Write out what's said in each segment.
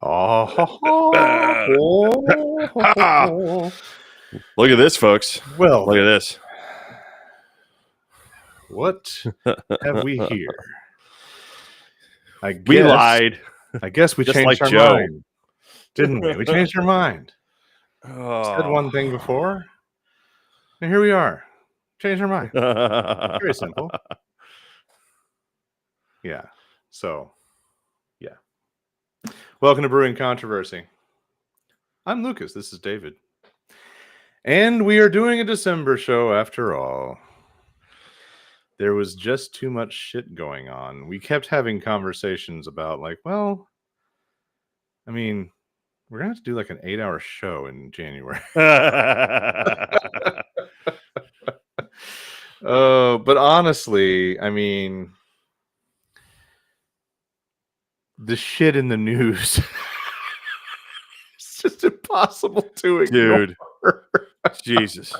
Look at this, folks. Well, Look at this. What have we here? We lied. I guess we Just changed like our Joe. mind, didn't we? We changed our mind. Oh. Said one thing before, and here we are. Changed our mind. Very simple. Yeah. So, yeah. Welcome to Brewing Controversy. I'm Lucas. This is David. And we are doing a December show after all. There was just too much shit going on. We kept having conversations about, like, well, I mean, we're going to have to do like an 8-hour show in January. But honestly, I mean, the shit in the news. It's just impossible to ignore. Dude. Jesus.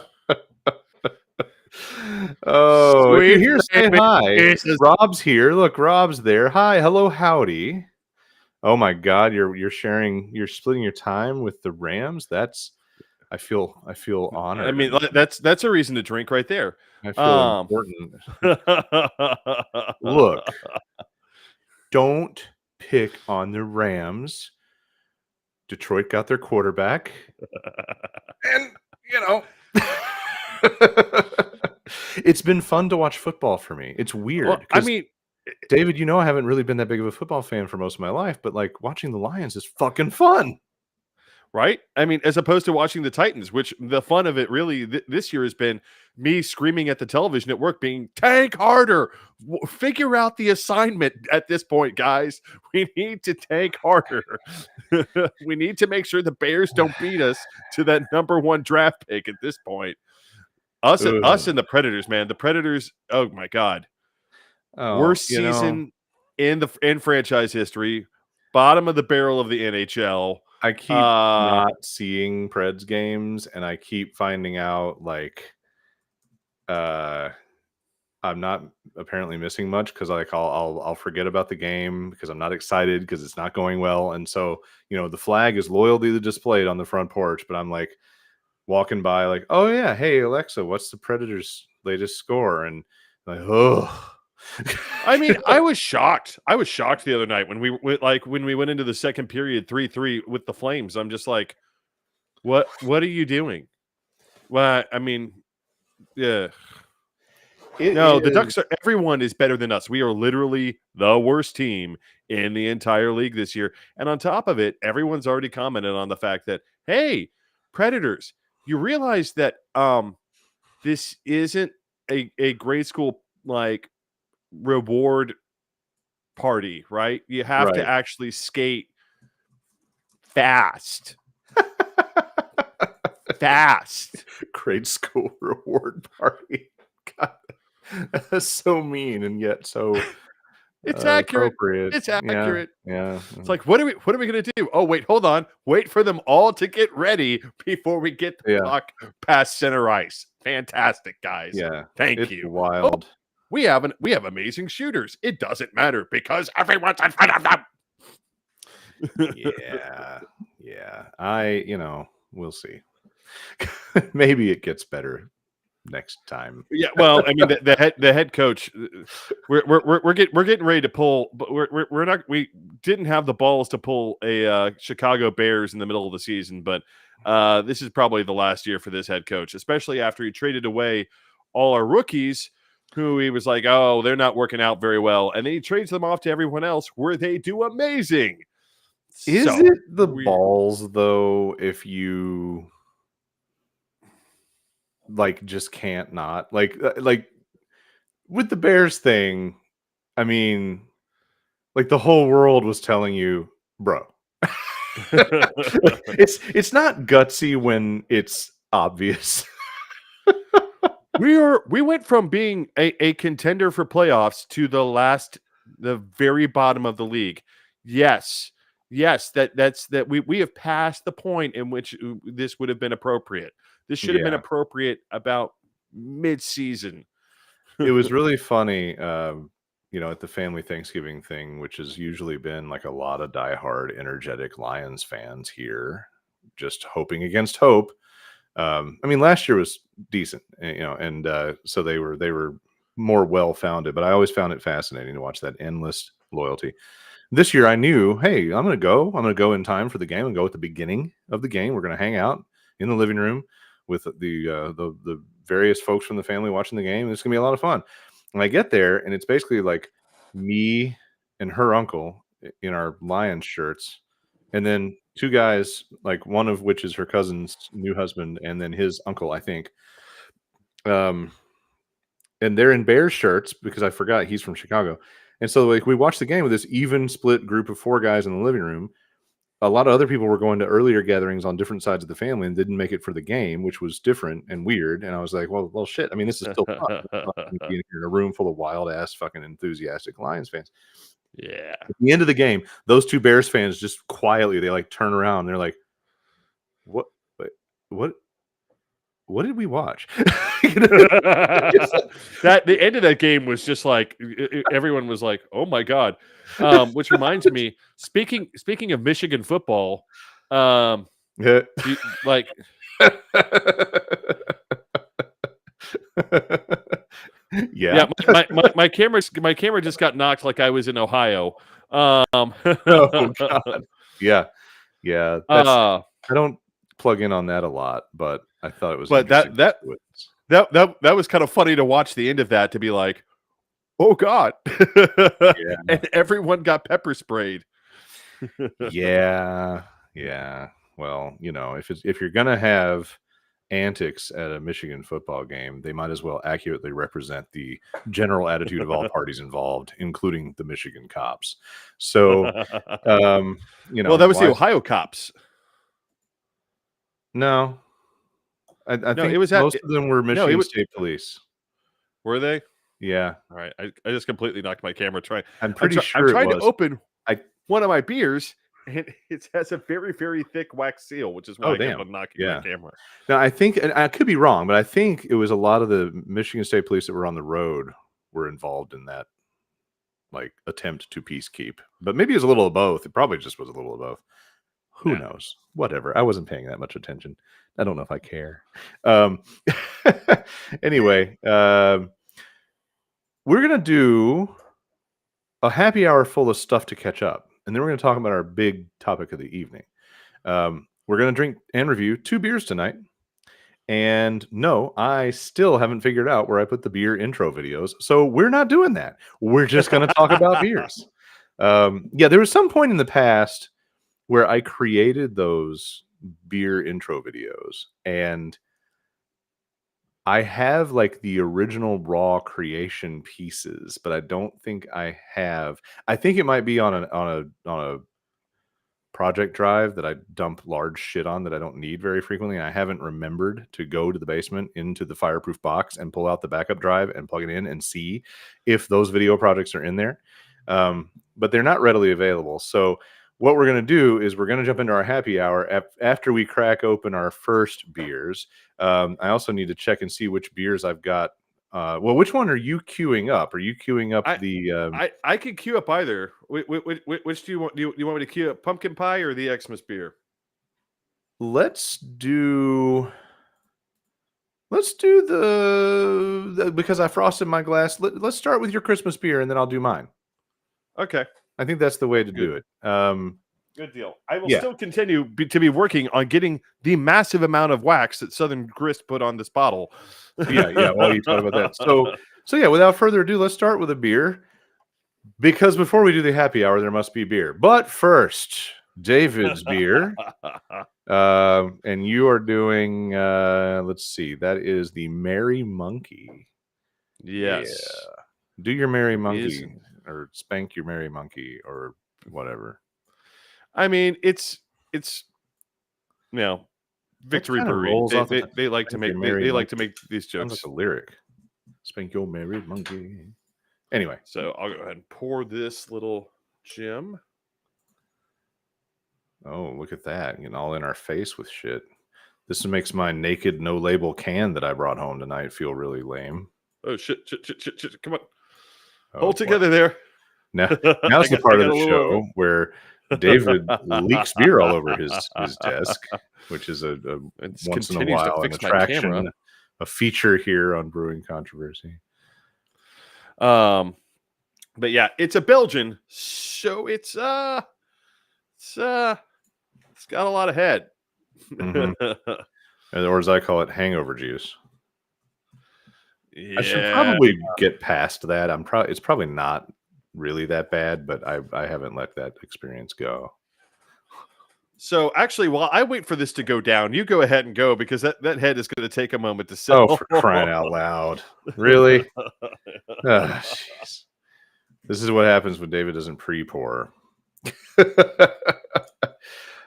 Oh, if you're here, say baby hi. Jesus. Rob's here. Look, Rob's there. Hi, hello, howdy. Oh my God, you're sharing, you're splitting your time with the Rams. That's, I feel honored. I mean, that's a reason to drink right there. I feel important. Look, don't pick on the Rams. Detroit got their quarterback, and you know. It's been fun to watch football for me. It's weird. Well, I mean, David, you know I haven't really been that big of a football fan for most of my life, but like watching the Lions is fucking fun. Right? I mean, as opposed to watching the Titans, which the fun of it really this year has been me screaming at the television at work being, tank harder. Figure out the assignment at this point, guys. We need to tank harder. We need to make sure the Bears don't beat us to that #1 draft pick at this point. Us and the Predators, man. The Predators, oh my God. Worst season in franchise history. Bottom of the barrel of the NHL. I keep not seeing Preds games, and I keep finding out like I'm not apparently missing much because like I'll forget about the game because I'm not excited because it's not going well. And so, you know, the flag is loyalty displayed on the front porch, but I'm like walking by like, oh yeah, hey Alexa, what's the Predators' latest score? And like, oh. I mean, I was shocked. I was shocked the other night when we went into the second period 3-3 with the Flames. I'm just like, what are you doing? Well, I mean, yeah. The Ducks everyone is better than us. We are literally the worst team in the entire league this year. And on top of it, everyone's already commented on the fact that, hey, Predators, you realize that this isn't a grade school like reward party, right? You have to actually skate fast. Fast. Grade school reward party. God, that's so mean and yet so it's accurate. Appropriate. It's accurate. Yeah. It's like, what are we gonna do? Oh, wait, hold on. Wait for them all to get ready before we get the puck past center ice. Fantastic, guys. Yeah. Thank you. Wild. Oh, we have amazing shooters. It doesn't matter because everyone's in front of them. Yeah. We'll see. Maybe it gets better next time. Yeah, well, I mean, the head coach, we're getting ready to pull, but we didn't have the balls to pull a Chicago Bears in the middle of the season, but this is probably the last year for this head coach, especially after he traded away all our rookies who he was like, oh, they're not working out very well. And then he trades them off to everyone else where they do amazing. Is it the balls, though, if you like just can't not? Like with the Bears thing, I mean, like the whole world was telling you, bro. It's not gutsy when it's obvious. We went from being a contender for playoffs to the very bottom of the league. Yes, that we have passed the point in which this would have been appropriate. This should have been appropriate about mid-season. It was really funny. at the family Thanksgiving thing, which has usually been like a lot of diehard, energetic Lions fans here, just hoping against hope. I mean, last year was decent, and so they were more well founded. But I always found it fascinating to watch that endless loyalty. This year, I knew, hey, I'm going to go. I'm going to go in time for the game and go at the beginning of the game. We're going to hang out in the living room with the various folks from the family watching the game. It's going to be a lot of fun. And I get there, and it's basically like me and her uncle in our Lions shirts, and then two guys, like one of which is her cousin's new husband, and then his uncle, I think. And they're in Bears shirts because I forgot he's from Chicago. And so like we watched the game with this even split group of 4 guys in the living room. A lot of other people were going to earlier gatherings on different sides of the family and didn't make it for the game, which was different and weird. And I was like, well, shit. I mean, this is still fun. It's fun being here in a room full of wild ass fucking enthusiastic Lions fans. Yeah. At the end of the game, those 2 Bears fans just quietly, they like turn around. And they're like, what did we watch? That the end of that game was just like everyone was like, "Oh my god!" Which reminds me, speaking of Michigan football, like, yeah, my camera just got knocked like I was in Ohio. Oh god, yeah. That's I don't plug in on that a lot, but I thought it was. But that was kind of funny to watch the end of that, to be like, oh god, and everyone got pepper sprayed. Yeah. Well, if you're gonna have antics at a Michigan football game, they might as well accurately represent the general attitude of all parties involved, including the Michigan cops. So, well, that was the Ohio cops. No, I think it was most of them were Michigan State Police. Were they? Yeah. All right. I just completely knocked my camera. I'm pretty sure I'm trying to open one of my beers, and it has a very, very thick wax seal, which is why I kept on knocking my camera. Now, I think, and I could be wrong, but I think it was a lot of the Michigan State Police that were on the road were involved in that, like, attempt to peacekeep. But maybe it was a little of both. It probably just was a little of both. Who knows? Whatever. I wasn't paying that much attention. I don't know if I care. Anyway, we're going to do a happy hour full of stuff to catch up. And then we're going to talk about our big topic of the evening. We're going to drink and review 2 beers tonight. And no, I still haven't figured out where I put the beer intro videos. So we're not doing that. We're just going to talk about beers. There was some point in the past where I created those beer intro videos, and I have like the original raw creation pieces, but I don't think I have. I think it might be on a project drive that I dump large shit on that I don't need very frequently. And I haven't remembered to go to the basement into the fireproof box and pull out the backup drive and plug it in and see if those video projects are in there. But they're not readily available. So what we're going to do is we're going to jump into our happy hour after we crack open our first beers. I also need to check and see which beers I've got. Which one are you queuing up? Are you queuing up I could queue up either. Which do you want? Do you want me to queue up pumpkin pie or the Xmas beer? Let's do the because I frosted my glass. Let's start with your Christmas beer, and then I'll do mine. Okay. I think that's the way to do it. Good deal. I will still continue to be working on getting the massive amount of wax that Southern Grist put on this bottle. Yeah. While you talk about that, so yeah. Without further ado, let's start with a beer, because before we do the happy hour, there must be beer. But first, David's beer, and you are doing. Let's see. That is the Merry Monkey. Yes. Yeah. Do your Merry Monkey. Or spank your Merry Monkey, or whatever. I mean, it's Victory Brewery. They like to make these jokes. Sounds like a lyric. Spank your Merry Monkey. Anyway, so I'll go ahead and pour this little gem. Oh, look at that! Getting all in our face with shit. This makes my naked, no label can that I brought home tonight feel really lame. Oh shit! Come on. Hold boy. together there. Now's the part of the show where David leaks beer all over his desk, which is a once in a while an attraction, a feature here on Brewing Controversy. But yeah, it's a Belgian, so it's got a lot of head. Mm-hmm. Or as I call it, hangover juice. Yeah. I should probably get past that. It's probably not really that bad, but I haven't let that experience go. So actually, while I wait for this to go down, you go ahead and go, because that head is going to take a moment to settle. Oh, for crying out loud. Really? Oh, this is what happens when David doesn't pre-pour.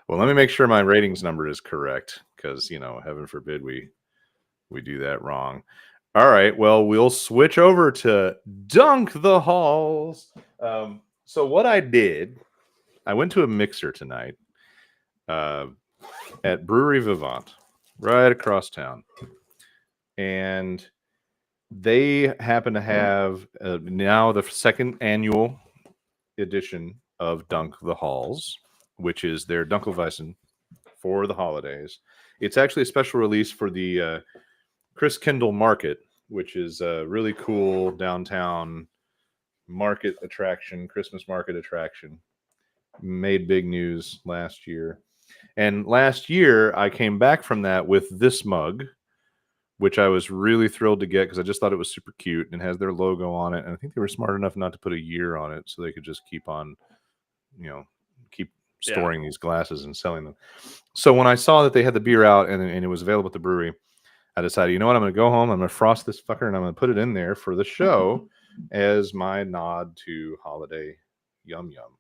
Well, let me make sure my ratings number is correct, because, heaven forbid we do that wrong. All right, well, we'll switch over to Dunk the Halls. So what I did, I went to a mixer tonight at Brewery Vivant, right across town. And they happen to have now the second annual edition of Dunk the Halls, which is their Dunkelweizen for the holidays. It's actually a special release for the Chris Kendall Market, which is a really cool downtown market attraction, Christmas market attraction. Made big news last year. And last year, I came back from that with this mug, which I was really thrilled to get because I just thought it was super cute and has their logo on it. And I think they were smart enough not to put a year on it, so they could just keep on, keep storing these glasses and selling them. So when I saw that they had the beer out and it was available at the brewery, I decided, you know what, I'm going to go home, I'm going to frost this fucker, and I'm going to put it in there for the show as my nod to holiday yum yum.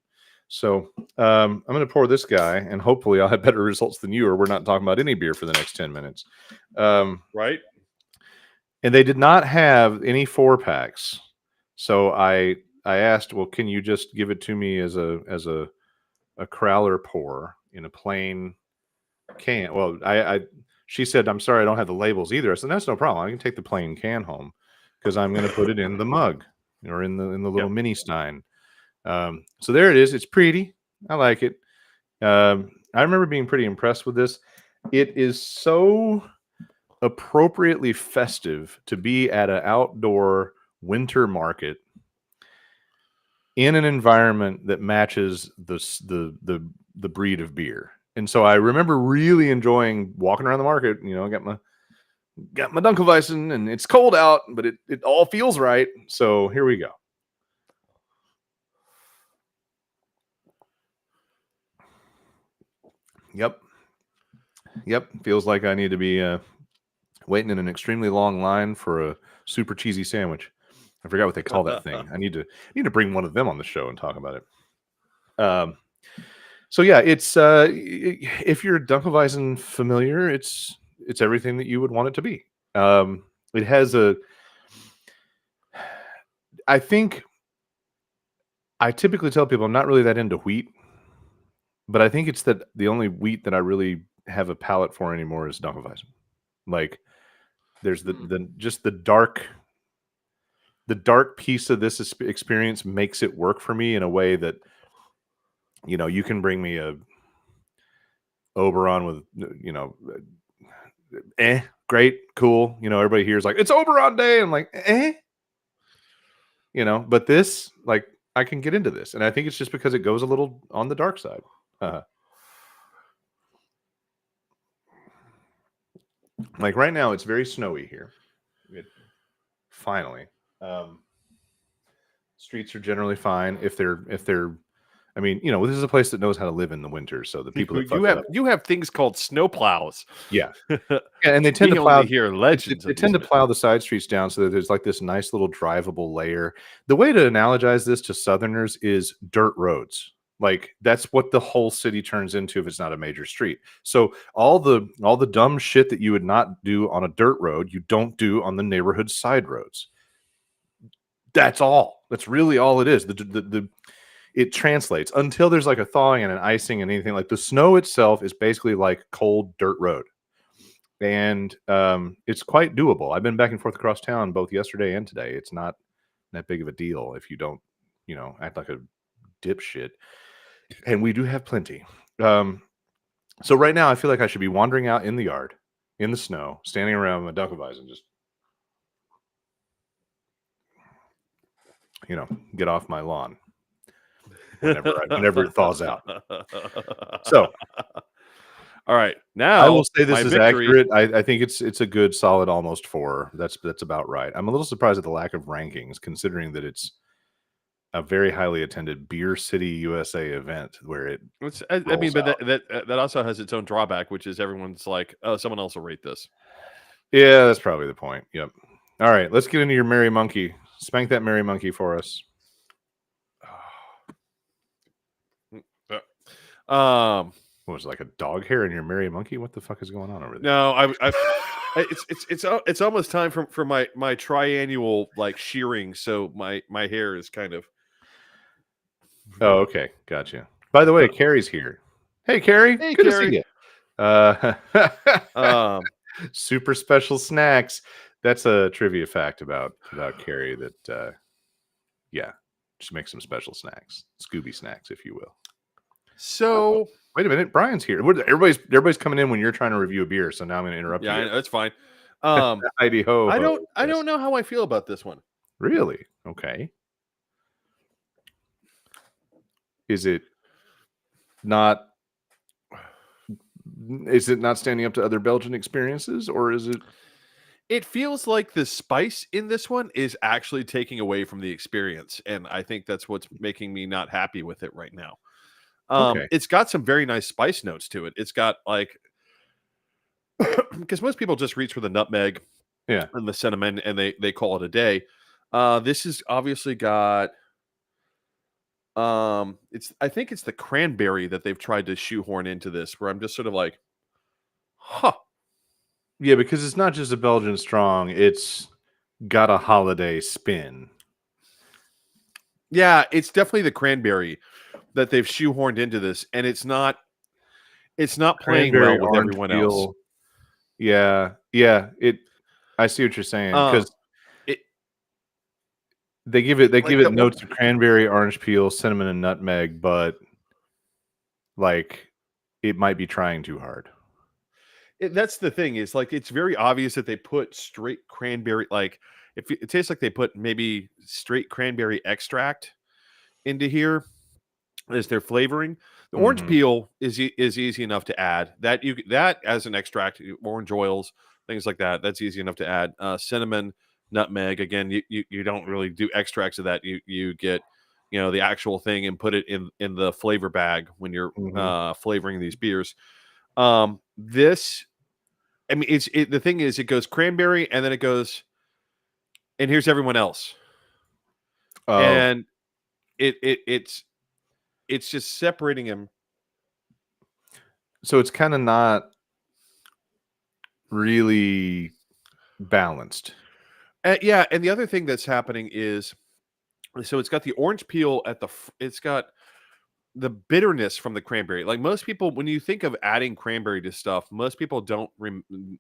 So I'm going to pour this guy, and hopefully I'll have better results than you, or we're not talking about any beer for the next 10 minutes. Right. And they did not have any 4-packs. So I asked, well, can you just give it to me as a crowler pour in a plain can? Well, she said, I'm sorry, I don't have the labels either. I said, that's no problem. I can take the plain can home because I'm going to put it in the mug or in the little mini stein. So there it is. It's pretty. I like it. I remember being pretty impressed with this. It is so appropriately festive to be at an outdoor winter market in an environment that matches the breed of beer. And so I remember really enjoying walking around the market. I got my Dunkelweizen, and it's cold out, but it all feels right. So here we go. Yep. Feels like I need to be waiting in an extremely long line for a super cheesy sandwich. I forgot what they call that thing. I need to bring one of them on the show and talk about it. So yeah, it's if you're Dunkelweizen familiar, it's everything that you would want it to be. It has I think I typically tell people I'm not really that into wheat, but I think it's that the only wheat that I really have a palate for anymore is Dunkelweizen. Like there's the dark piece of this experience makes it work for me in a way that, you can bring me a Oberon with, great, cool. Everybody here is like, it's Oberon Day. I'm like, but this, like, I can get into this. And I think it's just because it goes a little on the dark side. Like right now, it's very snowy here. Finally. Streets are generally fine if they're I mean, this is a place that knows how to live in the winter. So the people that you have things called snow plows. Yeah. And they tend to plow. Hear legends. They tend to plow the side streets down so that there's like this nice little drivable layer. The way to analogize this to Southerners is dirt roads. Like that's what the whole city turns into if it's not a major street. So all the dumb shit that you would not do on a dirt road, you don't do on the neighborhood side roads. That's all. That's really all it is. It translates until there's like a thawing and an icing and anything. Like the snow itself is basically like cold dirt road. And it's quite doable. I've been back and forth across town both yesterday and today. It's not that big of a deal if you don't, act like a dipshit. And we do have plenty. So right now, I feel like I should be wandering out in the yard, in the snow, standing around with a Dunkelweizen, just, get off my lawn whenever it thaws out. So all right, I now will say this my is victory. accurate. I think it's a good solid almost 4. That's about right. I'm a little surprised at the lack of rankings, considering that it's a very highly attended Beer City, USA event where it I mean, rolls but out. that also has its own drawback, which is everyone's like, oh, someone else will rate this. Yeah, that's probably the point. Yep. All right, let's get into your Merry Monkey. Spank that Merry Monkey for us. What was it, like a dog hair in your Merry Monkey? What the fuck is going on over there? No, it's almost time for my triannual like shearing, so my hair is kind of. Oh, okay, gotcha. By the way, Carrie's here. Hey, Carrie, Hey, good to see Carrie. you. Um, Super special snacks. That's a trivia fact about Carrie that, yeah, she makes some special snacks, Scooby snacks, if you will. so Wait a minute, Brian's here. Everybody's coming in when you're trying to review a beer, so now I'm going to interrupt yeah, you. I know, it's fine. Heidi ho. I ho. don't know how I feel about this one. Really? Okay. Is it not? Is it not standing up to other Belgian experiences, or is it? It feels like the spice in this one is actually taking away from the experience, and I think that's what's making me not happy with it right now. Okay. It's got some very nice spice notes to it. It's got like because most people just reach for the nutmeg Yeah. and the cinnamon and they call it a day. This has obviously got it's I think it's the cranberry that they've tried to shoehorn into this where I'm just sort of like, huh. Yeah, because it's not just a Belgian strong; it's got a holiday spin. Yeah, it's definitely the cranberry that they've shoehorned into this, and it's not playing Cranberry well with orange everyone else. peel. Yeah, yeah. I see what you're saying Um, because it they give it the or notes of cranberry, orange peel, cinnamon, and nutmeg, but like it might be trying too hard. that's the thing is like it's very obvious that they put straight cranberry like if it tastes like they put maybe straight cranberry extract into here as their flavoring. The orange Mm-hmm. peel is easy enough to add. That as an extract, orange oils, things like that. That's easy enough to add. Cinnamon, nutmeg. Again, you don't really do extracts of that. You get the actual thing and put it in the flavor bag when you're Mm-hmm. flavoring these beers. This, I mean, the thing is, it goes cranberry and then it goes, and here's everyone else, Oh, and it's just separating them. so it's kind of not really balanced. Yeah, and the other thing that's happening is, so it's got the orange peel at it's got the bitterness from the cranberry. Like most people, when you think of adding cranberry to stuff, most people don't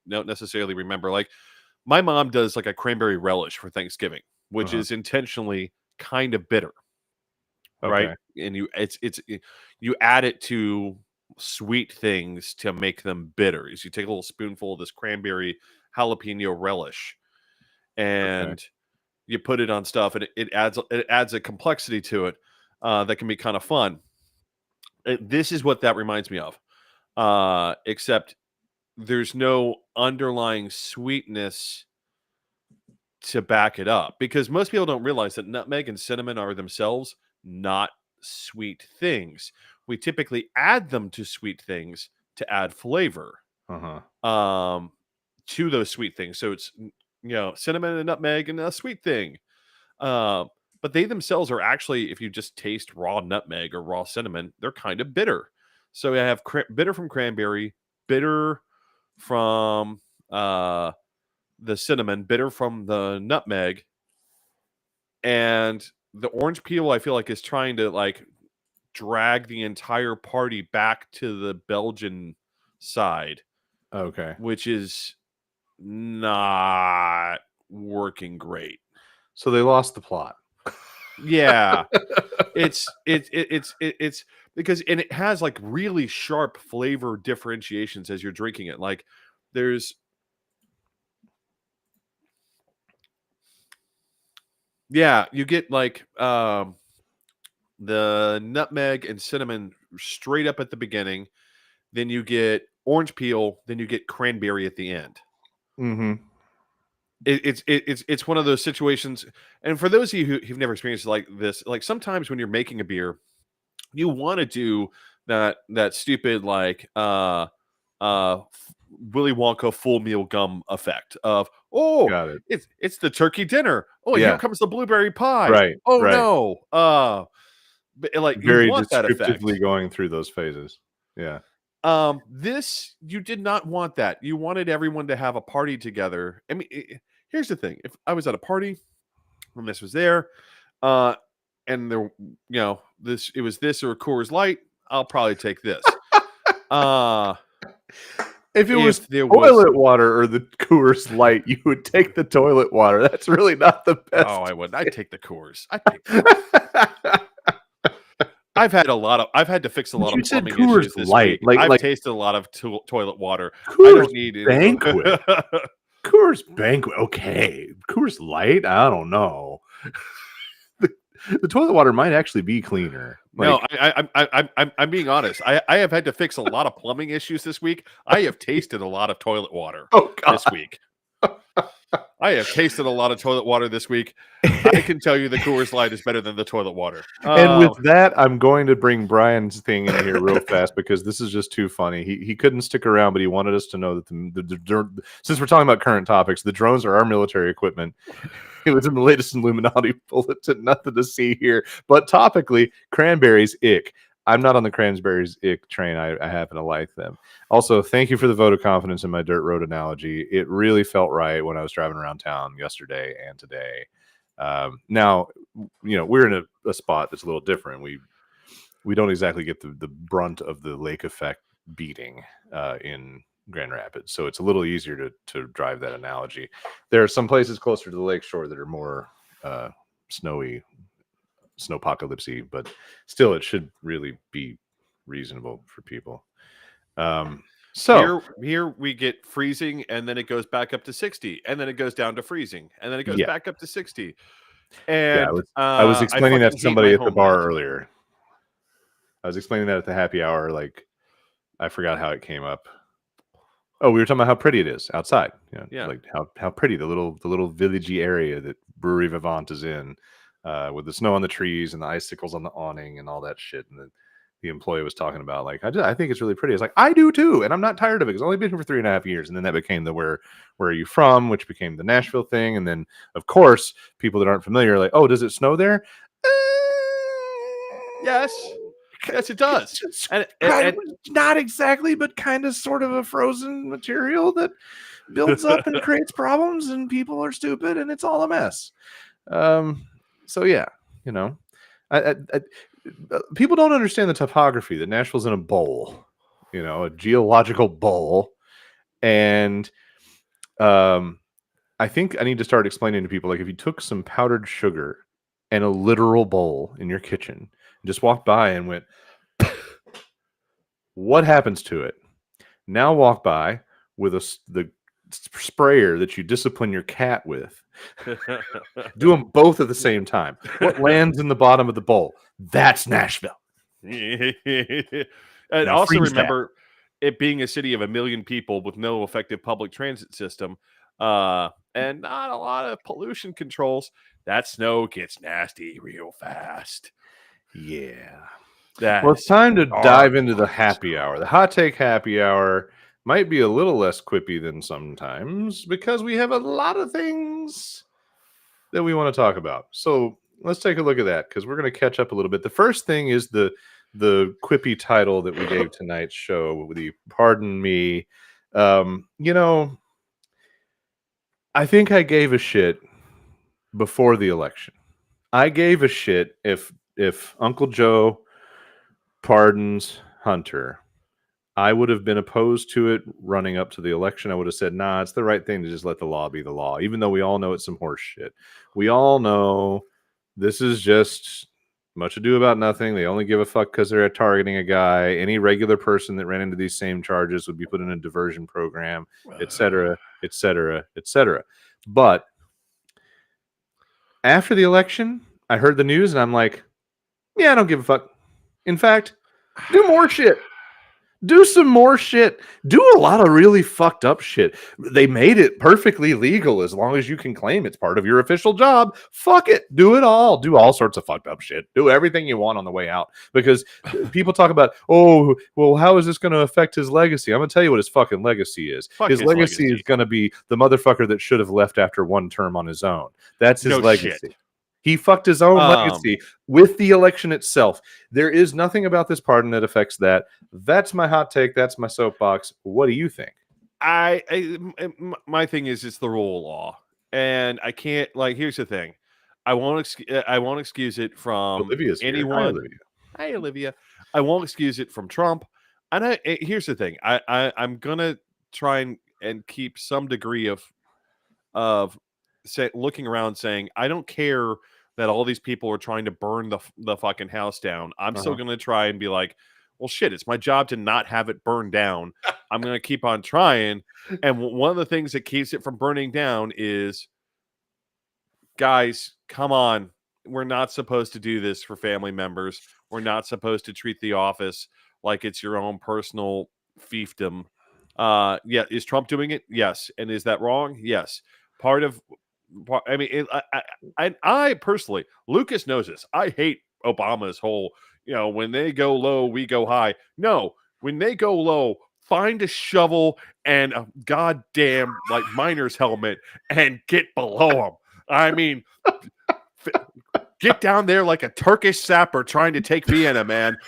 necessarily remember. Like my mom does like a cranberry relish for Thanksgiving, which Uh-huh. is intentionally kind of bitter, right? Okay. And you add it to sweet things to make them bitter. Is you take a little spoonful of this cranberry jalapeno relish Okay. and you put it on stuff, and it adds a complexity to it that can be kind of fun. This is what that reminds me of, except there's no underlying sweetness to back it up because most people don't realize that nutmeg and cinnamon are themselves not sweet things. We typically add them to sweet things to add flavor Uh-huh. um, to those sweet things. So it's cinnamon and nutmeg and a sweet thing. Uh, but they themselves are actually, if you just taste raw nutmeg or raw cinnamon, they're kind of bitter. So I have bitter from cranberry, bitter from the cinnamon, bitter from the nutmeg, and the orange peel. I feel like is trying to like drag the entire party back to the Belgian side, Okay. which is not working great. So they lost the plot. Yeah, it's because and it has like really sharp flavor differentiations as you're drinking it. Like there's you get like the nutmeg and cinnamon straight up at the beginning, then you get orange peel, then you get cranberry at the end. Mm-hmm. It's one of those situations, and for those of you who've never experienced like this, like sometimes when you're making a beer, you want to do that stupid like Willy Wonka full meal gum effect of Got it. it's the turkey dinner. Oh, here Yeah. comes the blueberry pie. Right. Oh Right. no. But like you Very want that descriptively effect. going through those phases. Yeah. This you did not want that. You wanted everyone to have a party together. I mean, here's the thing: if I was at a party when this was there, uh, and there, this it was this or a Coors Light, I'll probably take this. If it was If there was, toilet water or the Coors Light, you would take the toilet water. That's really not the best. oh, I would. I'd take the Coors. I've had to fix a lot You of said plumbing Coors issues this Light, week. I've like tasted a lot of toilet water. I Coors don't need any. Banquet. Coors Banquet. Okay. Coors Light. I don't know. The toilet water might actually be cleaner. No, I'm being honest. I have had to fix a lot of plumbing issues this week. I have tasted a lot of toilet water this week. I have tasted a lot of toilet water this week. I can tell you the Coors Light is better than the toilet water. And with that, I'm going to bring Brian's thing in here real fast because this is just too funny. He couldn't stick around, but he wanted us to know that since we're talking about current topics, the drones are our military equipment. It was in the latest Illuminati bulletin. Nothing to see here. But topically, cranberries, ick. I'm not on the cranberries ick train. I happen to like them. Also, thank you for the vote of confidence in my dirt road analogy. It really felt right when I was driving around town yesterday and today. Now, we're in a spot that's a little different. We don't exactly get the brunt of the lake effect beating in Grand Rapids, so it's a little easier to drive that analogy. There are some places closer to the lakeshore that are more snowy, snowpocalypsy, but still, it should really be reasonable for people. So here we get freezing, and then it goes back up to 60, and then it goes down to freezing, and then it goes yeah, back up to 60. And I was explaining that to fucking hate somebody my at the bar homeland. earlier. I was explaining that at the happy hour. Like, I forgot how it came up. Oh, we were talking about how pretty it is outside. Yeah. Like how pretty the little villagey area that Brewery Vivant is in, with the snow on the trees and the icicles on the awning and all that shit. And the employee was talking about, like, I think it's really pretty. It's like, I do too, and I'm not tired of it because I've only been here for 3.5 years. And then that became the where are you from, which became the Nashville thing. And then of course people that aren't familiar are like, oh, does it snow there? Yes. Yes, it does. And not exactly, but kind of sort of a frozen material that builds up and creates problems, and people are stupid, and it's all a mess. So yeah, people don't understand the topography. That Nashville's in a bowl, a geological bowl, and I think I need to start explaining to people, like, if you took some powdered sugar and a literal bowl in your kitchen and just walked by and went, what happens to it? Now walk by with the sprayer that you discipline your cat with. Do them both at the same time. What lands in the bottom of the bowl? That's Nashville. And Now also freeze remember it being a city of 1 million people with no effective public transit system, and not a lot of pollution controls. That snow gets nasty real fast. Yeah. Well, It's time to dive into the happy hour. The hot take happy hour might be a little less quippy than sometimes because we have a lot of things that we want to talk about. So let's take a look at that because we're going to catch up a little bit. The first thing is the quippy title that we gave tonight's show, the pardon me. I think I gave a shit before the election. I gave a shit if Uncle Joe pardons Hunter. I would have been opposed to it running up to the election. I would have said, nah, it's the right thing to just let the law be the law, even though we all know it's some horse shit. We all know This is just much ado about nothing. They only give a fuck because they're targeting a guy. Any regular person that ran into these same charges would be put in a diversion program, et cetera, et cetera, et cetera. But after the election, I heard the news and I'm like, yeah, I don't give a fuck. In fact, do more shit. Do some more shit. Do a lot of really fucked up shit. They made it perfectly legal as long as you can claim it's part of your official job. Fuck it. Do it all. Do all sorts of fucked up shit. Do everything you want on the way out. Because people talk about, oh, well, how is this going to affect his legacy? I'm going to tell you what his fucking legacy is. Fuck His his legacy legacy. is going to be the motherfucker that should have left after one term on his own. That's his No legacy. shit. He fucked his own legacy with the election itself. There is nothing about this pardon that affects that. That's my hot take. That's my soapbox. What do you think? My thing is, it's the rule of law, and I can't. Like, here's the thing: I won't excuse it from Olivia's here. Hi, anyone. Olivia. Hi, Olivia. I won't excuse it from Trump. And here's the thing: I'm gonna try and keep some degree of looking around, saying I don't care that all these people are trying to burn the fucking house down. I'm still gonna try and be like, well, shit, it's my job to not have it burned down. I'm gonna keep on trying. And one of the things that keeps it from burning down is, guys, come on. We're not supposed to do this for family members. We're not supposed to treat the office like it's your own personal fiefdom. Yeah, is Trump doing it? Yes. And is that wrong? Yes. Part of, I mean, I personally, Lucas knows this. I hate Obama's whole, when they go low, we go high. No, when they go low, find a shovel and a goddamn miner's helmet and get below them. I mean, get down there like a Turkish sapper trying to take Vienna, man.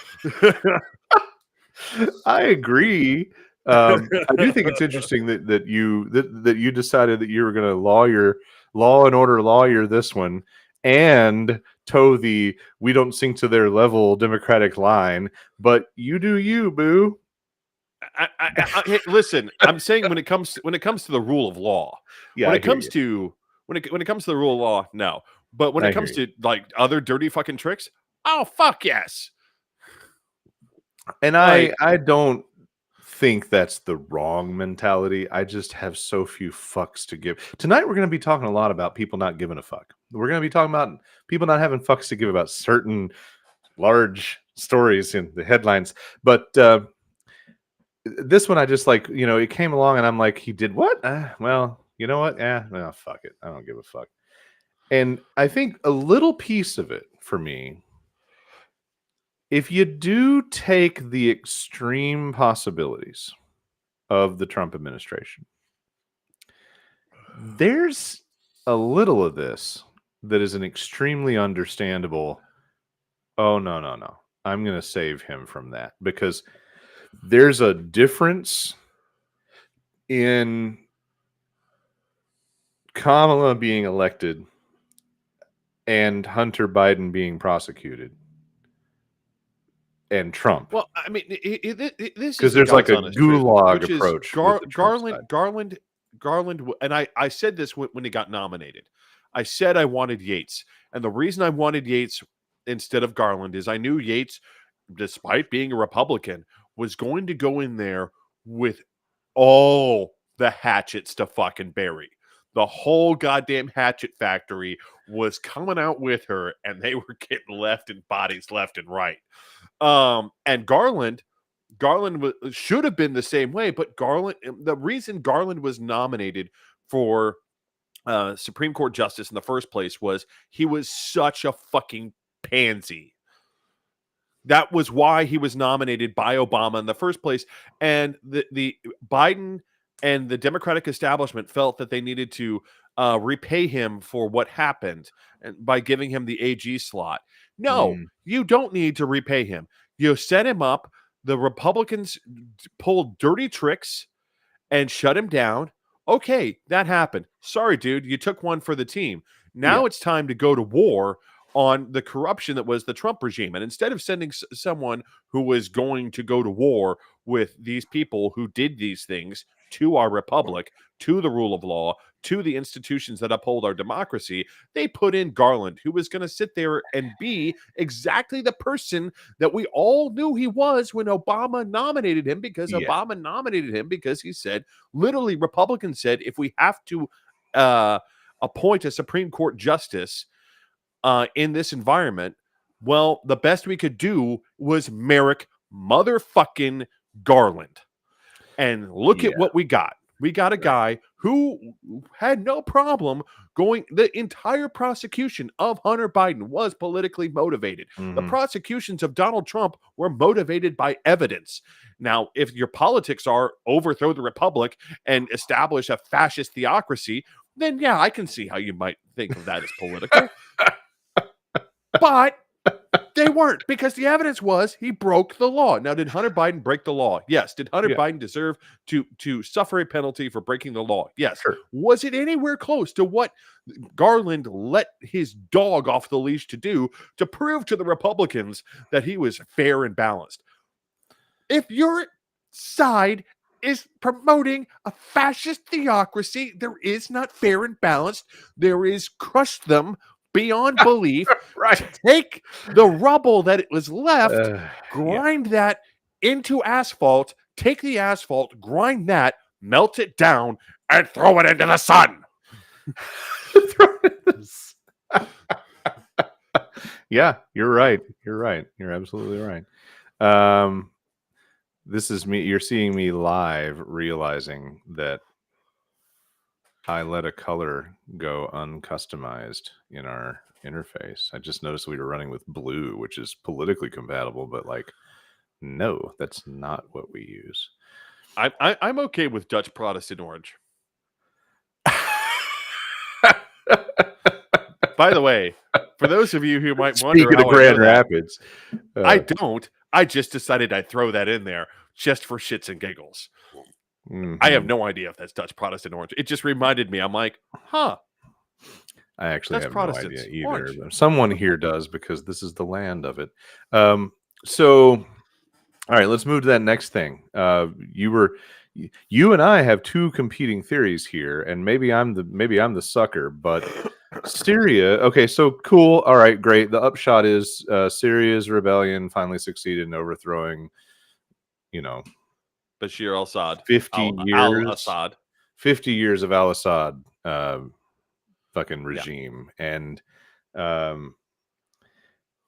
I agree. I do think it's interesting that you decided that you were going to law and order lawyer this one and toe the we don't sink to their level Democratic line, but you do you, boo. Hey, listen, I'm saying when it comes to the rule of law, Yeah, when it comes to the rule of law, no. But when it comes to other dirty fucking tricks, oh fuck yes. And I don't think that's the wrong mentality. I just have so few fucks to give. Tonight we're going to be talking a lot about people not giving a fuck. We're going to be talking about people not having fucks to give about certain large stories in the headlines. But this one I just it came along and I'm like, he did what? Well, you know what? No, fuck it. I don't give a fuck. And I think a little piece of it for me, if you do take the extreme possibilities of the Trump administration, there's a little of this that is an extremely understandable, oh, no. I'm going to save him from that, because there's a difference in Kamala being elected and Hunter Biden being prosecuted and Trump. Well, I mean, this is because there's like a gulag approach. Garland, and I said this when he got nominated. I said I wanted Yates, and the reason I wanted Yates instead of Garland is I knew Yates, despite being a Republican, was going to go in there with all the hatchets to fucking bury. The whole goddamn hatchet factory was coming out with her, and they were getting bodies left and right. And Garland should have been the same way, but the reason Garland was nominated for Supreme Court justice in the first place was he was such a fucking pansy. That was why he was nominated by Obama in the first place. And the Biden and the Democratic establishment felt that they needed to repay him for what happened and by giving him the AG slot. No, you don't need to repay him. You set him up. The Republicans pulled dirty tricks and shut him down. Okay, that happened. Sorry, dude. You took one for the team. Now it's time to go to war on the corruption that was the Trump regime. And instead of sending someone who was going to go to war with these people who did these things to our republic, to the rule of law, to the institutions that uphold our democracy, they put in Garland, who was going to sit there and be exactly the person that we all knew he was when Obama nominated him, because Yeah. Obama nominated him because he said, literally, Republicans said, if we have to appoint a Supreme Court justice in this environment, well, the best we could do was Merrick motherfucking Garland. And look at what we got. We got a guy who had no problem going. The entire prosecution of Hunter Biden was politically motivated. The prosecutions of Donald Trump were motivated by evidence. Now, if your politics are overthrow the republic and establish a fascist theocracy, then yeah, I can see how you might think of that as political. But they weren't, because the evidence was he broke the law. Now, did Hunter Biden break the law? Yes. Did Hunter Biden deserve to suffer a penalty for breaking the law? Yes. Sure. Was it anywhere close to what Garland let his dog off the leash to do to prove to the Republicans that he was fair and balanced? If your side is promoting a fascist theocracy, there is not fair and balanced. There is crush them beyond belief. Right. Take the rubble that it was left, grind that into asphalt, take the asphalt, grind that, melt it down, and throw it into the sun. Yeah, you're right. You're right. You're absolutely right. This is me. You're seeing me live realizing that I let a color go uncustomized in our interface. I just noticed we were running with blue, which is politically compatible, but like, no, that's not what we use. I'm okay with Dutch Protestant orange. By the way, for those of you who might wonder, speaking of Grand Rapids, I don't. I just decided I'd throw that in there just for shits and giggles. I have no idea if that's Dutch Protestant orange. It just reminded me. I'm like, huh. I actually That's have Protestants. no idea either. Orange. But someone here does, because this is the land of it. So, all right, let's move to that next thing. You and I have two competing theories here, and maybe I'm the sucker, but Syria. Okay, so cool. All right, great. The upshot is Syria's rebellion finally succeeded in overthrowing, Bashir al-Assad. 50 years. Al-Assad. 50 years of al-Assad fucking regime. And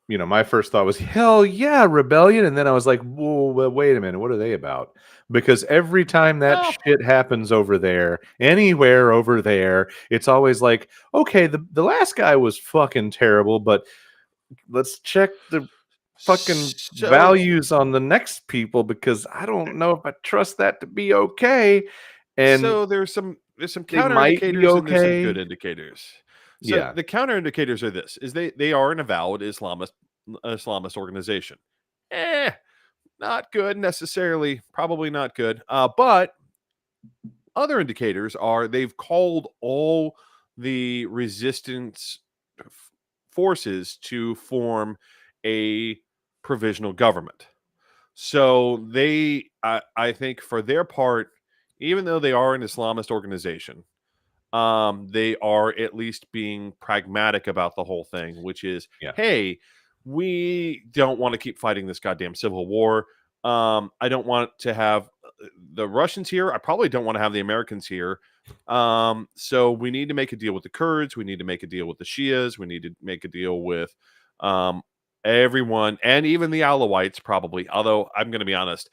my first thought was, hell yeah, rebellion. And then I was like, whoa, wait a minute, what are they about? Because every time that shit happens over there, anywhere over there, it's always like, okay, the last guy was fucking terrible, but let's check the fucking values on the next people, because I don't know if I trust that to be okay. And so there's some counter indicators and there's some good indicators. So the counter indicators are this: is they are an avowed Islamist organization. Not good necessarily, probably not good. But other indicators are they've called all the resistance forces to form a provisional government. So they, I think, for their part, even though they are an Islamist organization, they are at least being pragmatic about the whole thing, which is, hey, we don't want to keep fighting this goddamn civil war. I don't want to have the Russians here. I probably don't want to have the Americans here. So we need to make a deal with the Kurds. We need to make a deal with the Shias. We need to make a deal with everyone, and even the Alawites, probably. Although I'm going to be honest,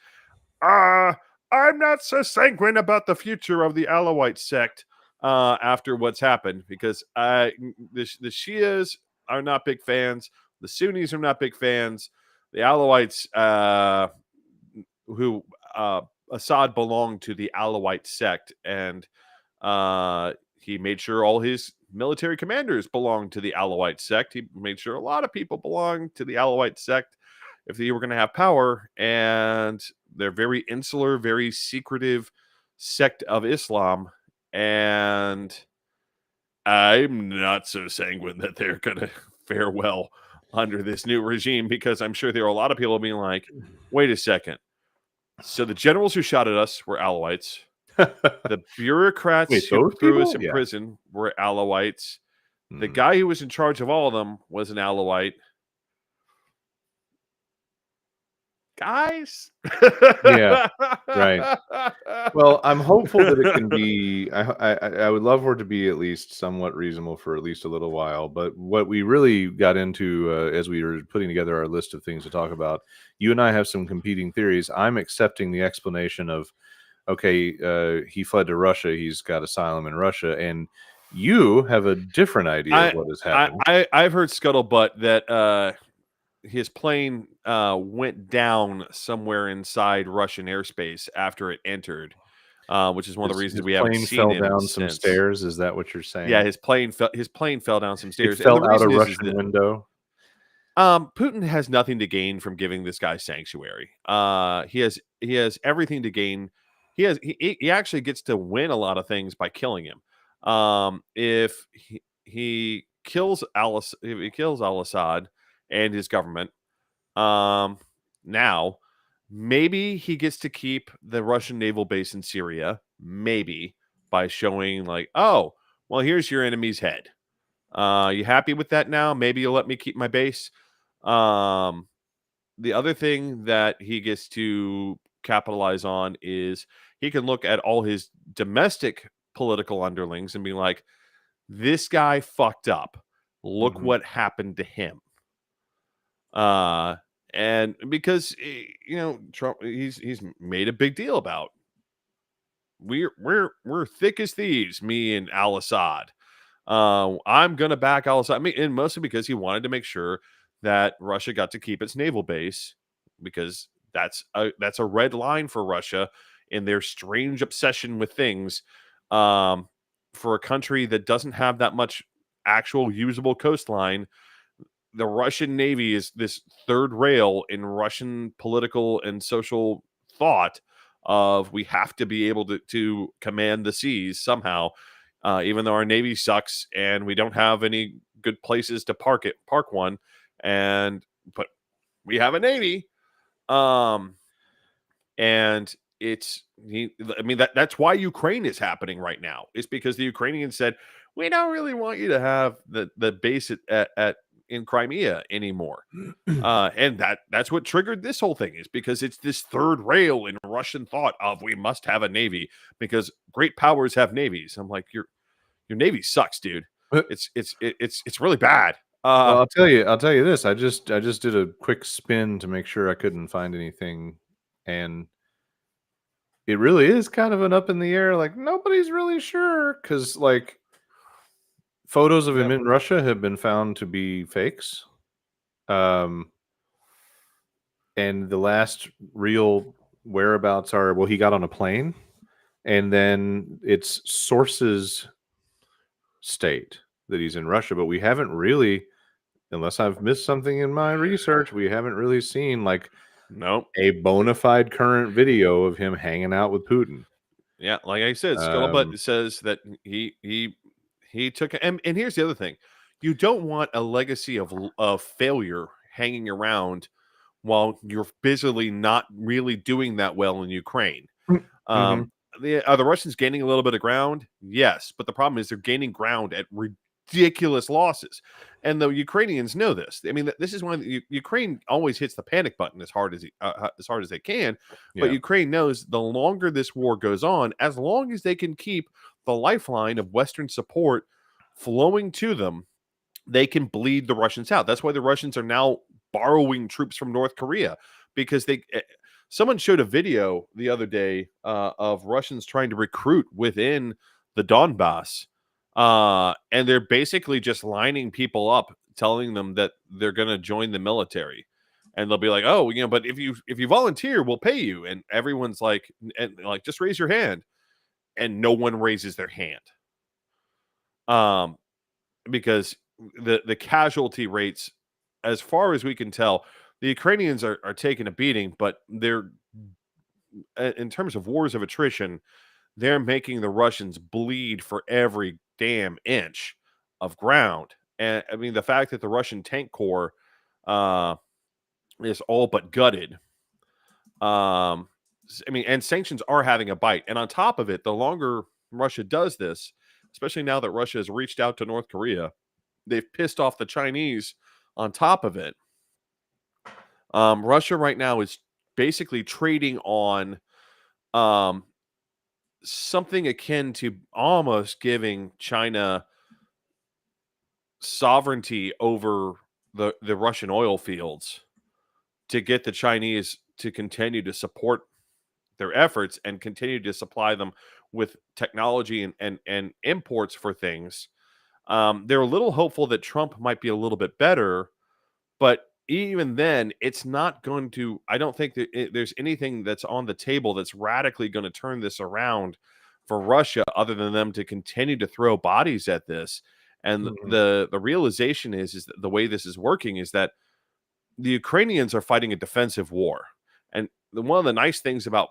I'm not so sanguine about the future of the Alawite sect after what's happened, because the Shias are not big fans. The Sunnis are not big fans. The Alawites, who Assad belonged to the Alawite sect, and he made sure all his military commanders belonged to the Alawite sect. He made sure a lot of people belonged to the Alawite sect if they were going to have power, and they're very insular, very secretive sect of Islam, and I'm not so sanguine that they're going to fare well under this new regime, because I'm sure there are a lot of people being like, wait a second. So the generals who shot at us were Alawites. The bureaucrats Wait, who those threw us people? in Yeah. prison were Alawites. The Mm. guy who was in charge of all of them was an Alawite. Guys? Yeah, right. Well, I'm hopeful that it can be. I would love for it to be at least somewhat reasonable for at least a little while. But what we really got into as we were putting together our list of things to talk about, you and I have some competing theories. I'm accepting the explanation of, okay, he fled to Russia. He's got asylum in Russia, and you have a different idea of what has happened. I've heard scuttlebutt that his plane went down somewhere inside Russian airspace after it entered, which is one of the reasons His we haven't plane seen fell him down some since. stairs. Is that what you're Yeah, saying? his plane fell down some It stairs, and the fell out a reason is Russian that window. Putin has nothing to gain from giving this guy sanctuary. He has everything to gain. He actually gets to win a lot of things by killing him. If he kills if he kills Al Assad and his government, now maybe he gets to keep the Russian naval base in Syria. Maybe by showing like, oh, well, here's your enemy's head. You happy with that now? Maybe you'll let me keep my base. Um, the other thing that he gets to capitalize on is he can look at all his domestic political underlings and be like, this guy fucked up. Look Mhm. what happened to him. And because Trump, he's made a big deal about we're thick as thieves, me and Al Assad. I'm gonna back Al Assad. I mean, and mostly because he wanted to make sure that Russia got to keep its naval base, because that's a red line for Russia in their strange obsession with things. Um, for a country that doesn't have that much actual usable coastline, the Russian Navy is this third rail in Russian political and social thought of we have to be able to command the seas somehow, even though our Navy sucks and we don't have any good places to park one, but we have a Navy. Um, and I mean that's why Ukraine is happening right now. It's because the Ukrainians said, we don't really want you to have the base at in Crimea anymore. And that's what triggered this whole thing, is because it's this third rail in Russian thought of we must have a navy because great powers have navies. I'm like, your navy sucks, dude. It's really bad. Well, I'll tell you this. I just did a quick spin to make sure I couldn't find anything, and it really is kind of an up in the air. Like nobody's really sure because like photos of him Yep. in Russia have been found to be fakes. Um, and the last real whereabouts are, well, he got on a plane, and then its sources state that he's in Russia, but we haven't really, unless I've missed something in my research, we haven't really seen like Nope. a bona fide current video of him hanging out with Putin. Yeah, like I said, Um, Scuttlebutt says that he took, and here's the other thing. You don't want a legacy of failure hanging around while you're busily not really doing that well in Ukraine. mhm. Um, are the Russians gaining a little bit of ground? Yes, but the problem is they're gaining ground at ridiculous losses, and the Ukrainians know this. I mean, this is when Ukraine always hits the panic button as hard as they can, but Yeah. Ukraine knows the longer this war goes on, as long as they can keep the lifeline of Western support flowing to them, they can bleed the Russians out. That's why the Russians are now borrowing troops from North Korea, because someone showed a video the other day of Russians trying to recruit within the Donbass, and they're basically just lining people up, telling them that they're going to join the military, and they'll be like, "Oh, but if you volunteer, we'll pay you." And everyone's like, just raise your hand, and no one raises their hand, because the casualty rates, as far as we can tell, the Ukrainians are taking a beating, but they're in terms of wars of attrition, they're making the Russians bleed for every damn inch of ground. and I mean the fact that the Russian tank corps is all but gutted. I mean, and sanctions are having a bite. And on top of it, the longer Russia does this, especially now that Russia has reached out to North Korea, they've pissed off the Chinese on top of it. Russia right now is basically trading on um, something akin to almost giving China sovereignty over the Russian oil fields to get the Chinese to continue to support their efforts and continue to supply them with technology and imports for things. They're a little hopeful that Trump might be a little bit better, but even then, it's not going to. I don't think that there's anything that's on the table that's radically going to turn this around for Russia, other than them to continue to throw bodies at this. And the realization is that the way this is working is that the Ukrainians are fighting a defensive war, and one of the nice things about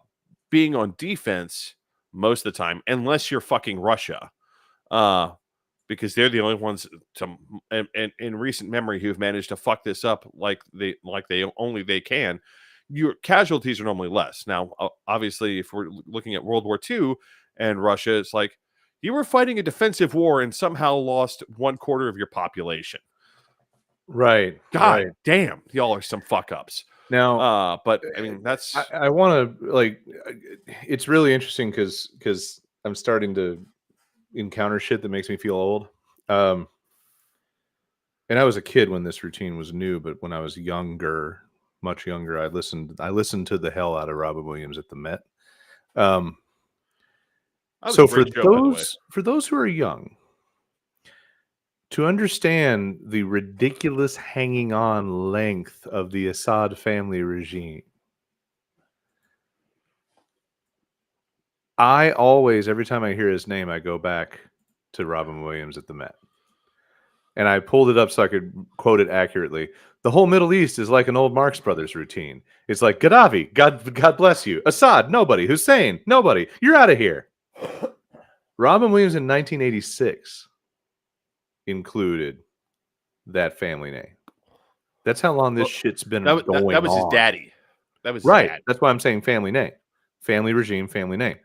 being on defense most of the time, unless you're fucking Russia, because they're the only ones to, in recent memory, who've managed to fuck this up like they can. Your casualties are normally less. Now, obviously, if we're looking at World War II and Russia, it's like you were fighting a defensive war and somehow lost 1/4 of your population. Right. God right. damn, y'all are some fuck ups. Now, But I mean, that's I want to like. It's really interesting because I'm starting to encounter shit that makes me feel old. And I was a kid when this routine was new, but when I was younger, much younger, I listened to the hell out of Robin Williams at the Met. that was So a great show, by the way. for those who are young, to understand the ridiculous hanging on length of the Assad family regime, I always, every time I hear his name, I go back to Robin Williams at the Met. And I pulled it up so I could quote it accurately. The whole Middle East is like an old Marx Brothers routine. It's like Gaddafi, God bless you. Assad, nobody. Hussein, nobody. You're out of here. Robin Williams in 1986 included that family name. That's how long this shit's been going on. That was his daddy. That was right. his dad. That's why I'm saying family name. Family regime, family name.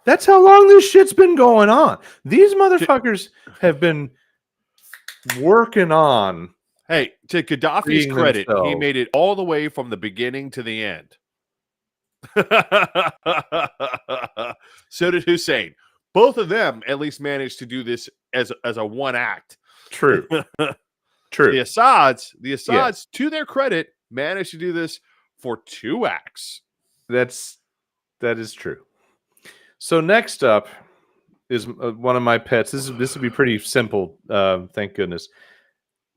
That's how long this shit's been going on. These motherfuckers have been working on. Hey, to Gaddafi's credit, he made it all the way from the beginning to the end. So did Hussein. Both of them at least managed to do this as a one act. True. True. The Assads, to their credit, managed to do this for 2 acts. That is true. So next up is one of my pets. This would be pretty simple. Thank goodness.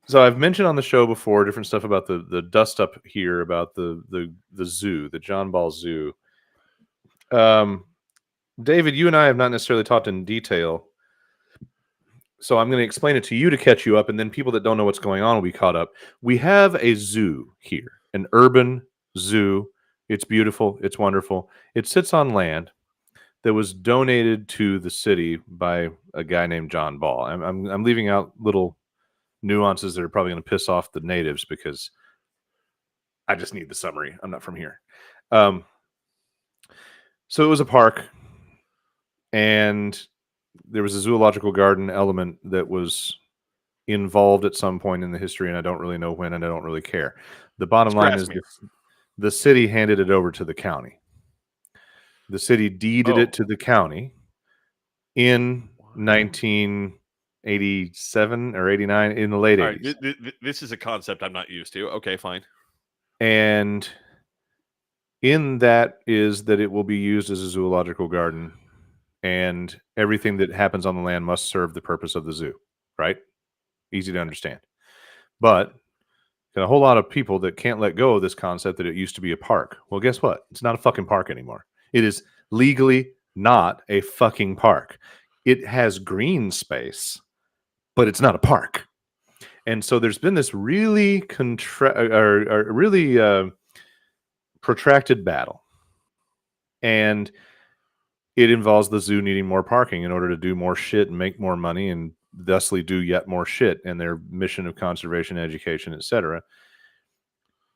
So I've mentioned on the show before different stuff about the dust up here about the zoo, the John Ball Zoo. David, you and I have not necessarily talked in detail, so I'm going to explain it to you to catch you up, and then people that don't know what's going on will be caught up. We have a zoo here, an urban zoo. It's beautiful. It's wonderful. It sits on land that was donated to the city by a guy named John Ball. I'm leaving out little nuances that are probably going to piss off the natives because I just need the summary. I'm not from here. So it was a park, and there was a zoological garden element that was involved at some point in the history, and I don't really know when, and I don't really care. The bottom line is the city handed it over to the county. The city deeded it to the county in 1987 or 89, in the late 80s. Right, this is a concept I'm not used to. Okay, fine. And in that is that it will be used as a zoological garden, and everything that happens on the land must serve the purpose of the zoo, right? Easy to understand. But got a whole lot of people that can't let go of this concept that it used to be a park. Well, guess what? It's not a fucking park anymore. It is legally not a fucking park. It has green space, but it's not a park. And so there's been this really protracted battle. And it involves the zoo needing more parking in order to do more shit and make more money and thusly do yet more shit in their mission of conservation, education, etc.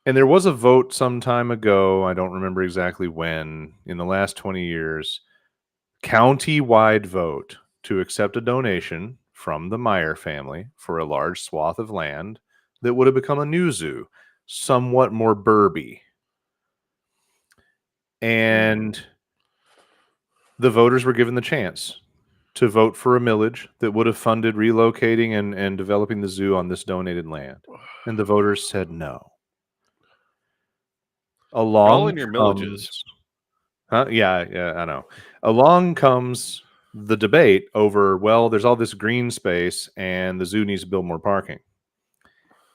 And there was a vote some time ago, I don't remember exactly when, in the last 20 years, county-wide vote to accept a donation from the Meyer family for a large swath of land that would have become a new zoo, somewhat more burby. And the voters were given the chance to vote for a millage that would have funded relocating and developing the zoo on this donated land. And the voters said no. All in your millages. Yeah, I know. Along comes the debate over, well, there's all this green space and the zoo needs to build more parking.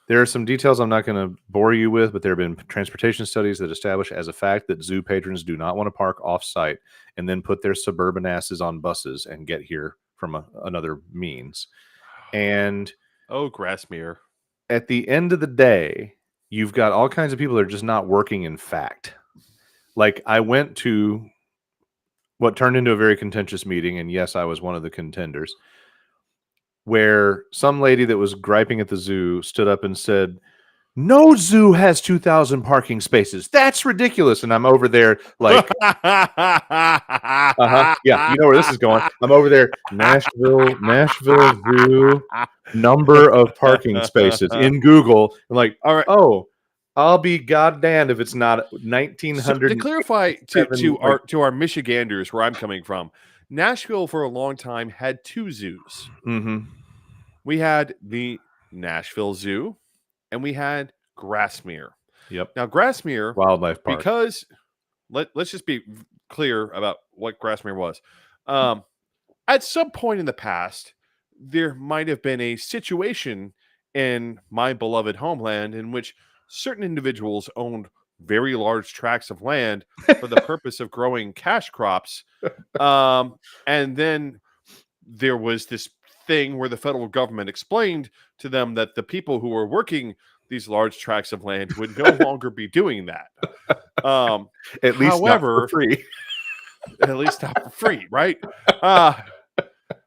There are some details I'm not going to bore you with, but there have been transportation studies that establish as a fact that zoo patrons do not want to park off-site and then put their suburban asses on buses and get here from another means. And Grassmere. at the end of the day, you've got all kinds of people that are just not working in fact. Like, I went to what turned into a very contentious meeting, and yes, I was one of the contenders, where some lady that was griping at the zoo stood up and said, no zoo has 2,000 parking spaces. That's ridiculous. And I'm over there like, yeah, you know where this is going. I'm over there, Nashville Zoo, number of parking spaces in Google. I'm like, all right. Oh, I'll be goddamned if it's not 1,900. So to clarify to our Michiganders, where I'm coming from, Nashville for a long time had two zoos. Mm-hmm. We had the Nashville Zoo, and we had Grassmere. Yep. Now, Grassmere Wildlife Park. Because let's just be clear about what Grassmere was. At some point in the past, there might have been a situation in my beloved homeland in which certain individuals owned very large tracts of land for the purpose of growing cash crops. And then there was this thing where the federal government explained to them that the people who were working these large tracts of land would no longer be doing that. At least not for free. At least not for free, right?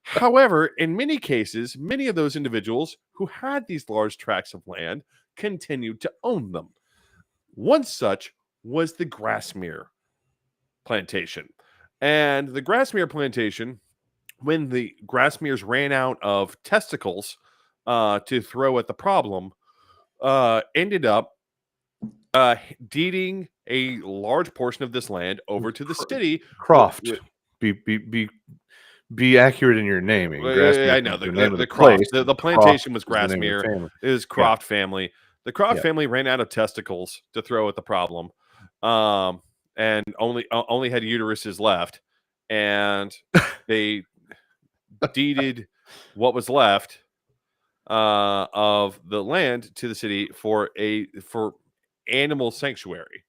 However, in many cases, many of those individuals who had these large tracts of land continued to own them. One such was the Grassmere plantation. And the Grassmere plantation, when the Grassmeres ran out of testicles to throw at the problem, ended up deeding a large portion of this land over to the city. Croft. Be accurate in your naming. I know the Croft. The plantation was Grassmere. It was Croft family. The Croft family ran out of testicles to throw at the problem, and only had uteruses left, and they deeded what was left of the land to the city for animal sanctuary,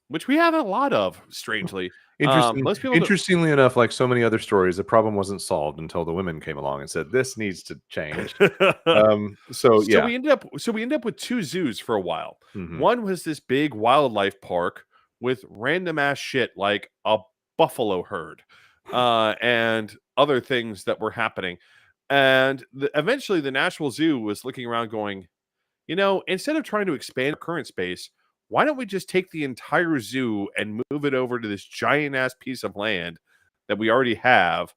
which we have a lot of, strangely. Interestingly enough, like so many other stories, the problem wasn't solved until the women came along and said this needs to change. So we ended up with two zoos for a while. Mm-hmm. One was this big wildlife park with random ass shit like a buffalo herd and other things that were happening. And eventually the Nashville Zoo was looking around going, instead of trying to expand our current space, why don't we just take the entire zoo and move it over to this giant ass piece of land that we already have,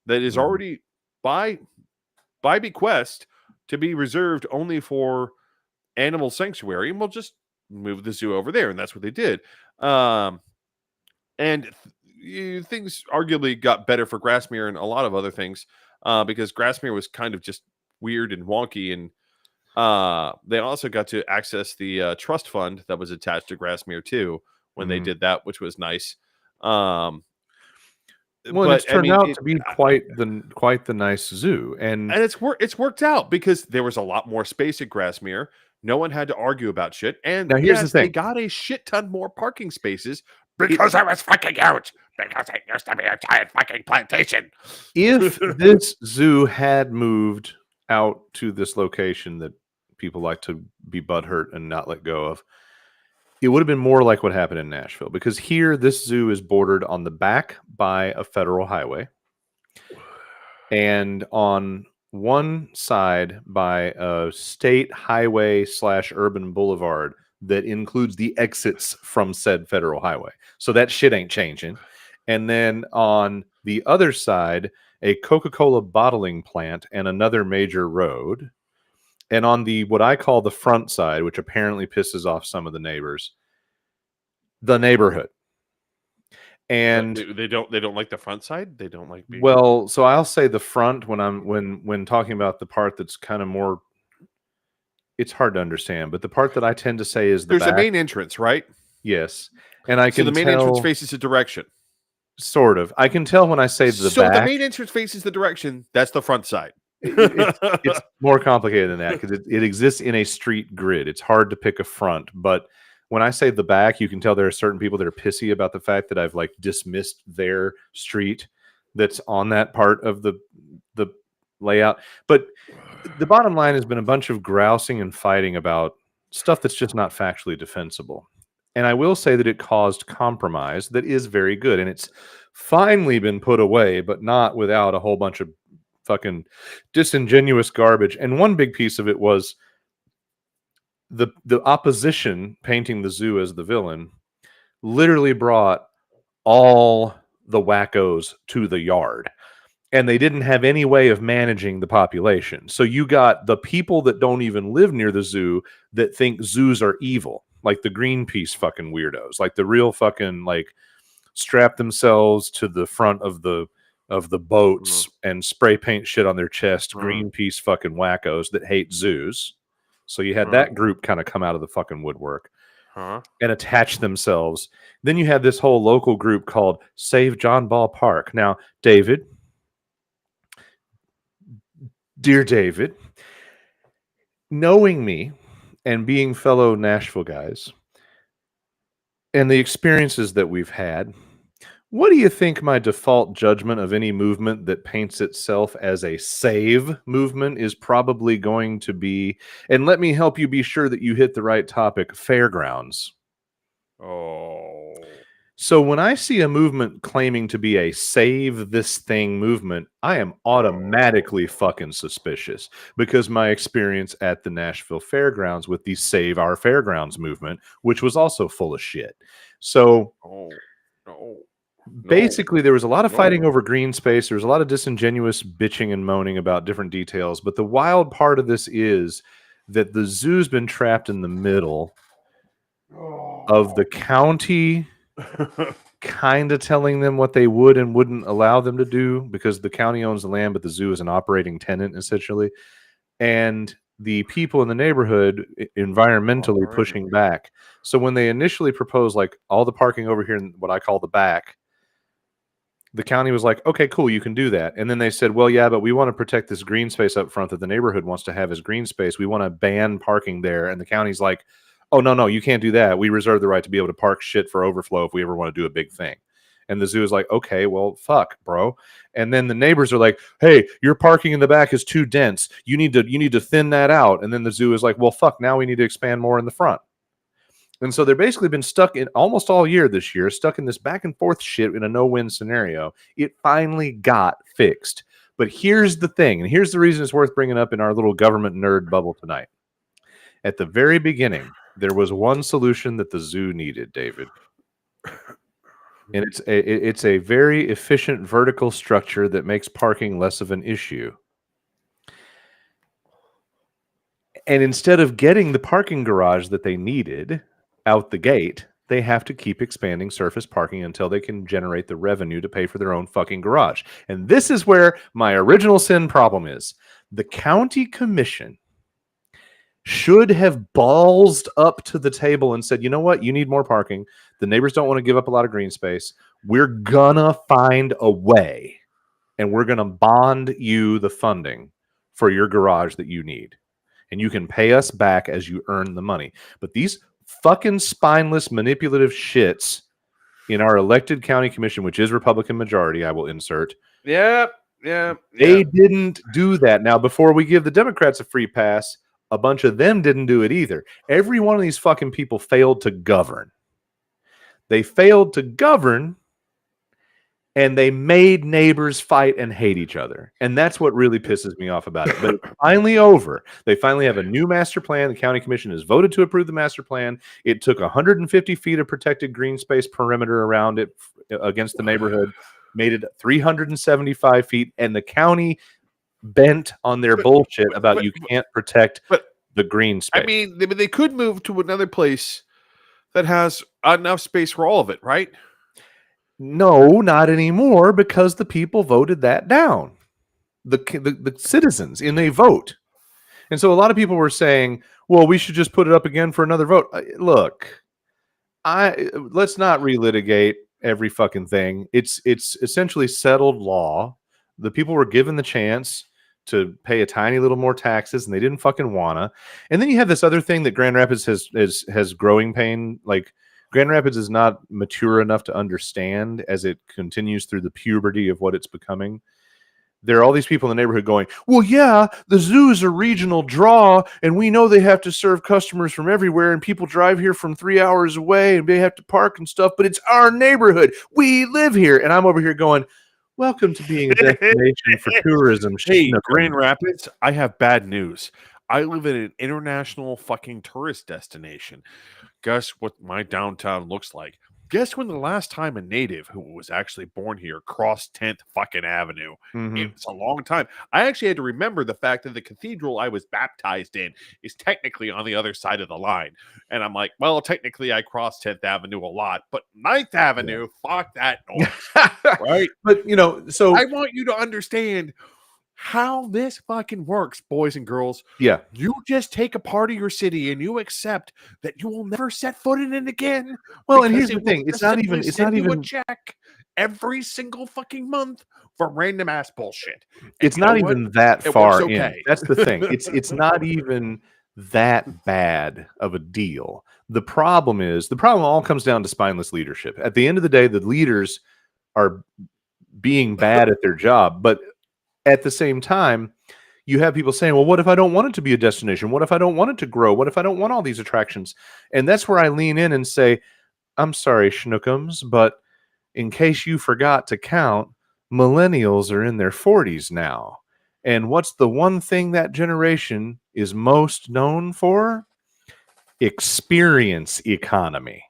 that is already by bequest to be reserved only for animal sanctuary, and we'll just move the zoo over there. And that's what they did. And things arguably got better for Grassmere and a lot of other things because Grassmere was kind of just weird and wonky, and they also got to access the trust fund that was attached to Grassmere too when they did that, which was nice. It's turned out to be quite the nice zoo, and it's worked out because there was a lot more space at Grassmere. No one had to argue about shit. And now here's the thing: they got a shit ton more parking spaces because I was fucking out. Because it used to be a giant fucking plantation. If this zoo had moved out to this location that people like to be butthurt and not let go of, it would have been more like what happened in Nashville, because here this zoo is bordered on the back by a federal highway, And on one side by a state highway / urban boulevard that includes the exits from said federal highway. So that shit ain't changing. And then on the other side, a Coca-Cola bottling plant and another major road. And on the what I call the front side, which apparently pisses off some of the neighbors, the neighborhood. And They don't like the front side. They don't like being. well, so I'll say the front when talking about the part that's kind of more. It's hard to understand, but the part that I tend to say is the There's back. a main entrance, right? Yes, and I So can the main entrance tell faces a direction. sort of. I can tell when I say the So back. the main entrance faces the direction. That's the front side. It's more complicated than that because it exists in a street grid. It's hard to pick a front, but when I say the back, you can tell there are certain people that are pissy about the fact that I've like dismissed their street that's on that part of the layout. But the bottom line has been a bunch of grousing and fighting about stuff that's just not factually defensible. And I will say that it caused compromise that is very good, and it's finally been put away, but not without a whole bunch of fucking disingenuous garbage. And one big piece of it was the opposition painting the zoo as the villain literally brought all the wackos to the yard, and they didn't have any way of managing the population. So you got the people that don't even live near the zoo that think zoos are evil, like the Greenpeace fucking weirdos, like the real fucking like strap themselves to the front of the boats and spray paint shit on their chest, Greenpeace fucking wackos that hate zoos. So you had that group kind of come out of the fucking woodwork and attach themselves. Then you had this whole local group called Save John Ball Park. Now, David, dear David, knowing me and being fellow Nashville guys and the experiences that we've had, what do you think my default judgment of any movement that paints itself as a save movement is probably going to be? And let me help you be sure that you hit the right topic: fairgrounds. Oh. So when I see a movement claiming to be a save this thing movement, I am automatically fucking suspicious, because my experience at the Nashville Fairgrounds with the Save Our Fairgrounds movement, which was also full of shit. So basically there was a lot of fighting over green space. There was a lot of disingenuous bitching and moaning about different details. But the wild part of this is that the zoo's been trapped in the middle of the county kind of telling them what they would and wouldn't allow them to do, because the county owns the land, but the zoo is an operating tenant essentially. And the people in the neighborhood environmentally pushing back. So when they initially proposed like all the parking over here in what I call the back, the county was like, okay, cool, you can do that. And then they said, well, yeah, but we want to protect this green space up front that the neighborhood wants to have as green space. We want to ban parking there. And the county's like, oh, no, you can't do that. We reserve the right to be able to park shit for overflow if we ever want to do a big thing. And the zoo is like, okay, well, fuck, bro. And then the neighbors are like, hey, your parking in the back is too dense. You need to thin that out. And then the zoo is like, well, fuck, now we need to expand more in the front. And so they've basically been stuck in almost all year this year, stuck in this back and forth shit in a no-win scenario. It finally got fixed. But here's the thing, and here's the reason it's worth bringing up in our little government nerd bubble tonight. At the very beginning, there was one solution that the zoo needed, David. And it's a very efficient vertical structure that makes parking less of an issue. And instead of getting the parking garage that they needed out the gate, they have to keep expanding surface parking until they can generate the revenue to pay for their own fucking garage. And this is where my original sin problem is. The county commission should have ballsed up to the table and said, you know what? You need more parking. The neighbors don't want to give up a lot of green space. We're gonna find a way, and we're gonna bond you the funding for your garage that you need. And you can pay us back as you earn the money. But these fucking spineless, manipulative shits in our elected county commission, which is Republican majority, I will insert. Yeah. They didn't do that. Now, before we give the Democrats a free pass, a bunch of them didn't do it either. Every one of these fucking people failed to govern. They failed to govern, and they made neighbors fight and hate each other. And that's what really pisses me off about it. But it's finally over. They finally have a new master plan. The county commission has voted to approve the master plan. It took 150 feet of protected green space perimeter around it against the neighborhood, made it 375 feet, and the county bent on their bullshit about you can't protect the green space. I mean, they could move to another place that has enough space for all of it, right? No, not anymore, because the people voted that down. The citizens in a vote. And so a lot of people were saying, well, we should just put it up again for another vote. Look, let's not relitigate every fucking thing. It's essentially settled law. The people were given the chance to pay a tiny little more taxes, and they didn't fucking wanna. And then you have this other thing that Grand Rapids has growing pain. Like, Grand Rapids is not mature enough to understand as it continues through the puberty of what it's becoming. There are all these people in the neighborhood going, well, yeah, the zoo is a regional draw, and we know they have to serve customers from everywhere, and people drive here from 3 hours away, and they have to park and stuff, but it's our neighborhood. We live here. And I'm over here going, welcome to being a destination for tourism. Hey, Grand Rapids, I have bad news. I live in an international fucking tourist destination. Guess what my downtown looks like? Guess when the last time a native who was actually born here crossed 10th fucking Avenue? Mhm. It's a long time. I actually had to remember the fact that the cathedral I was baptized in is technically on the other side of the line. And I'm like, well, technically I crossed 10th Avenue a lot, but 9th Avenue, fuck that noise. Right? But, so I want you to understand how this fucking works, boys and girls. yeah. You just take a part of your city and you accept that you will never set foot in it again. Well, and because here's the it thing. will It's just not simply even, it's send not you a even, check every single fucking month for random ass bullshit. And it's you know not what? even that It far works in. okay. That's the thing. It's not even that bad of a deal. The problem all comes down to spineless leadership. At the end of the day, the leaders are being bad at their job, but at the same time, you have people saying, well, what if I don't want it to be a destination? What if I don't want it to grow? What if I don't want all these attractions? And that's where I lean in and say, I'm sorry, schnookums, but in case you forgot to count, millennials are in their 40s now. And what's the one thing that generation is most known for? Experience economy.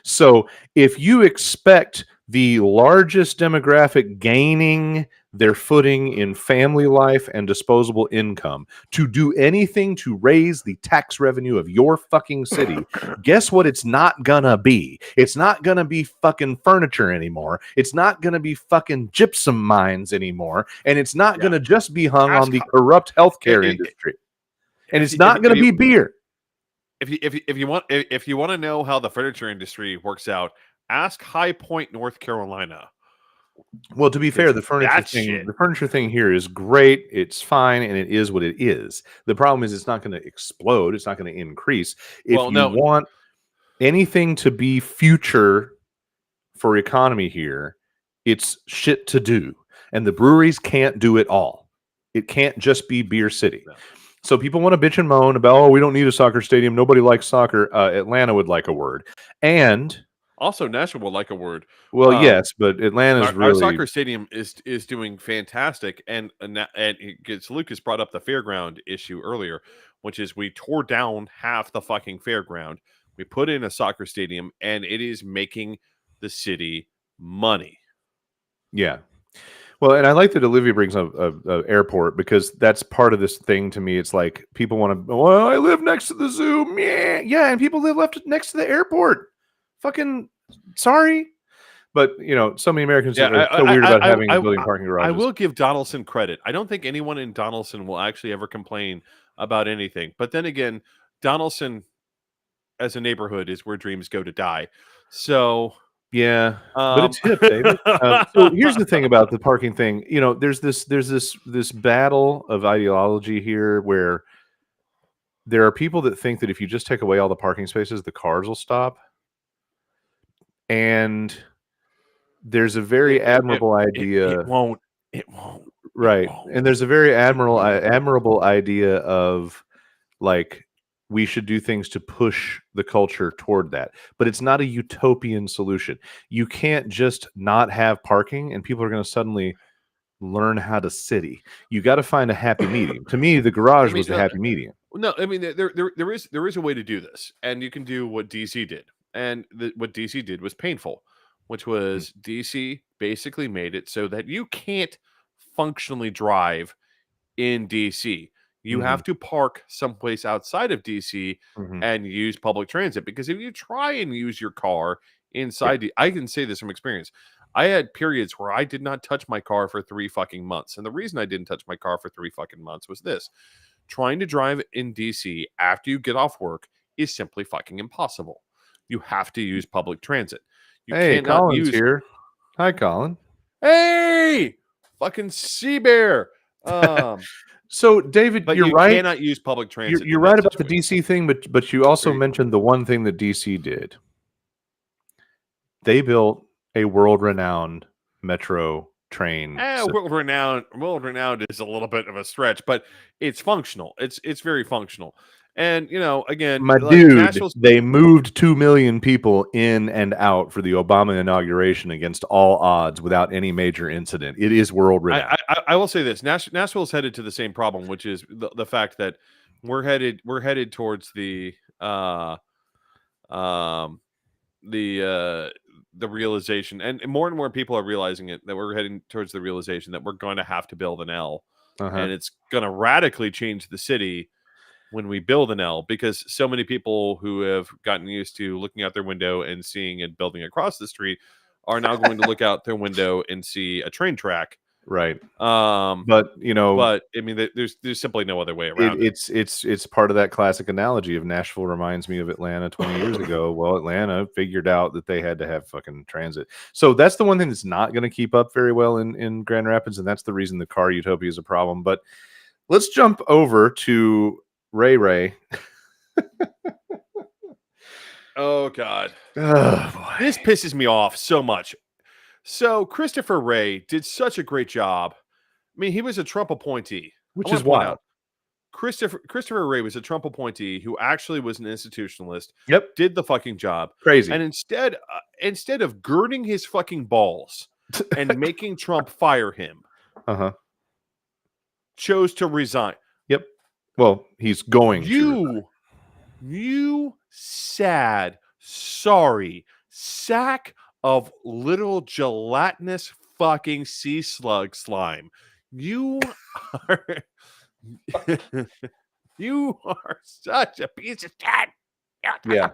So if you expect the largest demographic gaining their footing in family life and disposable income to do anything to raise the tax revenue of your fucking city, guess what it's not gonna be? It's not gonna be fucking furniture anymore. It's not gonna be fucking gypsum mines anymore. And it's not gonna just be hung on the corrupt healthcare industry. And it's not gonna be beer. If you want to know how the furniture industry works out, ask High Point, North Carolina. Well, to be fair, the furniture thing here is great. It's fine, and it is what it is. The problem is it's not going to explode. It's not going to increase. If you want anything to be future for economy here, it's shit to do. And the breweries can't do it all. It can't just be Beer City. No. So people want to bitch and moan about, oh, we don't need a soccer stadium. Nobody likes soccer. Atlanta would like a word. And also Nashville would like a word. Well, yes, but Atlanta's our soccer stadium is doing fantastic. And Lucas brought up the fairground issue earlier, which is we tore down half the fucking fairground. We put in a soccer stadium, and it is making the city money. Yeah. Well, and I like that Olivia brings up a airport, because that's part of this thing to me. It's like people want to, well, I live next to the zoo. Yeah, and people live next to the airport. Fucking sorry. But, so many Americans are so weird about having building parking garages. I will give Donaldson credit. I don't think anyone in Donaldson will actually ever complain about anything. But then again, Donaldson as a neighborhood is where dreams go to die. So... yeah, but it's hip, David. So here's the thing about the parking thing. There's this battle of ideology here where there are people that think that if you just take away all the parking spaces, the cars will stop. And there's a very admirable idea. It won't. Right. And there's a very admirable idea of, like, we should do things to push the culture toward that. But it's not a utopian solution. You can't just not have parking and people are going to suddenly learn how to city. You got to find a happy medium. To me, the garage was the happy medium. No, I mean there is a way to do this, and you can do what DC did, and what DC did was painful, which was DC basically made it so that you can't functionally drive in DC. You have to park someplace outside of DC and use public transit, because if you try and use your car inside, I can say this from experience. I had periods where I did not touch my car for 3 fucking months. And the reason I didn't touch my car for 3 fucking months was this: trying to drive in DC after you get off work is simply fucking impossible. You have to use public transit. You Hey, cannot Colin's use here. Hi, Colin. Hey, fucking sea bear. So, David, But you're you right. cannot use public transit. You're in right that about the situation. DC thing, but you also mentioned the one thing that DC did. They built a world-renowned metro train system. World renowned is a little bit of a stretch, but it's functional. It's very functional. And again, My like dude, they moved 2 million people in and out for the Obama inauguration against all odds without any major incident. It is world renowned. I will say this: Nashville's headed to the same problem, which is the fact that we're headed towards the realization, and more people are realizing it, that we're heading towards the realization that we're going to have to build an L, and it's going to radically change the city when we build an L, because so many people who have gotten used to looking out their window and seeing a building across the street are now going to look out their window and see a train track. Right. But I mean, there's simply no other way around it. It's part of that classic analogy of Nashville reminds me of Atlanta 20 years ago. Well, Atlanta figured out that they had to have fucking transit. So that's the one thing that's not going to keep up very well in Grand Rapids, and that's the reason the car utopia is a problem. But let's jump over to Ray. Oh God. Oh, boy. This pisses me off so much. So Christopher Wray did such a great job. I mean, he was a Trump appointee, Which is wild. Christopher Wray was a Trump appointee who actually was an institutionalist. Yep. Did the fucking job. Crazy. And instead of girding his fucking balls and making Trump fire him, chose to resign. Yep. Well, he's going to. You sad, sorry sack of little gelatinous fucking sea slug slime. You are you are such a piece of shit. Yeah,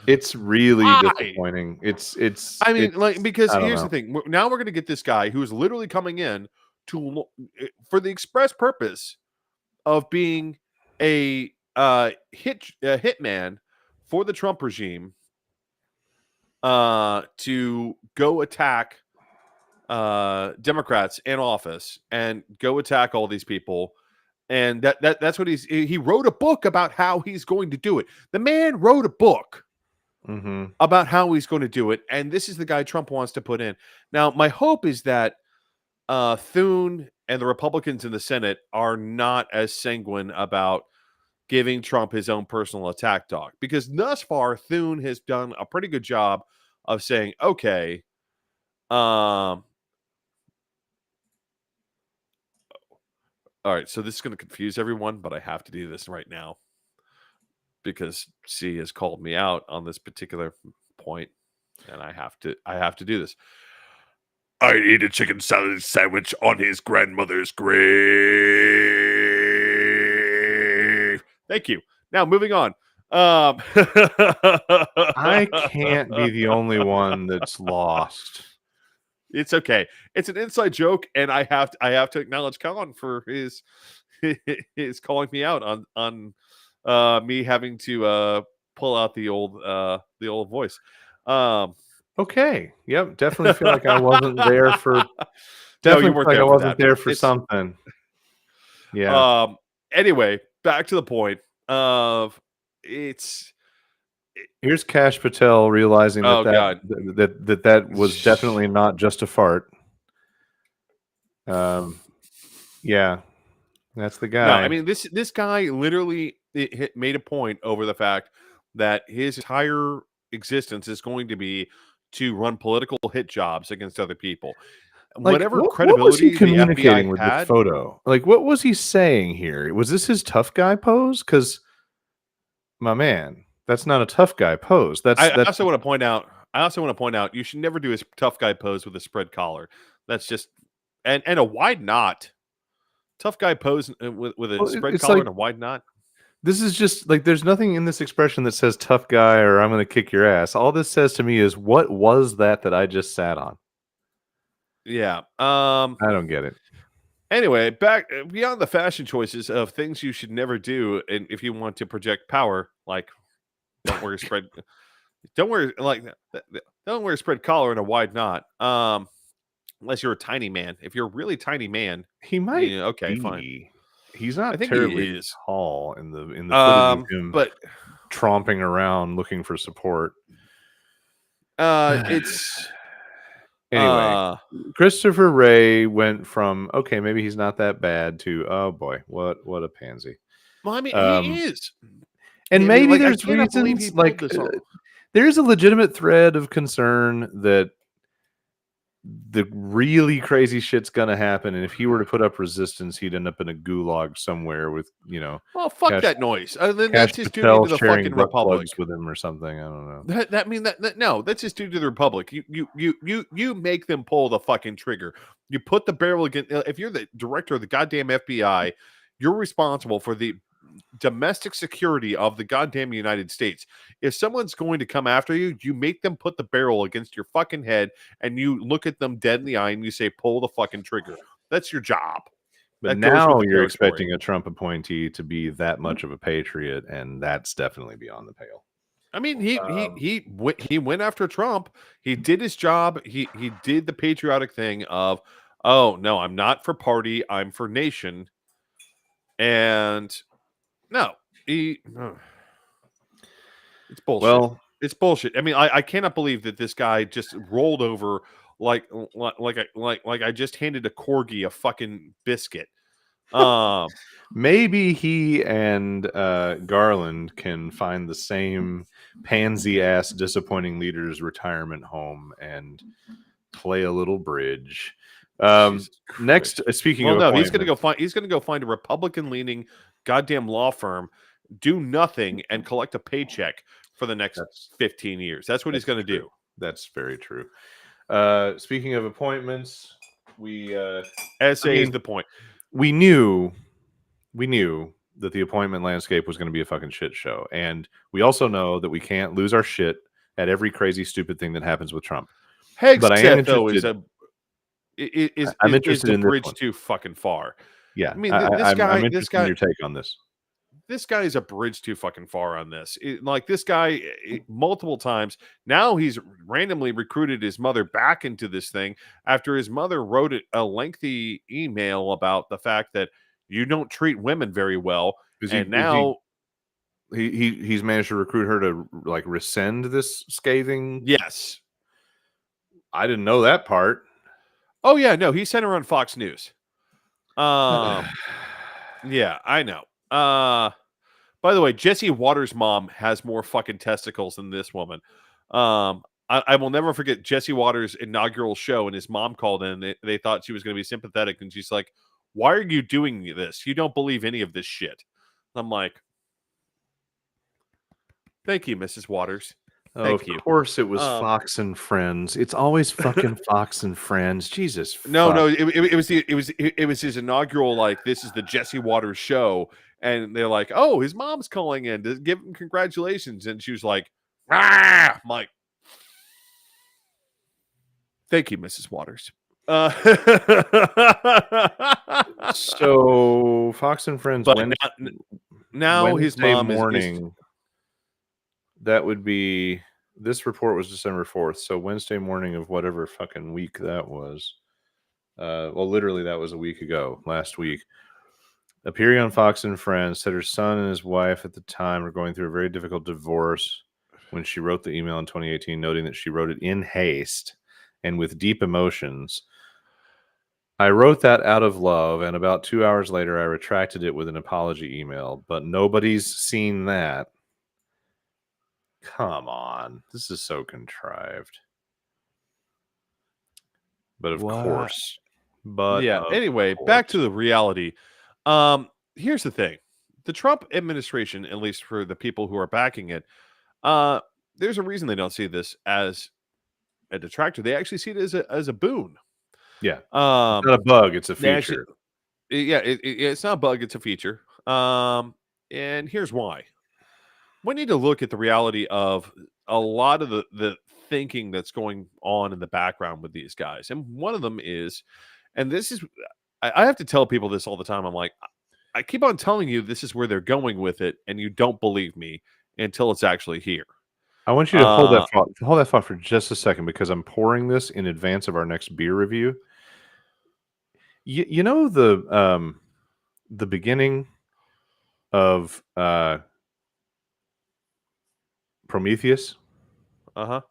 it's really disappointing. Because here's the thing. Now we're going to get this guy who's literally coming in for the express purpose of being a hitman for the Trump regime, to go attack Democrats in office and go attack all these people. And that's what he wrote a book about how he's going to do it. The man wrote a book about how he's going to do it. And this is the guy Trump wants to put in. Now, my hope is that Thune and the Republicans in the Senate are not as sanguine about giving Trump his own personal attack dog, because thus far Thune has done a pretty good job of saying, okay, all right, so this is going to confuse everyone, but I have to do this right now because C has called me out on this particular point, and I have to do this. I'd eat a chicken salad sandwich on his grandmother's grave. Thank you. Now, moving on. I can't be the only one that's lost. It's okay. It's an inside joke, and I have to acknowledge Colin for his calling me out on me having to pull out the old voice. Okay. Yep. Definitely feel like I wasn't there for. Definitely feel like I wasn't there for something. Yeah. Anyway, back to the point of here's Kash Patel realizing that was definitely not just a fart. Yeah, that's the guy. No, I mean this guy literally made a point over the fact that his entire existence is going to be to run political hit jobs against other people. Like, Whatever what was he credibility the communicating FBI with this had, photo? Like, what was he saying here? Was this his tough guy pose? Because, my man, that's not a tough guy pose. I That's also want to point out. I also want to point out you should never do a tough guy pose with a spread collar. That's just and a wide knot. Tough guy pose with a well, spread it's collar like and a wide knot. this is just like there's nothing in this expression that says tough guy or I'm going to kick your ass. All this says to me is what was that I just sat on? Yeah. I don't get it. Anyway, back beyond the fashion choices of things you should never do, and if you want to project power, like don't wear a spread, don't wear like don't wear a spread collar and a wide knot. Unless you're a tiny man. If you're a really tiny man, He might okay, fine. be. He's I not think he terribly is. tall in the footage of him But tromping around looking for support. it's Anyway, uh Christopher Ray went from okay, maybe he's not that bad to oh boy, what a pansy. well, I mean, he Um, is. and I mean, maybe like, I there's cannot believe he reasons pulled like this off. there's a legitimate thread of concern that the really crazy shit's gonna happen, and if he were to put up resistance, he'd end up in a gulag somewhere with Well, fuck Cash that noise. Then Cash that's his duty Patel to the sharing fucking butt republic. plugs with him or something. I don't know. That mean that no, that's his duty to the republic. You make them pull the fucking trigger. You put the barrel against. If you're the director of the goddamn FBI, you're responsible for the domestic security of the goddamn United States. If someone's going to come after you, you make them put the barrel against your fucking head and you look at them dead in the eye and you say, pull the fucking trigger. That's your job. But That goes with now the you're territory. expecting a Trump appointee to be that much of a patriot, and that's definitely beyond the pale. I mean, he went after Trump. He did his job. He did the patriotic thing of, oh no, I'm not for party, I'm for nation. And no, it's bullshit. Well, It's bullshit. I mean, I cannot believe that this guy just rolled over like I just handed a corgi a fucking biscuit. maybe he and Garland can find the same pansy ass disappointing leader's retirement home and play a little bridge. Next, speaking well, of no, appointments, he's gonna go find a Republican leaning goddamn law firm, do nothing, and collect a paycheck for the next 15 years. That's what he's gonna do. That's very true. Speaking of appointments, we SA is the point. we knew that the appointment landscape was going to be a fucking shit show, and we also know that we can't lose our shit at every crazy stupid thing that happens with Trump. But I am Though interested. I'm interested the in this bridge one. too fucking far. Yeah, I mean, I'm interested in your take on this. This guy is a bridge too fucking far on this. Like this guy, multiple times now, he's randomly recruited his mother back into this thing after his mother wrote a lengthy email about the fact that you don't treat women very well, He's managed to recruit her to like rescind this scathing. Yes, I didn't know that part. Oh yeah, no, he sent her on Fox News. Yeah, I know. By the way, Jesse Waters' mom has more fucking testicles than this woman. I will never forget Jesse Waters' inaugural show, and his mom called in. They thought she was going to be sympathetic, and she's like, "Why are you doing this? You don't believe any of this shit." I'm like, "Thank you, Mrs. Waters. Thank you." Of course, it was Fox and Friends. It's always fucking Fox and Friends. Jesus. No, it was his inaugural. Like, this is the Jesse Waters show, and they're like, "Oh, his mom's calling in to give him congratulations," and she was like, "Ah!" I'm like, "Thank you, Mrs. Waters." So Fox and Friends. But now his Wednesday mom morning. That would be. This report was December 4th, so Wednesday morning of whatever fucking week that was. Well, literally, that was a week ago, last week. Appearing on Fox and Friends, said her son and his wife at the time were going through a very difficult divorce when she wrote the email in 2018, noting that she wrote it in haste and with deep emotions. I wrote that out of love, and about 2 hours later, I retracted it with an apology email, but nobody's seen that. Come on. This is so contrived. But of What? course. But Yeah. of Anyway, back to course. the reality. Here's the thing: the Trump administration, at least for the people who are backing it, uh, there's a reason they don't see this as a detractor. They actually see it as a boon. Yeah. It's Um, not a bug, it's a they actually, feature. yeah, it's not a bug; it's a feature. And here's why: we need to look at the reality of a lot of the thinking that's going on in the background with these guys, and one of them is, and this is, I have to tell people this all the time. I'm like, I keep on telling you this is where they're going with it, and you don't believe me until it's actually here. I want you to Uh, hold that thought for just a second because I'm pouring this in advance of our next beer review. You know the beginning of Prometheus? uh-huh.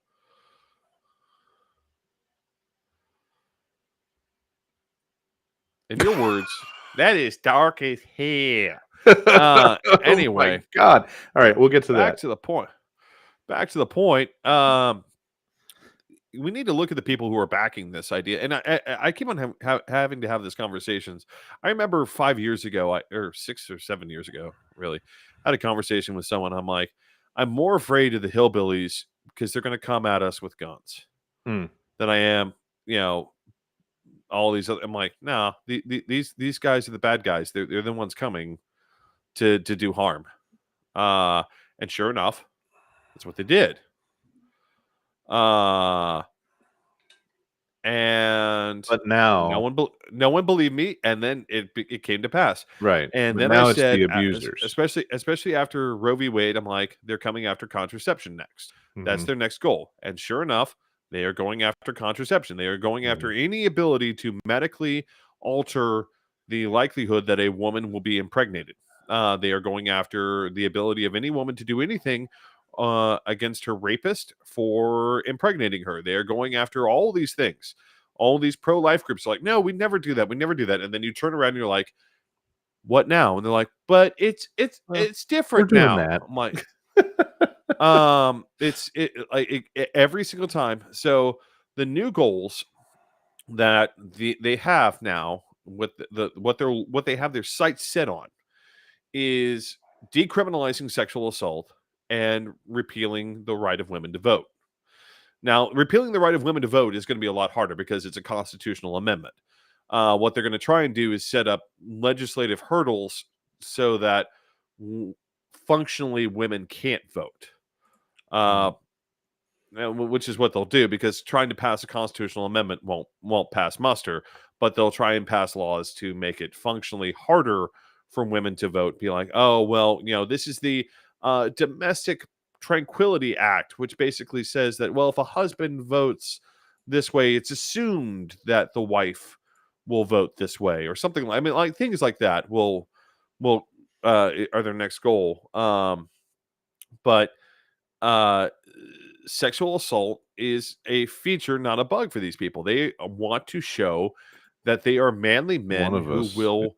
In your words, that is dark as hell. Oh my Anyway, god. All right, we'll get to back that. to the point. Back to the point. We need to look at the people who are backing this idea, and I keep on having to have these conversations. I remember 5 years ago, or 6 or 7 years ago, really, I had a conversation with someone. I'm like, I'm more afraid of the hillbillies because they're going to come at us with guns Hmm. than I am, all these other. I'm like, no, these guys are the bad guys. They're the ones coming to do harm. And sure enough, that's what they did. Uh, and But now, no one believed me, and then it came to pass. right. And But then I now it's the said, abusers. especially after Roe v. Wade, I'm like, they're coming after contraception next. That's Mhm. their next goal. And sure enough, they are going after contraception. They are going after Mhm. any ability to medically alter the likelihood that a woman will be impregnated. They are going after the ability of any woman to do anything against her rapist for impregnating her. They are going after all these things. All these pro-life groups are like, no, we never do that. We never do that. And then you turn around and you're like, what now? And they're like, but Well, it's we're different doing now. that. I'm like, it's it like every single time. So the new goals that they have now, what what they have their sights set on, is decriminalizing sexual assault and repealing the right of women to vote. Now, repealing the right of women to vote is going to be a lot harder because it's a constitutional amendment. What they're going to try and do is set up legislative hurdles so that functionally women can't vote, uh, Mhm. which is what they'll do, because trying to pass a constitutional amendment won't pass muster. But they'll try and pass laws to make it functionally harder for women to vote. Be like, oh well, this is the Domestic Tranquility Act, which basically says that, well, if a husband votes this way, it's assumed that the wife will vote this way, or something. I mean, like things like that will are their next goal. But uh, sexual assault is a feature, not a bug for these people. They want to show that they are manly One men of who us. will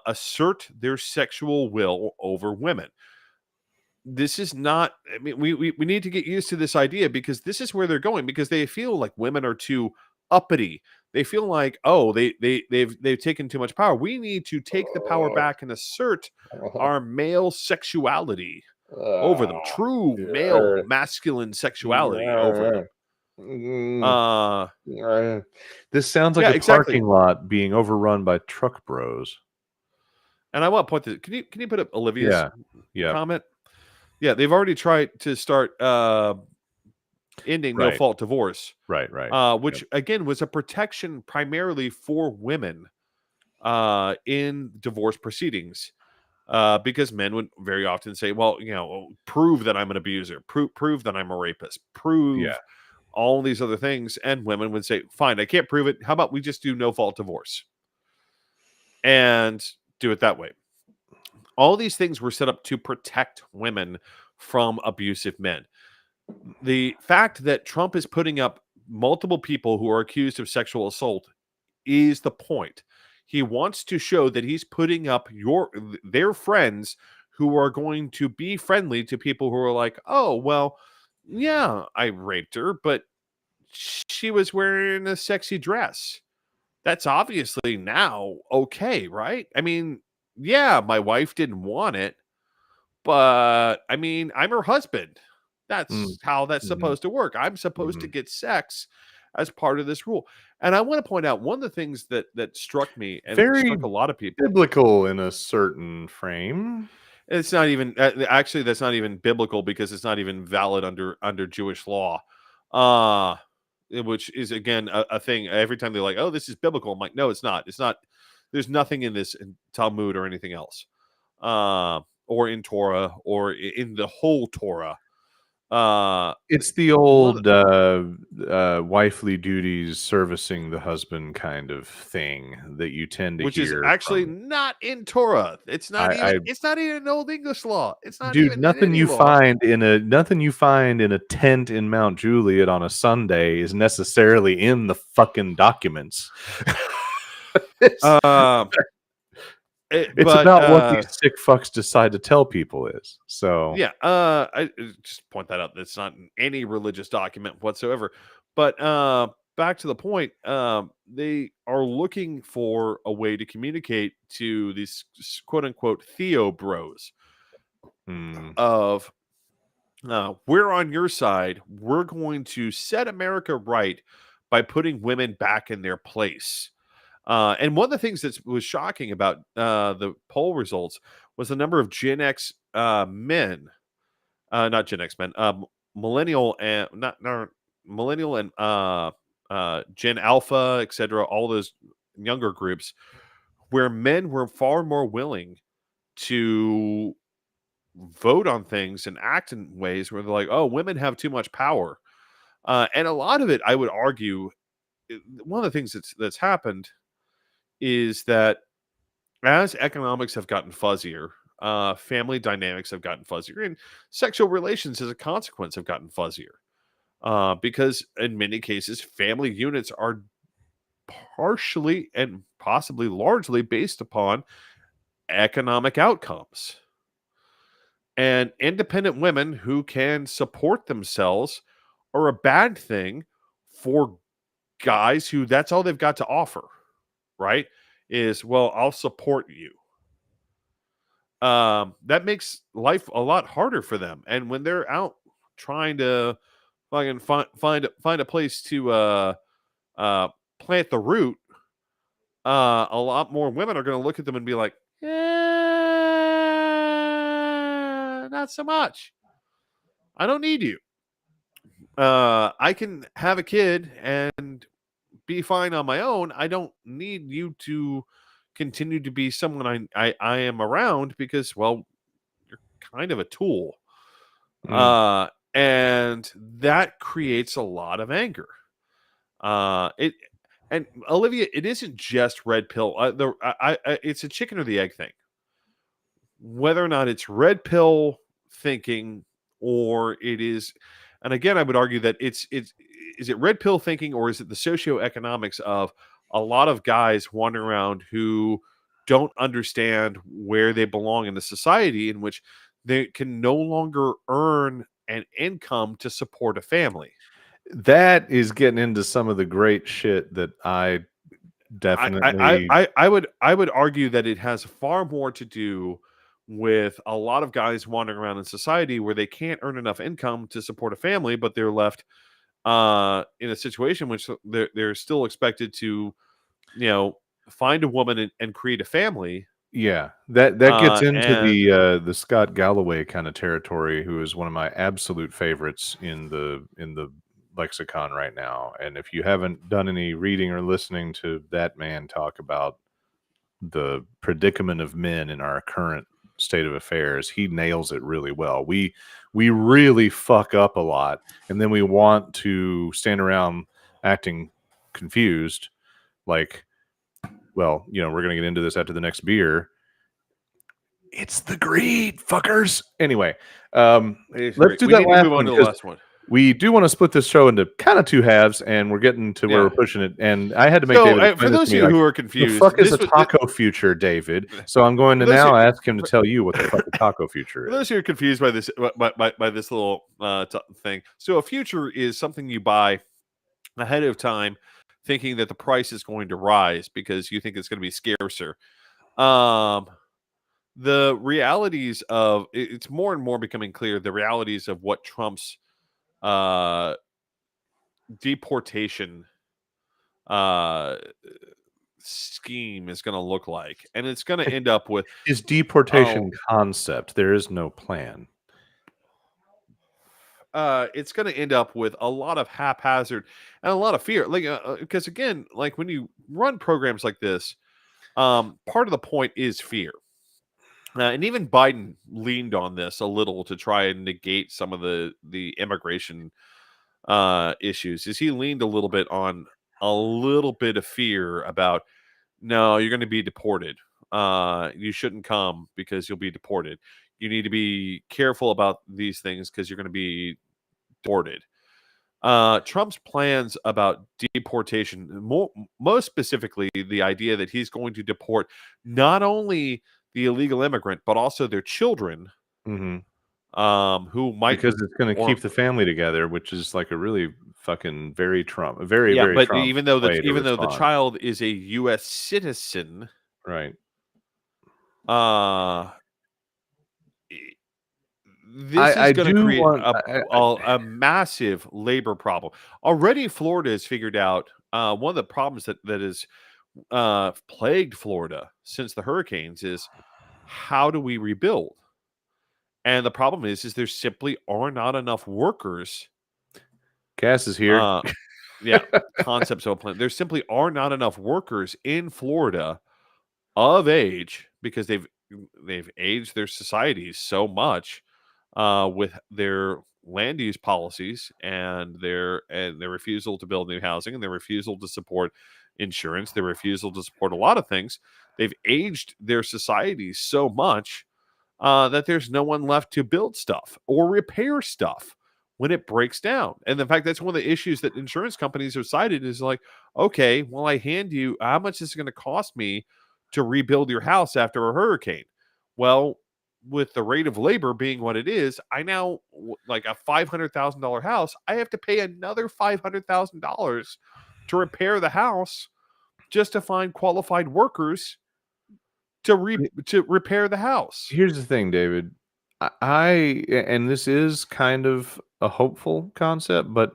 assert their sexual will over women. This is not, I mean, we need to get used to this idea, because this is where they're going, because they feel like women are too uppity. They feel like, oh, they've taken too much power. We need to take the power back and assert our male sexuality over them, true male masculine sexuality over them. Uh This sounds like yeah, a exactly. parking lot being overrun by truck bros. And I want to point this, can you put up Olivia's Yeah. Yep. comment? Yeah, they've already tried to start ending no Right. fault divorce, Right. Yep. which again was a protection primarily for women in divorce proceedings. Because men would very often say, well, prove that I'm an abuser, prove that I'm a rapist, Yeah. prove all these other things. And women would say, fine, I can't prove it. How about we just do no fault divorce and do it that way? All these things were set up to protect women from abusive men. The fact that Trump is putting up multiple people who are accused of sexual assault is the point. He wants to show that he's putting up their friends who are going to be friendly to people who are like, oh, well, yeah, I raped her, but she was wearing a sexy dress. That's obviously now okay, right? I mean, yeah, my wife didn't want it, but I mean, I'm her husband. Mm, That's how that's mhm, supposed to work. I'm supposed to mhm. get sex as part of this rule. And I want to point out one of the things that struck me and struck Very a lot of people. biblical in a certain frame. It's not even actually that's not even biblical because it's not even valid under Jewish law. Uh which is again a thing every time they're like, "Oh, this is biblical." I'm like, "No, it's not. It's not. There's nothing in this in Talmud or anything else." Or in Torah or in the whole Torah. Uh It's the one old, wifely duties servicing the husband kind of thing that you tend to which is hear actually from. not in Torah. I It's not even an old English law. It's not Dude, even in any law. nothing you find in a tent in Mount Juliet on a Sunday is necessarily in the fucking documents. It's Um it's but about what these sick fucks decide to tell people is. So, yeah, I just point that out. That's not in any religious document whatsoever. But back to the point, they are looking for a way to communicate to these quote unquote Theo bros mm, of we're on your side. We're going to set America right by putting women back in their place. And one of the things that was shocking about the poll results was the number of Gen X men, not Gen X men, millennial and not millennial and Gen Alpha, etc. All those younger groups where men were far more willing to vote on things and act in ways where they're like, oh, women have too much power. And a lot of it, I would argue, one of the things that's happened is that as economics have gotten fuzzier, family dynamics have gotten fuzzier, and sexual relations as a consequence have gotten fuzzier. Because in many cases, family units are partially and possibly largely based upon economic outcomes. And independent women who can support themselves are a bad thing for guys who that's all they've got to offer, right? Is, well, I'll support you. That makes life a lot harder for them. And when they're out trying to fucking find a place to uh plant the root, a lot more women are going to look at them and be like, not so much. I don't need you. I can have a kid and be fine on my own. I don't need you to continue to be someone I am around because, well, you're kind of a tool. mm. And that creates a lot of anger. It and Olivia, it isn't just red pill. It's a chicken or the egg thing. Whether or not it's red pill thinking or it is, and again, I would argue that it's is it red pill thinking or is it the socioeconomics of a lot of guys wandering around who don't understand where they belong in the society in which they can no longer earn an income to support a family. That is getting into some of the great shit that I definitely. I would argue that it has far more to do with a lot of guys wandering around in society where they can't earn enough income to support a family, but they're left in a situation which they're still expected to, find a woman and create a family. Yeah, that gets into And the Scott Galloway kind of territory, who is one of my absolute favorites in the lexicon right now. And if you haven't done any reading or listening to that man talk about the predicament of men in our current state of affairs, he nails it really well. We really fuck up a lot, and then we want to stand around acting confused, like, well, we're gonna get into this after the next beer. It's the greed, fuckers. Anyway, let's do we that need to last move on one to the because last one. we do want to split this show into kind of two halves, and we're getting to where we're pushing it. And I had to make So, David explain for this those to of me. you Like, who are the confused, fuck is a this was taco future, David? So I'm going to For those now who- ask him to tell you what the fuck a taco future for is. those who are confused by this by this little thing. So, a future is something you buy ahead of time, thinking that the price is going to rise because you think it's going to be scarcer. Um, the realities of it's more and more becoming clear the realities of what Trump's uh deportation uh scheme is going to look like, and it's going to end up with His deportation concept. There is no plan. it's going to end up with a lot of haphazard and a lot of fear, like because again, like when you run programs like this, part of the point is fear. And even Biden leaned on this a little to try and negate some of the immigration issues. Is he leaned a little bit on a little bit of fear about, no, you're going to be deported. You shouldn't come because you'll be deported. You need to be careful about these things because you're going to be deported. Trump's plans about deportation, most specifically, the idea that he's going to deport not only the illegal immigrant but also their children, Mm-hmm. who might Because it's going to or keep the family together, which is like a really fucking very Trump, very yeah, very but Trump even though way to the respond. child is a U.S. citizen, Right. uh, this is I going to do create want. a massive labor problem. Already, Florida has figured out one of the problems that is plagued Florida since the hurricanes is how do we rebuild? And the problem is there simply are not enough workers. Cass is here. Uh, yeah, concepts of a plan. There simply are not enough workers in Florida of age because they've aged their societies so much with their land use policies and their refusal to build new housing and their refusal to support insurance, their refusal to support a lot of things. They've aged their societies so much that there's no one left to build stuff or repair stuff when it breaks down. And the fact that's one of the issues that insurance companies have cited is like, okay, well, I hand you how much is it going to cost me to rebuild your house after a hurricane? Well, with the rate of labor being what it is, I now like a $500,000 house, I have to pay another $500,000 to repair the house just to find qualified workers to repair the house. Here's the thing, David. And this is kind of a hopeful concept, but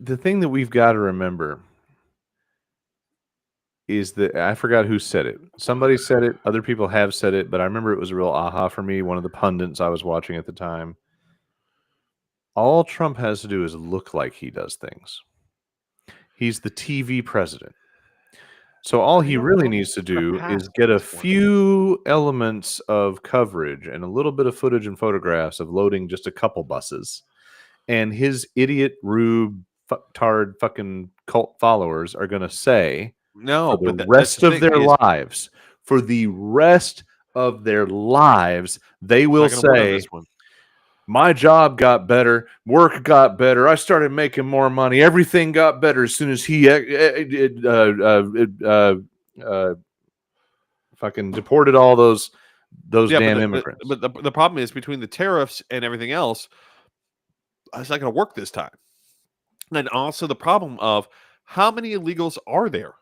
the thing that we've got to remember is that I forgot who said it. Somebody said it. Other people have said it, but I remember it was a real aha for me. One of the pundits I was watching at the time. All Trump has to do is look like he does things. He's the TV president. So all he really needs to do is get a few elements of coverage and a little bit of footage and photographs of loading just a couple buses. And his idiot, rube, fucktard, fucking cult followers are going to say, No, for the but that's rest the of thing their is lives, for the rest of their lives, they will not gonna win on say, this one. my job got better, work got better, I started making more money, everything got better as soon as he fucking deported all those Yeah, damn immigrants. but the problem is between the tariffs and everything else, it's not gonna work this time. And also the problem of how many illegals are there?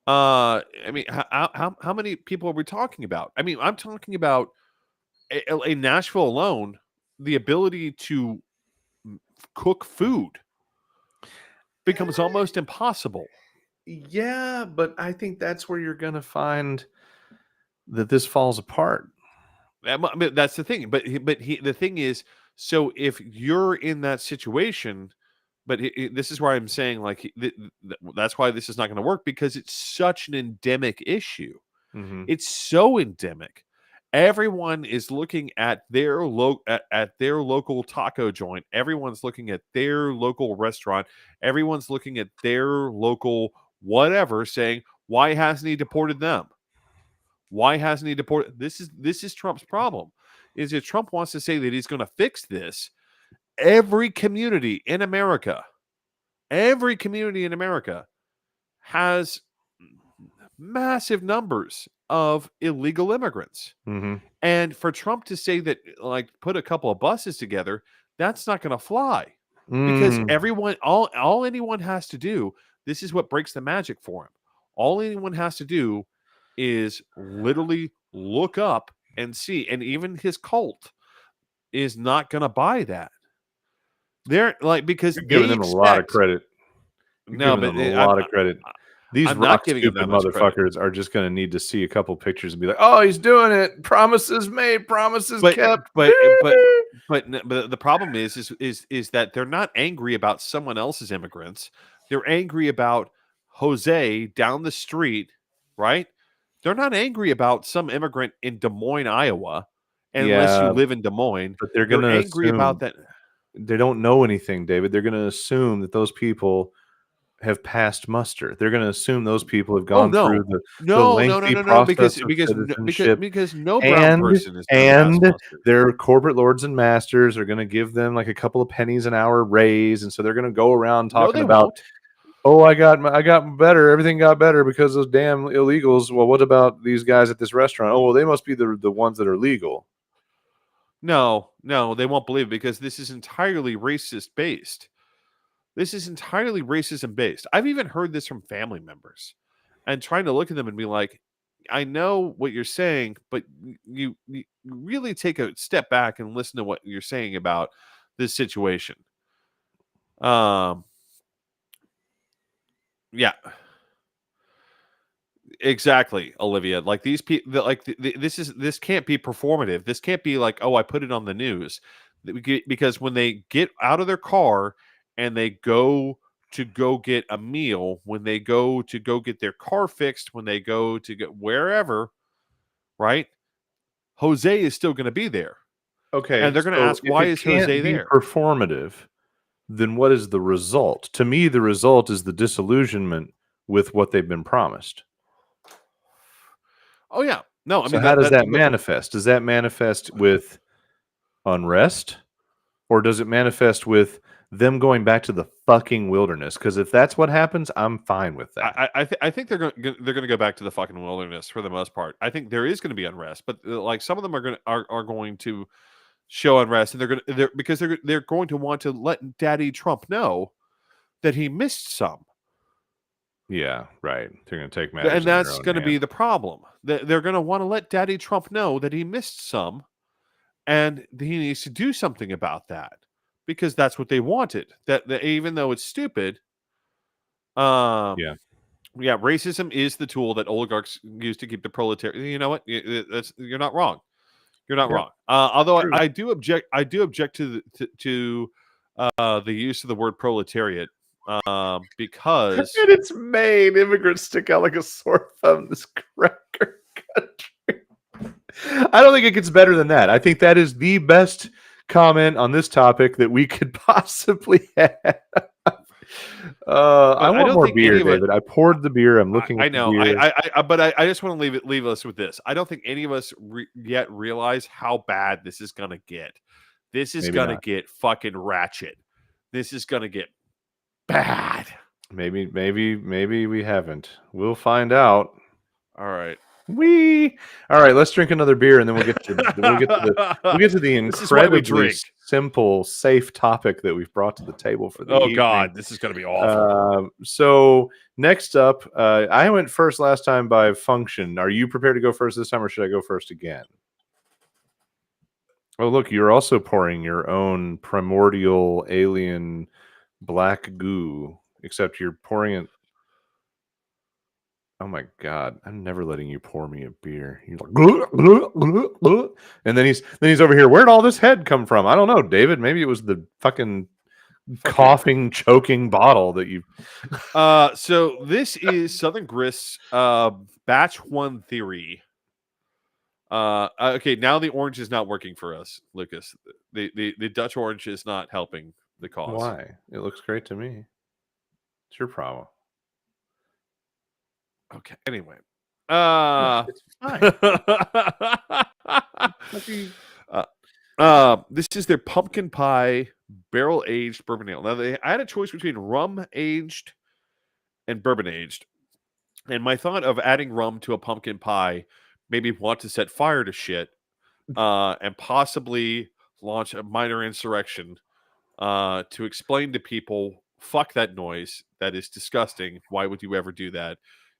I mean, how many people are we talking about? I mean, I'm talking about in Nashville alone, the ability to cook food becomes almost impossible. Yeah, but I think that's where you're going to find that this falls apart. I mean, that's the thing. The thing is, so if you're in that situation, but this is where I'm saying like that's why this is not going to work because it's such an endemic issue. Mm-hmm. It's so endemic. Everyone is looking at at their local taco joint. Everyone's looking at their local restaurant. Everyone's looking at their local whatever, saying, "Why hasn't he deported them? Why hasn't he deported?" This is Trump's problem. is if Trump wants to say that he's going to fix this, every community in America has massive numbers of illegal immigrants. Mm-hmm. And for Trump to say that, like, put a couple of buses together, that's not going to fly. Because everyone, all anyone has to do, this is what breaks the magic for him. All anyone has to do is literally look up and see, and even his cult is not going to buy that. They're like, because You're giving they them a lot of expect. credit. You're No, giving but them a lot of credit. These I'm not rock giving him stupid that much credit. motherfuckers are just going to need to see a couple pictures and be like, "Oh, he's doing it. Promises made, promises kept." But the problem is that they're not angry about someone else's immigrants. They're angry about Jose down the street, right? They're not angry about some immigrant in Des Moines, Iowa, unless you Yeah, live in Des Moines. but they're going They're to angry about assume that. they don't know anything, David. They're going to assume that those people have passed muster. They're going to assume those people have Oh gone no, through the lengthy process of citizenship, because no brown person is going to pass and muster. their corporate lords and masters are going to give them like a couple of pennies an hour raise, and so they're going to go around No, talking they about, won't. "Oh, I got better. Everything got better because of those damn illegals." Well, what about these guys at this restaurant? Oh, well, they must be the ones that are legal. No, they won't believe it because this is entirely racist based. This is entirely racism based. I've even heard this from family members and trying to look at them and be like, I know what you're saying, but you really take a step back and listen to what you're saying about this situation. Yeah, exactly, Olivia. Like these people, like this can't be performative. This can't be like, oh, I put it on the news, because when they get out of their car and they go to go get a meal, when they go to go get their car fixed, when they go to get wherever, right? Jose is still going to be there, and Okay, they're going to so ask, if why it is Jose can't be there? performative, then what is the result? To me, the result is the disillusionment with what they've been promised. Oh yeah, no, I So mean how does that but manifest? Does that manifest with unrest, or does it manifest with them going back to the fucking wilderness? Because if that's what happens, I'm fine with that. I think they're going to go back to the fucking wilderness for the most part. I think there is going to be unrest, but like some of them are going to show unrest, and they're going to want to let Daddy Trump know that he missed some, Yeah, right. They're going to take matters and in their that's own going to be hands. the problem. They're going to want to let Daddy Trump know that he missed some, and he needs to do something about that because that's what they wanted. That even though it's stupid, um, Yeah, yeah, racism is the tool that oligarchs use to keep the proletariat. You know what? You're not wrong. You're not yeah, wrong. Although true. I do object. I do object to the use of the word proletariat because And it's Maine. Immigrants stick out like a sore thumb. This cracker country. I don't think it gets better than that. I think that is the best comment on this topic that we could possibly have. I I want don't more think beer, any of it. David. I poured the beer. I'm looking I at the know. beer. But I just want to leave us with this. I don't think any of us yet realize how bad this is going to get. This is Maybe going to not. get fucking ratchet. This is going to get bad. Maybe we haven't. We'll find out. All right. All right, let's drink another beer and then we'll get to the This is why we incredibly drink. simple, safe topic that we've brought to the table for the Oh evening. God, this is going to be awful. So next up, I went first last time by function. Are you prepared to go first this time, or should I go first again? Oh, look, you're also pouring your own primordial alien black goo, except you're pouring it. Oh my God, I'm never letting you pour me a beer. He's like, "Glug, glug, glug, glug." And then he's over here. Where'd all this head come from? I don't know, David. Maybe it was the fucking coughing, choking bottle that you. So this is Southern Grist's batch 1 theory. Okay, now the orange is not working for us, Lucas. The Dutch orange is not helping the cause. Why? It looks great to me. It's your problem. Okay. Anyway, It's fine. This is their pumpkin pie barrel aged bourbon ale. Now I had a choice between rum aged and bourbon aged, and my thought of adding rum to a pumpkin pie made me want to set fire to shit, and possibly launch a minor insurrection, to explain to people, fuck that noise. That is disgusting. Why would you ever do that?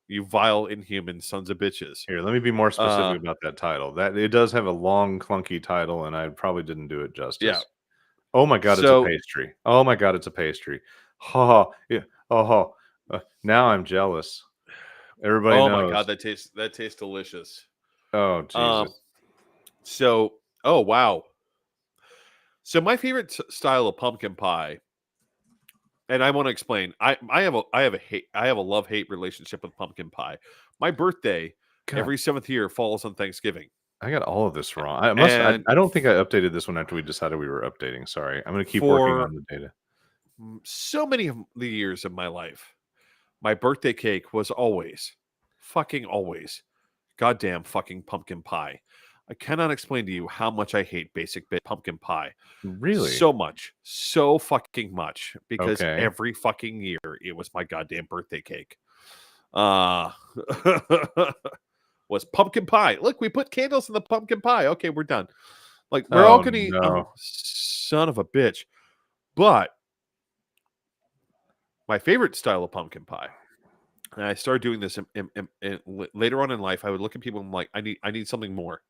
You vile, inhuman sons of bitches. Here, let me be more Uh, specific about that title. That it does have a long, clunky title, and I probably didn't do it yeah. justice. Oh my god, it's a So, pastry. Oh my god, it's a pastry. Ha ha. Yeah. Oh ha. Now I'm jealous. Everybody oh my god, knows. that tastes delicious. Oh Um, Jesus. so, oh wow. So my favorite style of pumpkin pie, and I want to explain. I have a love hate relationship with pumpkin pie. My birthday God, every 7th year falls on Thanksgiving, I got all of this wrong. I must. and I don't think I updated this one after we decided we were updating. Sorry. I'm going to keep working for on the data. so many of the years of my life, my birthday cake was always, fucking always, goddamn fucking pumpkin pie. I cannot explain to you how much I hate basic pumpkin pie. Really? So much, so fucking much, because Okay. every fucking year it was my goddamn birthday cake. Uh was pumpkin pie. Look, we put candles in the pumpkin pie. Okay, we're done. Like we're all Oh gonna eat. no. Oh, son of a bitch. But my favorite style of pumpkin pie, and I started doing this later on in life. I would look at people and I'm like, I need something more.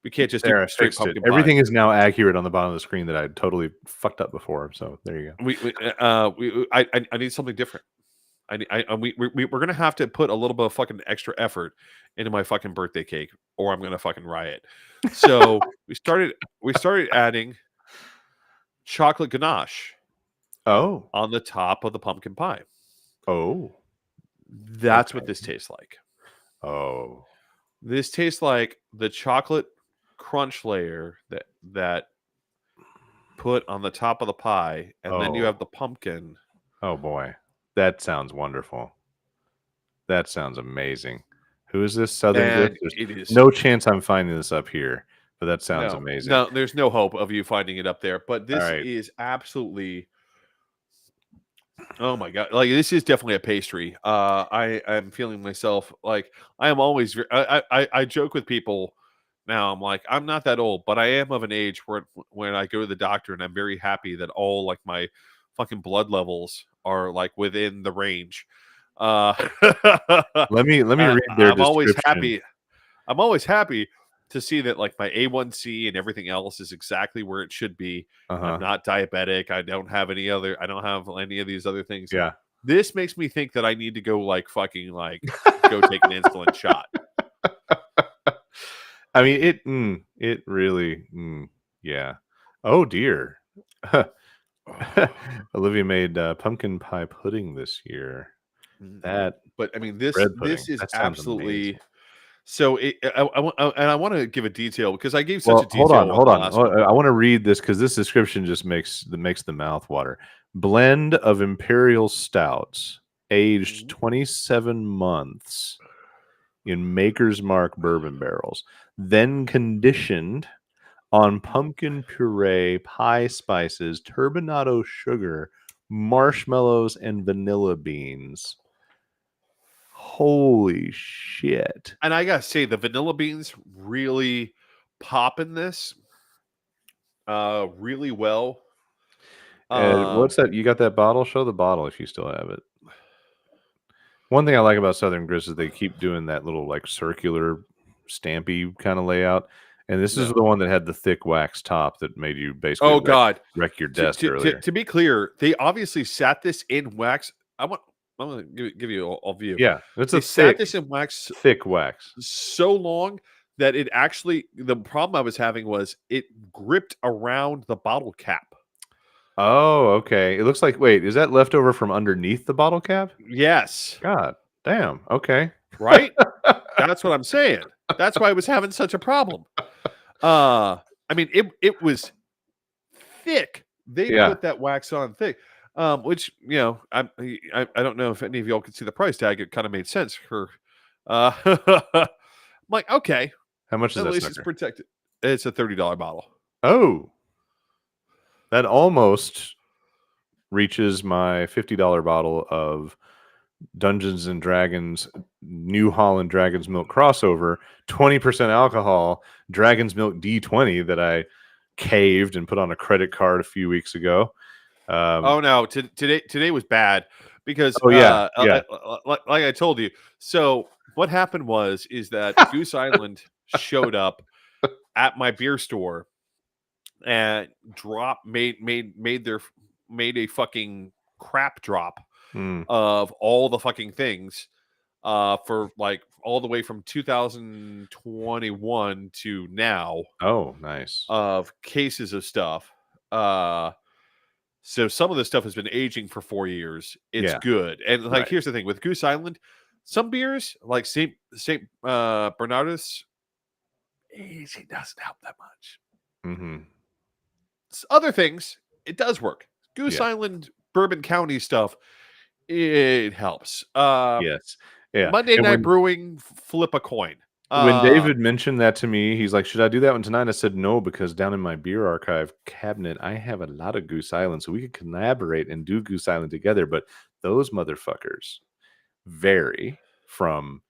We can't just do There, I straight fixed it. pumpkin pie. Everything is now accurate on the bottom of the screen that I totally fucked up before. So there you go. I need something different. We're gonna have to put a little bit of fucking extra effort into my fucking birthday cake, or I'm gonna fucking riot. So we started adding chocolate ganache Oh. on the top of the pumpkin pie. Oh. That's what Okay. this tastes like. Oh. This tastes like the chocolate crunch layer that put on the top of the pie, and then you Oh. have the pumpkin. Oh boy. That sounds wonderful. That sounds amazing. Who is this? Southern Griff? And There's it is no chance I'm finding this up here, but that sounds no, amazing. no, there's no hope of you finding it up there. But All this right. is absolutely, oh my god, like this is definitely a pastry. I am feeling myself like I am always. I joke with people now. I'm like I'm not that old, but I am of an age where when I go to the doctor and I'm very happy that all like my fucking blood levels are like within the range. Uh, Let me read their I'm always description. happy. I'm always happy to see that like my A1C and everything else is exactly where it should be. I'm Uh-huh. not diabetic. I don't have any of these other things. Yeah. This makes me think that I need to go like fucking like go take an insulin shot. I mean, it really, yeah. Oh dear. Olivia made pumpkin pie pudding this year. That But I mean, this bread pudding. this is That sounds absolutely amazing. so. And I want to give a detail because I gave such a Well, hold on, detail on hold the on. last one. I want to read this because this description just makes the mouth water. Blend of imperial stouts, aged Mhm. 27 months in Maker's Mark bourbon barrels, then conditioned on pumpkin puree, pie spices, turbinado sugar, marshmallows, and vanilla beans. Holy shit. And I gotta say, the vanilla beans really pop in this really well. What's Um, that? You got that bottle? Show the bottle if you still have it. One thing I like about Southern Grist is they keep doing that little like circular stampy kind of layout. And this is no. the one that had the thick wax top that made you basically Oh God. wreck your To, desk to, to, earlier. to be clear, they obviously sat this in wax. I'm gonna give you a view. Yeah, it's a They sat thick, this in wax thick wax. so long that it actually the problem I was having was it gripped around the bottle cap. Oh, okay. It looks like, wait, is that leftover from underneath the bottle cap? Yes. God damn. Okay. Right? That's what I'm saying. That's why I was having such a problem. I mean it was thick. They Yeah. put that wax on thick. Which I don't know if any of y'all could see the price tag. It kind of made sense for I'm like, okay, How much is at that least it's sucker? protected. It's a $30 bottle. Oh, that almost reaches my $50 bottle of Dungeons and Dragons New Holland Dragon's Milk crossover, 20% alcohol, Dragon's Milk D20 that I caved and put on a credit card a few weeks ago. Oh no, today was bad because Oh yeah, yeah. like I told you. So what happened is that Goose Island showed up at my beer store and made a fucking crap drop Mm. of all the fucking things for like all the way from 2021 to now Oh, nice. of cases of stuff. So some of this stuff has been aging for 4 years. It's Yeah, good. And like right. here's the thing with Goose Island, some beers like Saint Bernardus, it doesn't help that much. Mm-hmm. Other things, it does work. Goose Yeah. Island, Bourbon County stuff, it helps. Yes. Yeah. Monday And Night Brewing, flip a coin. when David mentioned that to me, he's like, "Should I do that one tonight?" I said, "No, because down in my beer archive cabinet, I have a lot of Goose Island, so we could collaborate and do Goose Island together." But those motherfuckers vary from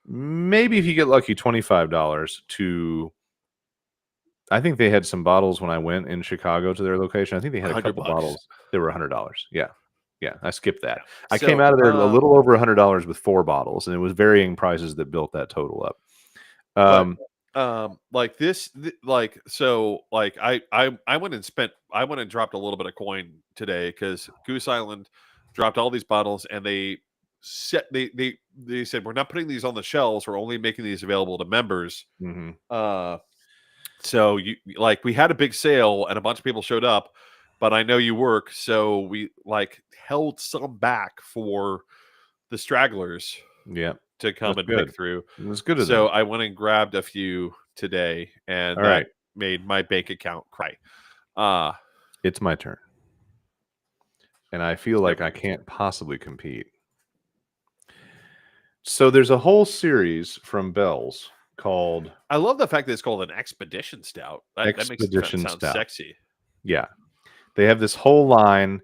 maybe, if you get lucky, $25 to, I think they had some bottles when I went in Chicago to their location. I think they had a couple $100. bottles that were $100. Yeah. Yeah, I skipped that. I came So, out of there a little over $100 with 4 bottles, and it was varying prices that built that total up. but Um, like I went and dropped a little bit of coin today because Goose Island dropped all these bottles and they said we're not putting these on the shelves, we're only making these available to members. mhm. So we had a big sale and a bunch of people showed up, but I know you work, so we like held some back for the stragglers Yeah, to come that's and good. pick through. That's good of them. So I went and grabbed a few today, and All that right, made my bank account cry. Uh it's my turn, and I feel never like I yours. can't possibly compete. So there's a whole series from Bell's called I love the fact that it's called an expedition stout. That makes it Expedition sound Stout. sexy. Yeah, they have this whole line.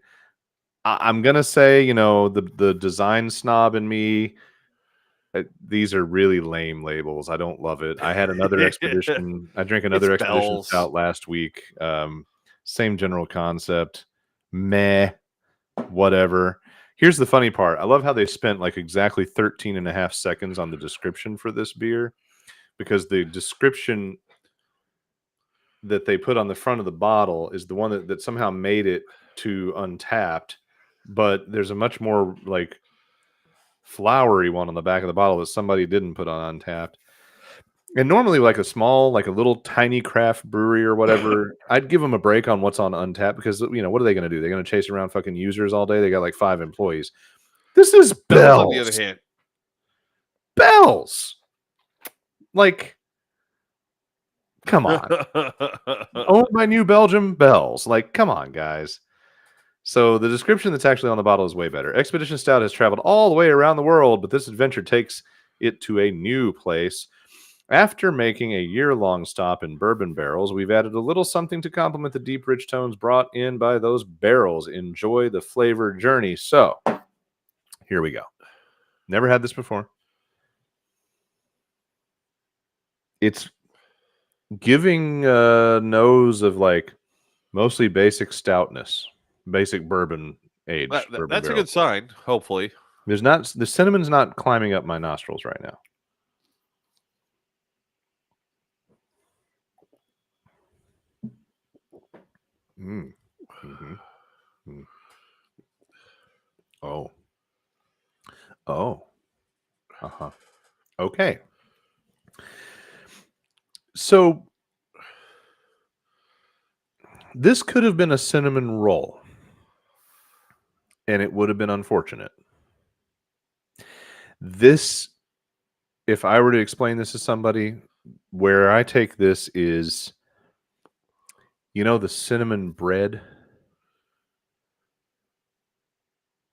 I'm gonna say, the design snob in me. These are really lame labels. I don't love it. I had another expedition. I drank It's another expedition bells. stout last week. Same general concept. Meh. Whatever. Here's the funny part. I love how they spent like exactly 13 and a half seconds on the description for this beer, because the description that they put on the front of the bottle is the one that somehow made it to Untapped, but there's a much more like flowery one on the back of the bottle that somebody didn't put on Untapped. And normally, like a little tiny craft brewery or whatever, I'd give them a break on what's on Untapped, because what are they going to do? They're going to chase around fucking users all day. They got like 5 employees. This is Bells, on the other Bell's. hand, Bell's. Like, come on. Owned by New Belgium, Bell's. Like, come on, guys. So the description that's actually on the bottle is way better. Expedition Stout has traveled all the way around the world, but this adventure takes it to a new place. After making a year-long stop in bourbon barrels, we've added a little something to complement the deep, rich tones brought in by those barrels. Enjoy the flavor journey. So, here we go. Never had this before. It's giving a nose of like mostly basic stoutness, basic bourbon age, bourbon that's a barrel. good sign. Hopefully, The cinnamon's not climbing up my nostrils right now. Mm. Mm-hmm. Mm. Oh. Oh. Uh-huh. Okay. So this could have been a cinnamon roll, and it would have been unfortunate. This, if I were to explain this to somebody, where I take this is, the cinnamon bread,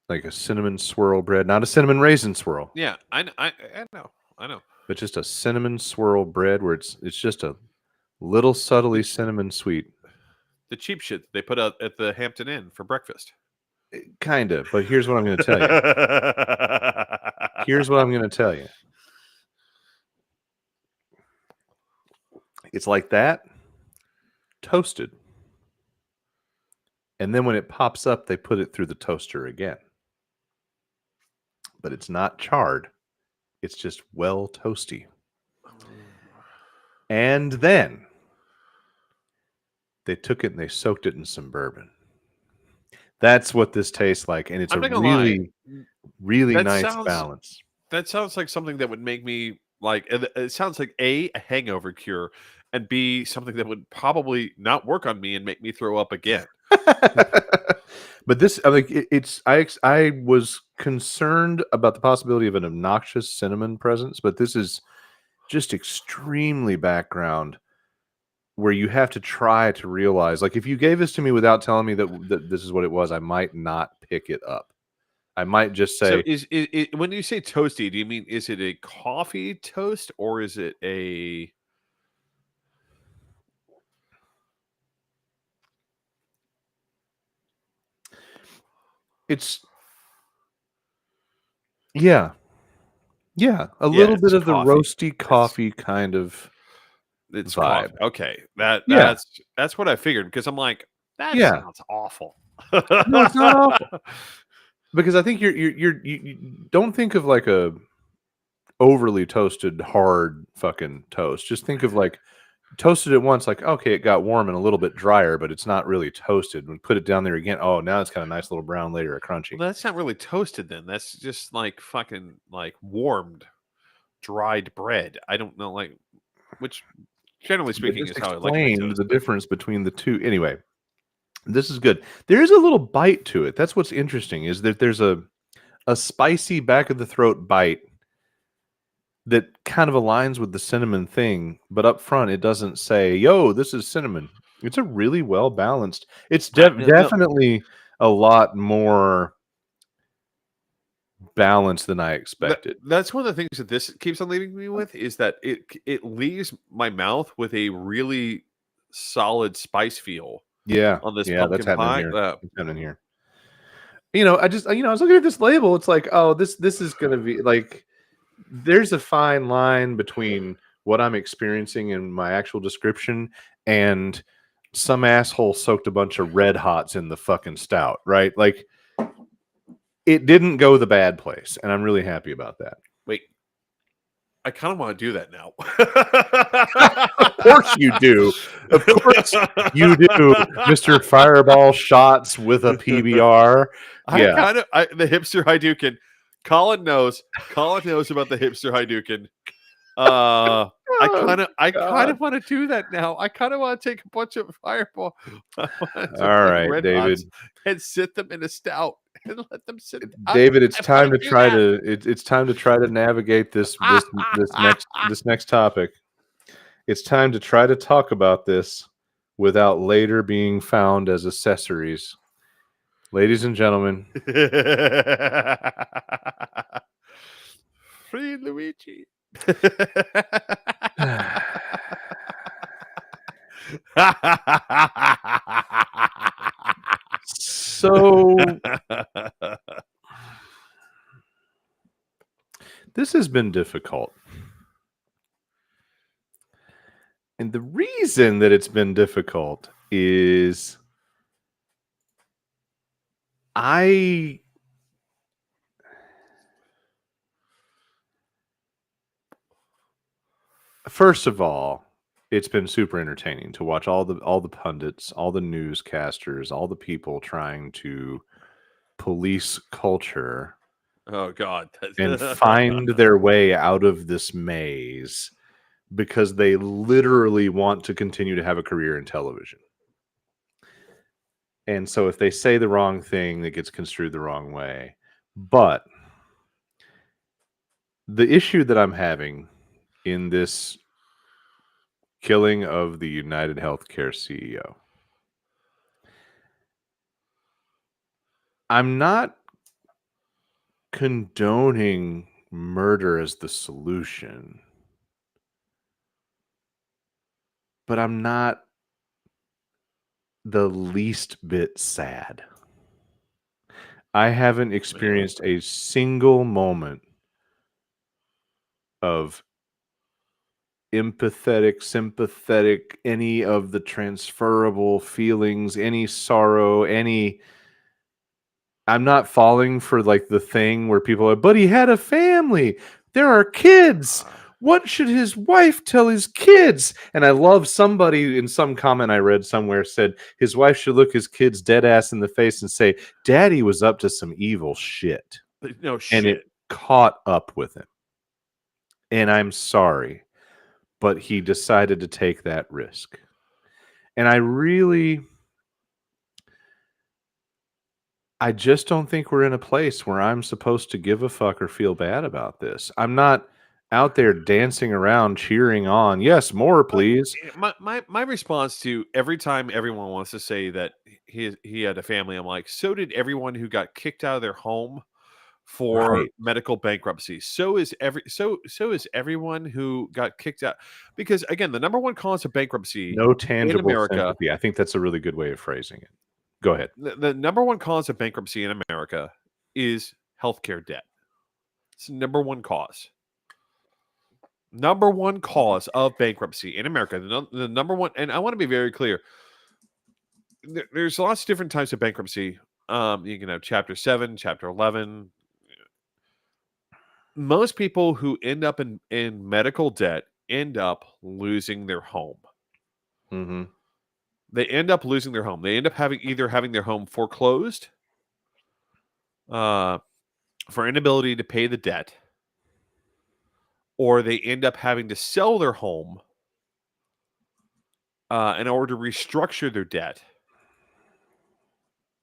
like a cinnamon swirl bread, not a cinnamon raisin swirl, yeah, I know, I know. but just a cinnamon swirl bread where it's just a Little subtly cinnamon sweet. The cheap shit that they put out at the Hampton Inn for breakfast. Kind of, but here's what I'm going to tell you. Here's what I'm going to tell you. It's like that, toasted. And then when it pops up, they put it through the toaster again. But it's not charred. It's just well toasty. And then they took it and they soaked it in some bourbon. That's what this tastes like. And it's I'm a not gonna lie. really That nice sounds- balance. That sounds like something that would make me like. It sounds like a hangover cure, and B, something that would probably not work on me and make me throw up again. But this, I think it's. I was concerned about the possibility of an obnoxious cinnamon presence, but this is just extremely background, where you have to try to realize. Like, if you gave this to me without telling me that this is what it was, I might not pick it up. I might just say, So is it when you say toasty? Do you mean is it a coffee toast or is it a? it's yeah, a Yeah, little it's bit of the coffee. roasty coffee kind of It's vibe. coffee. Okay, Yeah. that's what I figured because I'm like that Yeah. sounds awful. No, it's not awful. Because I think you don't think of like a overly toasted hard fucking toast. Just think of like toasted it once, like okay, it got warm and a little bit drier, but it's not really toasted. When put it down there again, oh, now it's got a nice little brown layer of crunchy. Well, that's not really toasted then. That's just like fucking like warmed, dried bread. I don't know, like which generally It speaking just is how I like my explained toast. the but- difference between the two. Anyway, this is good. There is a little bite to it. That's what's interesting, is that there's a spicy back of the throat bite that kind of aligns with the cinnamon thing, but up front it doesn't say, "Yo, this is cinnamon." It's a really well balanced. It's No. definitely a lot more balanced than I expected. That's one of the things that this keeps on leaving me with is that it leaves my mouth with a really solid spice feel Yeah, on this yeah, that's pumpkin pie. happening here. That's happening here. I was looking at this label. It's like, oh, this is going to be like, there's a fine line between what I'm experiencing in my actual description and some asshole soaked a bunch of Red Hots in the fucking stout, right? Like, it didn't go the bad place, and I'm really happy about that. Wait, I kind of want to do that now. Of course you do. Of course you do, Mr. Fireball Shots with a PBR. Yeah. The hipster Hadouken. Colin knows about the hipster Hadouken. I kind of want to do that now. I kind of want to take a bunch of Fireball. All right, Red David. Hots and sit them in a stout and let them sit. David, it's time to try to it's time to try to navigate this next topic. It's time to try to talk about this without later being found as accessories. Ladies and gentlemen, Free Luigi. so this has been difficult. And the reason that it's been difficult is first of all, it's been super entertaining to watch all the pundits, all the newscasters, all the people trying to police culture Oh God! and find their way out of this maze because they literally want to continue to have a career in television. And so if they say the wrong thing, that gets construed the wrong way. But the issue that I'm having in this killing of the United Healthcare CEO, I'm not condoning murder as the solution, but I'm not the least bit sad. I haven't experienced a single moment of empathetic, sympathetic, any of the transferable feelings, any sorrow, any. I'm not falling for like the thing where people are, but he had a family. There are kids. What should his wife tell his kids? And I love somebody in some comment I read somewhere said his wife should look his kids dead ass in the face and say, Daddy was up to some evil shit. No And it shit. caught up with him. And I'm sorry, but he decided to take that risk. And I just don't think we're in a place where I'm supposed to give a fuck or feel bad about this. I'm not out there dancing around cheering on. Yes, more, please. My response to every time everyone wants to say that he had a family, I'm like, so did everyone who got kicked out of their home for Right. medical bankruptcy. So is everyone who got kicked out. Because again, the number one cause of bankruptcy No in tangible America, sympathy. I think that's a really good way of phrasing it. Go ahead. the number one cause of bankruptcy in America is healthcare debt. It's the number one cause. Number one cause of bankruptcy in America. The number one, and I want to be very clear. There's lots of different types of bankruptcy. You can have Chapter 7, Chapter 11. Most people who end up in medical debt end up losing their home. Mm-hmm. They end up losing their home. They end up having their home foreclosed for inability to pay the debt, or they end up having to sell their home in order to restructure their debt.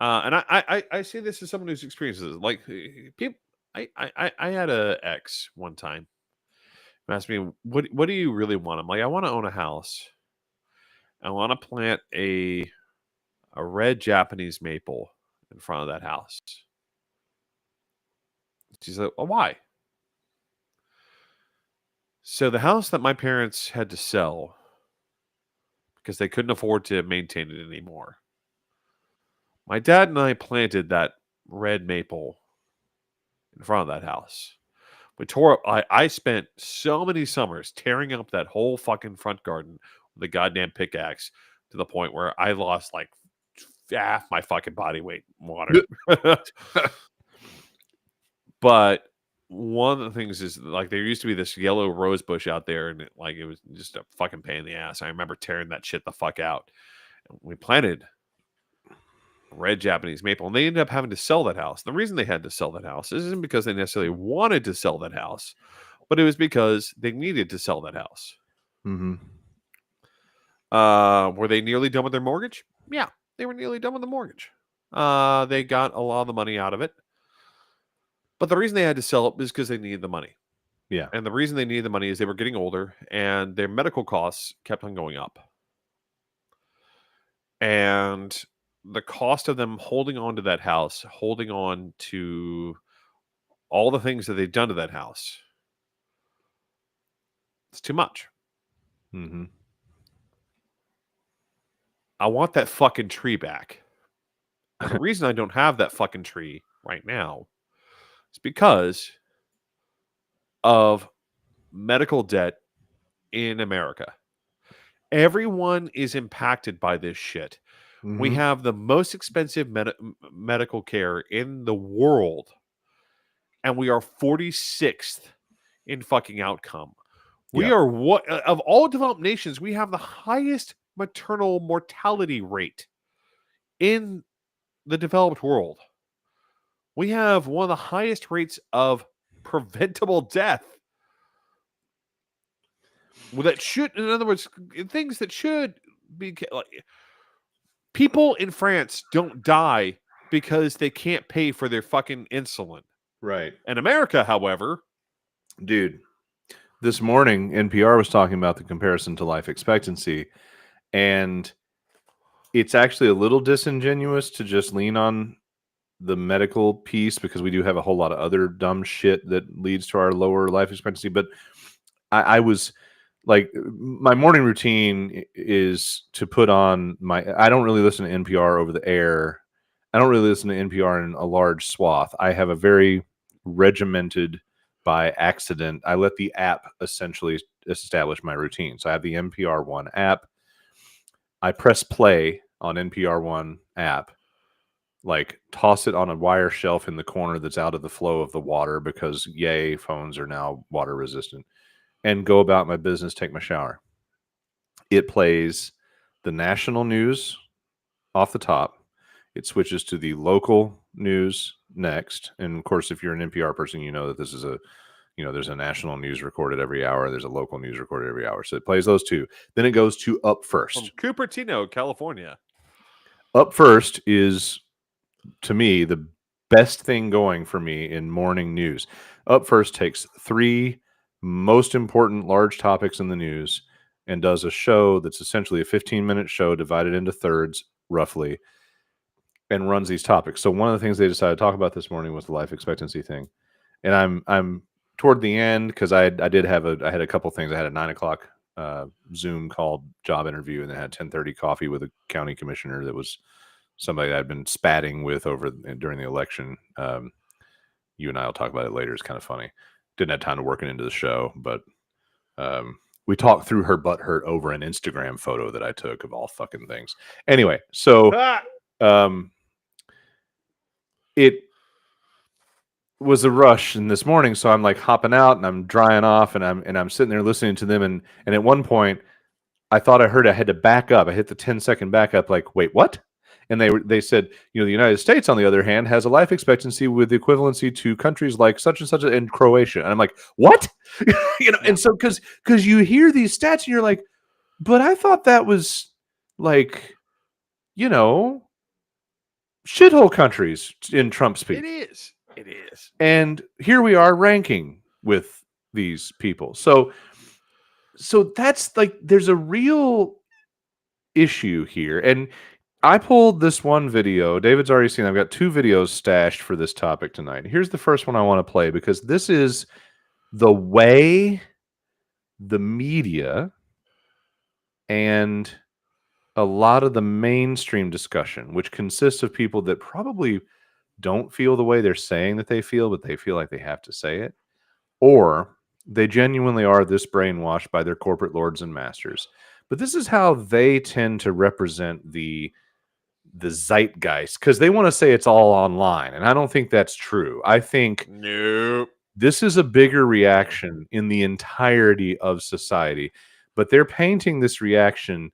And I see this as someone who's experienced this. Like people, I had a ex one time who asked me, "What do you really want?" I'm like, "I want to own a house. I want to plant a red Japanese maple in front of that house." She's like, "Well, why?" So the house that my parents had to sell because they couldn't afford to maintain it anymore. My dad and I planted that red maple in front of that house. We tore up. I spent so many summers tearing up that whole fucking front garden with a goddamn pickaxe to the point where I lost like half my fucking body weight in water. But one of the things is like there used to be this yellow rose bush out there, and it was just a fucking pain in the ass. I remember tearing that shit the fuck out. And we planted red Japanese maple, and they ended up having to sell that house. The reason they had to sell that house isn't because they necessarily wanted to sell that house, but it was because they needed to sell that house. Mm-hmm. Were they nearly done with their mortgage? Yeah, they were nearly done with the mortgage. They got a lot of the money out of it. But the reason they had to sell it is because they needed the money. Yeah. And the reason they needed the money is they were getting older and their medical costs kept on going up. And the cost of them holding on to that house, holding on to all the things that they've done to that house, it's too much. Mm-hmm. I want that fucking tree back. And the reason I don't have that fucking tree right now is because of medical debt in America. Everyone is impacted by this shit. Mm-hmm. We have the most expensive medical care in the world, and we are 46th in fucking outcome. We are what of all developed nations, we have the highest maternal mortality rate in the developed world. We have one of the highest rates of preventable death. Well, that should, in other words, things that should be like people in France don't die because they can't pay for their fucking insulin. Right. In America, however, dude, this morning NPR was talking about the comparison to life expectancy, and it's actually a little disingenuous to just lean on the medical piece because we do have a whole lot of other dumb shit that leads to our lower life expectancy. But I was like my morning routine is to put on I don't really listen to NPR over the air. I don't really listen to NPR in a large swath. I have a very regimented by accident. I let the app essentially establish my routine. So I have the NPR One app. I press play on NPR One app, like toss it on a wire shelf in the corner that's out of the flow of the water because yay, phones are now water resistant, and go about my business, take my shower. It plays the national news off the top. It switches to the local news next. And of course, if you're an NPR person, you know that this is there's a national news recorded every hour. There's a local news recorded every hour. So it plays those two. Then it goes to Up First. From Cupertino, California. Up First is, to me, the best thing going for me in morning news. Up First takes 3 most important large topics in the news and does a show that's essentially a 15-minute show divided into thirds, roughly, and runs these topics. So one of the things they decided to talk about this morning was the life expectancy thing. And I'm toward the end because I had a couple things. I had a 9 o'clock Zoom called job interview, and then had 10:30 coffee with a county commissioner that was somebody I'd been spatting with during the election. You and I will talk about it later. It's kind of funny. Didn't have time to work it into the show, but we talked through her butt hurt over an Instagram photo that I took of all fucking things. Anyway, so it was a rush in this morning, so I'm like hopping out and I'm drying off and I'm sitting there listening to them, and at one point I thought I heard I had to back up. I hit the 10-second backup, like, wait, what? And they said, the United States, on the other hand, has a life expectancy with the equivalency to countries like such and such in Croatia. And I'm like, what? And so because you hear these stats and you're like, but I thought that was like, shithole countries in Trump speak. It is. And here we are ranking with these people. So that's like, there's a real issue here. And I pulled this one video. David's already seen. I've got 2 videos stashed for this topic tonight. Here's the first one I want to play because this is the way the media and a lot of the mainstream discussion, which consists of people that probably don't feel the way they're saying that they feel, but they feel like they have to say it, or they genuinely are this brainwashed by their corporate lords and masters. But this is how they tend to represent the zeitgeist, because they want to say it's all online, and I don't think that's true. I think this is a bigger reaction in the entirety of society, but they're painting this reaction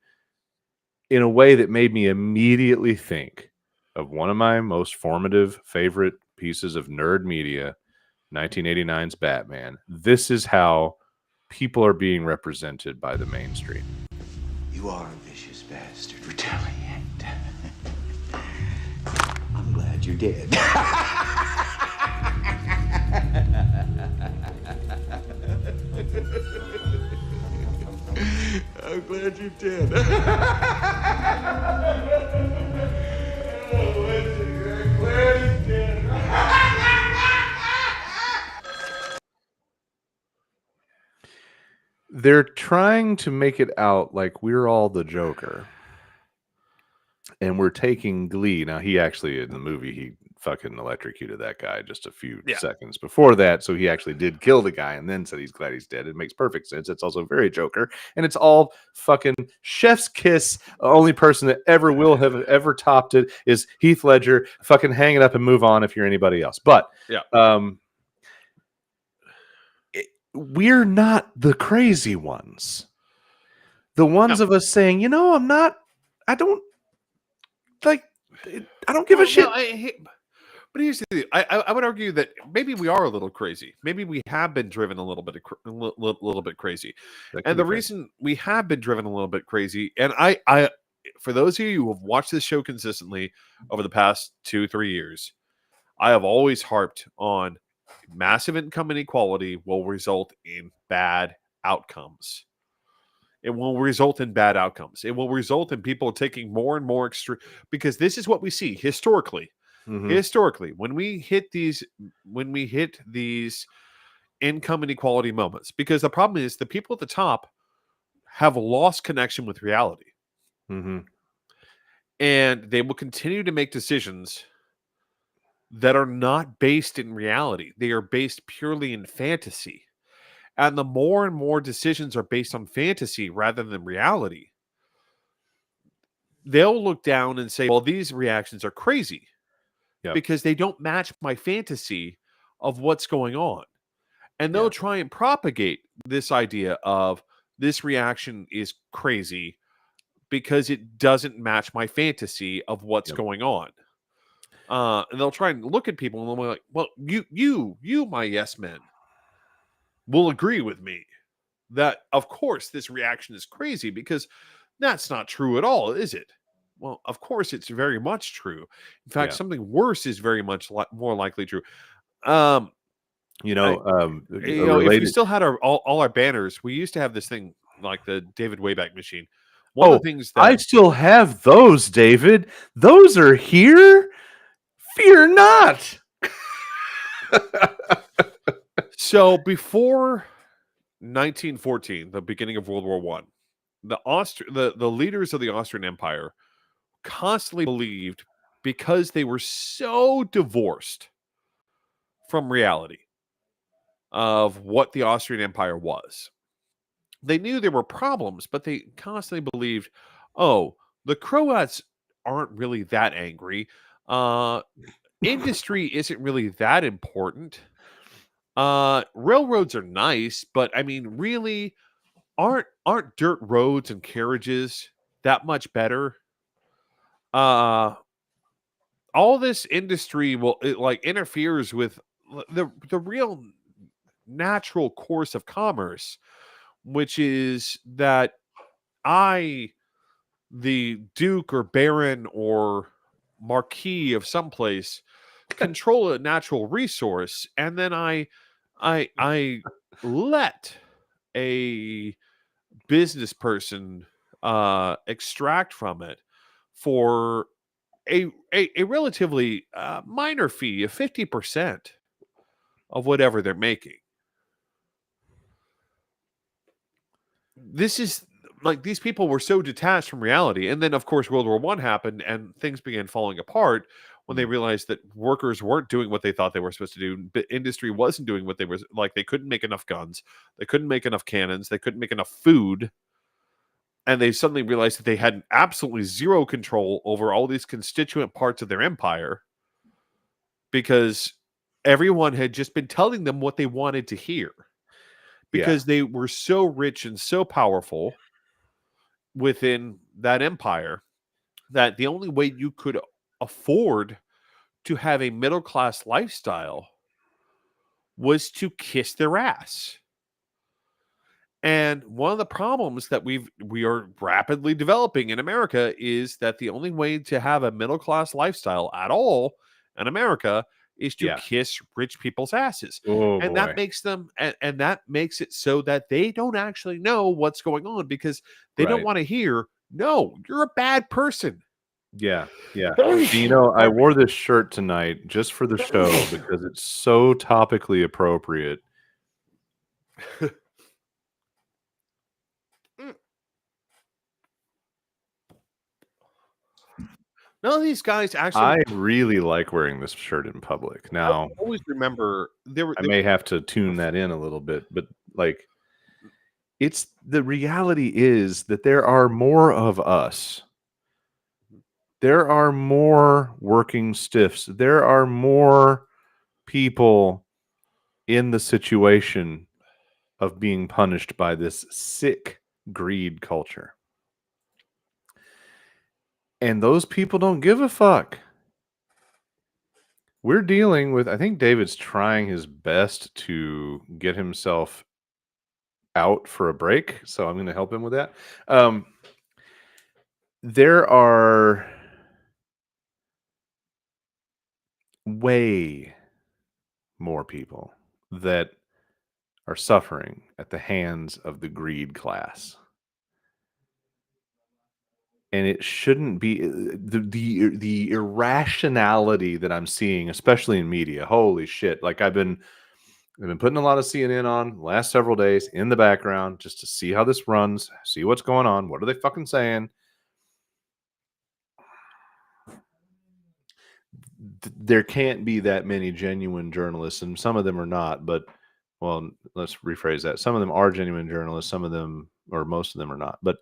in a way that made me immediately think of one of my most formative favorite pieces of nerd media, 1989's Batman. This is how people are being represented by the mainstream. You are a vicious bastard. Retaliate. I'm glad you're dead. I'm glad you're dead. They're trying to make it out like we're all the Joker. And we're taking glee. Now, he actually, in the movie, he fucking electrocuted that guy just a few seconds before that. So he actually did kill the guy and then said he's glad he's dead. It makes perfect sense. It's also very Joker. And it's all fucking chef's kiss. The only person that ever will have ever topped it is Heath Ledger. Fucking hang it up and move on if you're anybody else. But we're not the crazy ones. The ones of us saying, I don't give a shit. But here's the thing. I would argue that maybe we are a little crazy. Maybe we have been driven a little bit crazy. And the reason we have been driven a little bit crazy, and I for those of you who have watched this show consistently over the past 2-3 years, I have always harped on massive income inequality will result in bad outcomes. It will result in bad outcomes. It will result in people taking more and more extreme, because this is what we see historically. Mm-hmm. Historically, when we hit these income inequality moments, because the problem is the people at the top have lost connection with reality. Mm-hmm. And they will continue to make decisions that are not based in reality. They are based purely in fantasy. And the more and more decisions are based on fantasy rather than reality, they'll look down and say, well, these reactions are crazy because they don't match my fantasy of what's going on. And they'll try and propagate this idea of this reaction is crazy because it doesn't match my fantasy of what's going on. And they'll try and look at people and they'll be like, well, you, my yes men, will agree with me that, of course, this reaction is crazy because that's not true at all, is it? Well, of course, it's very much true. In fact, something worse is very much more likely true. If we still had all our banners, we used to have this thing like the David Wayback Machine. One of the things that I still have those, David. Those are here. Fear not. So before 1914, the beginning of World War One, the leaders of the Austrian Empire constantly believed, because they were so divorced from reality of what the Austrian Empire was. They knew there were problems, but they constantly believed, oh, the Croats aren't really that angry. Industry isn't really that important. Railroads are nice, but I mean, really, aren't dirt roads and carriages that much better? All this industry interferes with the real natural course of commerce, which is that the Duke or Baron or Marquis of someplace, control a natural resource, and then I let a business person extract from it for a relatively minor fee of 50% of whatever they're making. This is like, these people were so detached from reality. And then, of course, World War One happened and things began falling apart when they realized that workers weren't doing what they thought they were supposed to do. But industry wasn't doing what they were like. They couldn't make enough guns. They couldn't make enough cannons. They couldn't make enough food. And they suddenly realized that they had absolutely zero control over all these constituent parts of their empire because everyone had just been telling them what they wanted to hear. Because they were so rich and so powerful within that empire that the only way you could afford to have a middle-class lifestyle was to kiss their ass. And one of the problems that we are rapidly developing in America is that the only way to have a middle-class lifestyle at all in America is to kiss rich people's asses. And that makes them and that makes it so that they don't actually know what's going on because they don't want to hear, no, you're a bad person. Yeah. I wore this shirt tonight just for the show because it's so topically appropriate. None of these guys actually. I really like wearing this shirt in public. Now, I always remember I may have to tune that in a little bit, but like, it's the reality is that there are more of us. There are more working stiffs. There are more people in the situation of being punished by this sick greed culture. And those people don't give a fuck. We're dealing with, I think David's trying his best to get himself out for a break, so I'm going to help him with that. There are way more people that are suffering at the hands of the greed class. And it shouldn't be the irrationality that I'm seeing, especially in media. Holy shit. Like, I've been I've been putting a lot of CNN on the last several days in the background just to see how this runs, see what's going on. What are they fucking saying? There can't be that many genuine journalists, and some of them are not, but well, let's rephrase that. Some of them are genuine journalists, some of them, or most of them, are not. But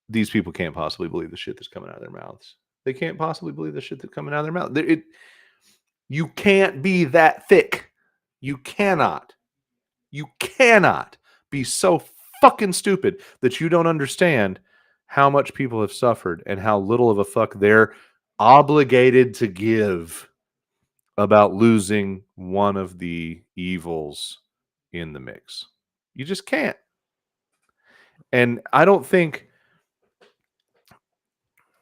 these people can't possibly believe the shit that's coming out of their mouths. They can't possibly believe the shit that's coming out of their mouth. You can't be that thick. You cannot be so fucking stupid that you don't understand how much people have suffered and how little of a fuck they're obligated to give about losing one of the evils in the mix. You just can't. And I don't think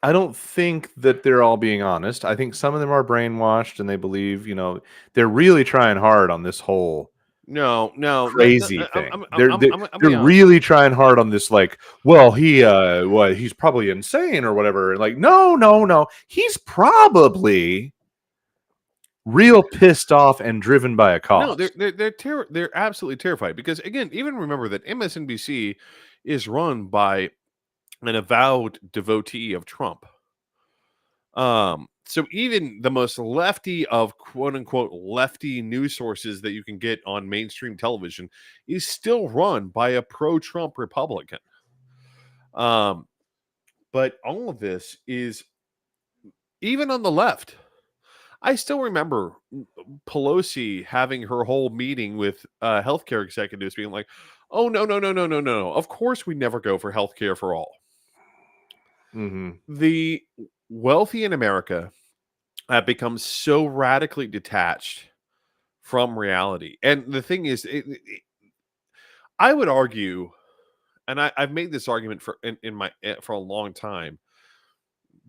that they're all being honest. I think some of them are brainwashed and they believe, they're really trying hard on this whole No, crazy thing. They're honest. really trying hard on this, like, well, he's probably insane or whatever. Like, no. He's probably real pissed off and driven by a cause. No, they're absolutely terrified because, again, even remember that MSNBC is run by an avowed devotee of Trump. So even the most lefty of quote unquote lefty news sources that you can get on mainstream television is still run by a pro-Trump Republican. But all of this is even on the left. I still remember Pelosi having her whole meeting with healthcare executives being like, oh, no. Of course we never go for healthcare for all. Mm-hmm. The wealthy in America have become so radically detached from reality. And the thing is, I would argue, and I've made this argument for a long time,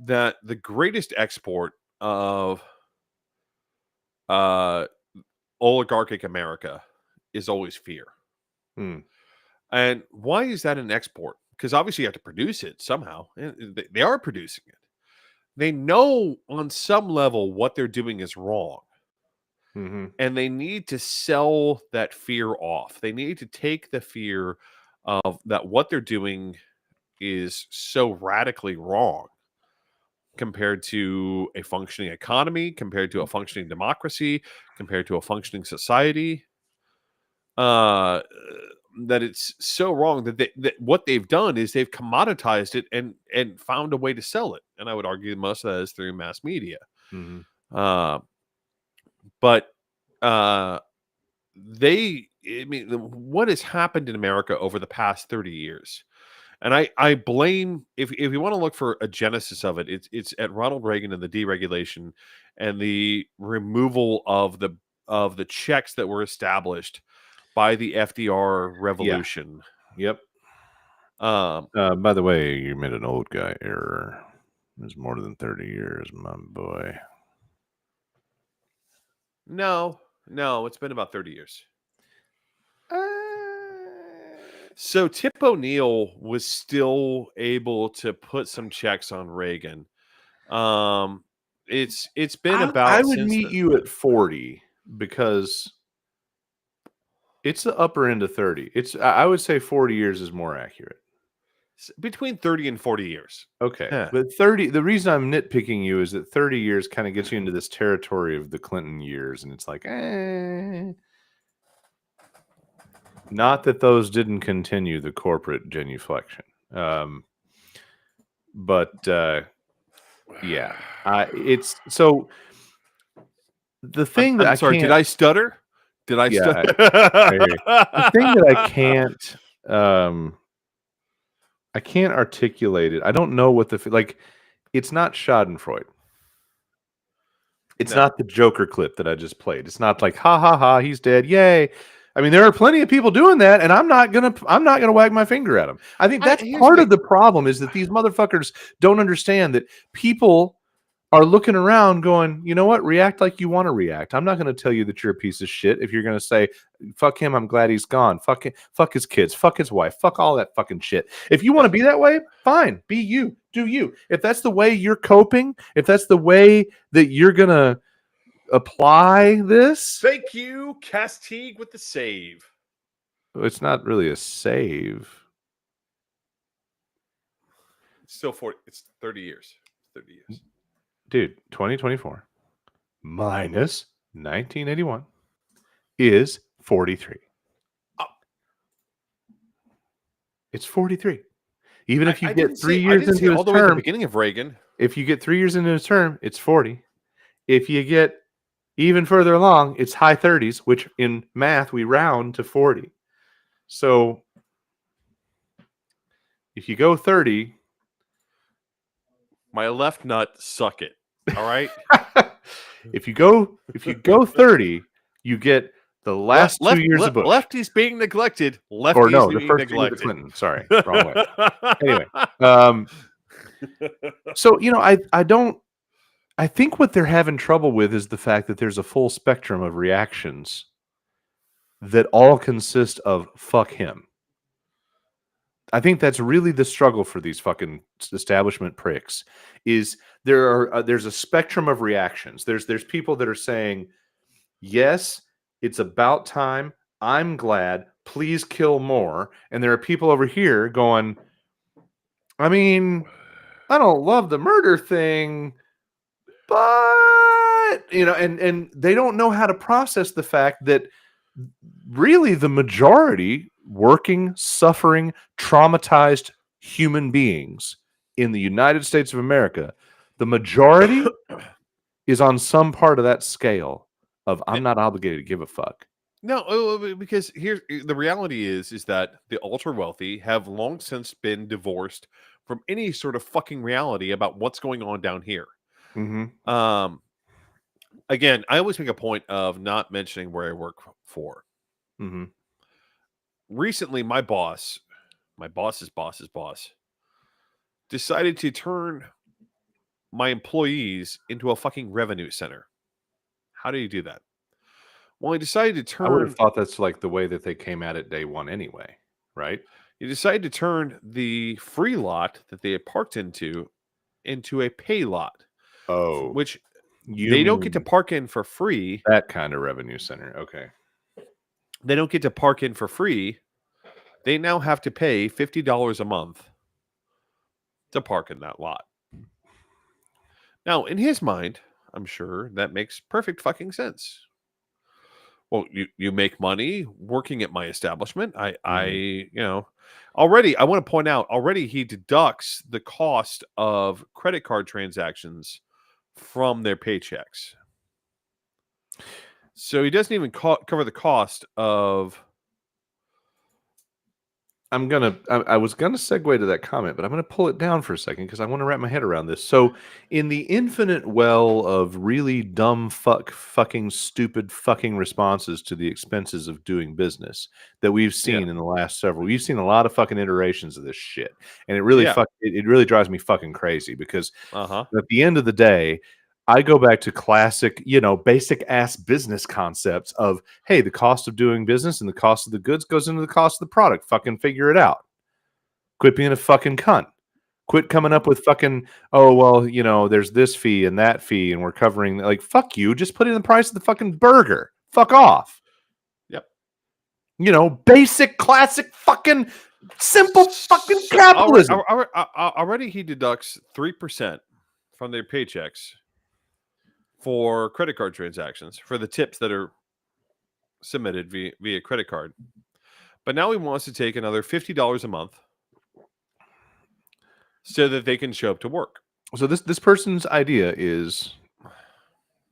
that the greatest export of oligarchic America is always fear. And why is that an export? Because obviously you have to produce it somehow. They are producing it. They know on some level what they're doing is wrong. Mm-hmm. And they need to sell that fear off. They need to take the fear of that what they're doing is so radically wrong compared to a functioning economy, compared to a functioning democracy, compared to a functioning society. That it's so wrong that what they've done is they've commoditized it and found a way to sell it. And I would argue most of that is through mass media. Mm-hmm. But what has happened in America over the past 30 years? And I blame, if you want to look for a genesis of it, it's at Ronald Reagan and the deregulation and the removal of the checks that were established by the FDR revolution. Yeah. Yep. By the way, you made an old guy error. It's more than 30 years, my boy. No, it's been about 30 years. So Tip O'Neill was still able to put some checks on Reagan. It's been about. I would meet you at 40 because it's the upper end of 30. I would say 40 years is more accurate. Between 30 and 40 years. Okay. Yeah. But 30, the reason I'm nitpicking you is that 30 years kind of gets you into this territory of the Clinton years. And it's like, not that those didn't continue the corporate genuflection. But yeah, it's so the thing that I'm sorry, did I stutter? Did I stutter? The thing that I can't articulate it. I don't know what it's not Schadenfreude. It's not the Joker clip that I just played. It's not like, ha ha ha, he's dead. Yay. I mean, there are plenty of people doing that, and I'm not gonna wag my finger at them. I think that's part of the problem is that these motherfuckers don't understand that people are looking around going, you know what? React like you want to react. I'm not going to tell you that you're a piece of shit. If you're going to say, fuck him, I'm glad he's gone. Fuck him, fuck his kids, fuck his wife, fuck all that fucking shit. If you want to be that way, fine. Be you. Do you. If that's the way you're coping, if that's the way that you're going to apply this. Thank you, Castigue, with the save. It's not really a save. It's still 40. It's 30 years. 30 years. Dude, 2024 minus 1981 is 43. Oh. It's 43. Even if you I get didn't 3 say- I years didn't say into all his the way at the term, beginning of Reagan. if you get 3 years into his term, it's 40. If you get even further along, it's high 30s, which in math we round to 40. So if you go 30, My left nut, suck it. All right. if you go 30, you get the last 2 years of Bush. Lefties being neglected. Lefties Or no, the being first 2 years of neglected. Clinton. Sorry, wrong way. Anyway, so I think what they're having trouble with is the fact that there's a full spectrum of reactions that all consist of fuck him. I think that's really the struggle for these fucking establishment pricks. Is there's a spectrum of reactions. There's people that are saying, yes, it's about time. I'm glad. Please kill more. And there are people over here going, I mean, I don't love the murder thing, but and they don't know how to process the fact that really the majority working, suffering, traumatized human beings in the United States of America, the majority is on some part of that scale of I'm not obligated to give a fuck. No, because here's the reality is that the ultra wealthy have long since been divorced from any sort of fucking reality about what's going on down here. Mm-hmm. Again, I always make a point of not mentioning where I work for. Mm-hmm. Recently, my boss's boss, decided to turn my employees into a fucking revenue center. How do you do that? Well, he decided to I would have turn. thought that's like the way that they came at it day one anyway, right? He decided to turn the free lot that they had parked into a pay lot, Oh, which you they don't get to mean park in for free. that kind of revenue center. Okay. They don't get to park in for free. They now have to pay $50 a month to park in that lot. Now, in his mind, I'm sure that makes perfect fucking sense. Well, you make money working at my establishment. I already I want to point out already he deducts the cost of credit card transactions from their paychecks. So he doesn't even cover the cost of. I was gonna segue to that comment, but I'm gonna pull it down for a second because I want to wrap my head around this. So, in the infinite well of really dumb, fucking stupid, fucking responses to the expenses of doing business that we've seen in the last we've seen a lot of fucking iterations of this shit, and it really it really drives me fucking crazy because at the end of the day, I go back to classic, basic ass business concepts of, hey, the cost of doing business and the cost of the goods goes into the cost of the product. Fucking figure it out. Quit being a fucking cunt. Quit coming up with fucking, oh, well, there's this fee and that fee and we're covering, like, fuck you. Just put in the price of the fucking burger. Fuck off. Yep. Basic, classic, fucking, simple fucking capitalism. Already he deducts 3% from their paychecks for credit card transactions, for the tips that are submitted via credit card. But now he wants to take another $50 a month so that they can show up to work. So this person's idea is,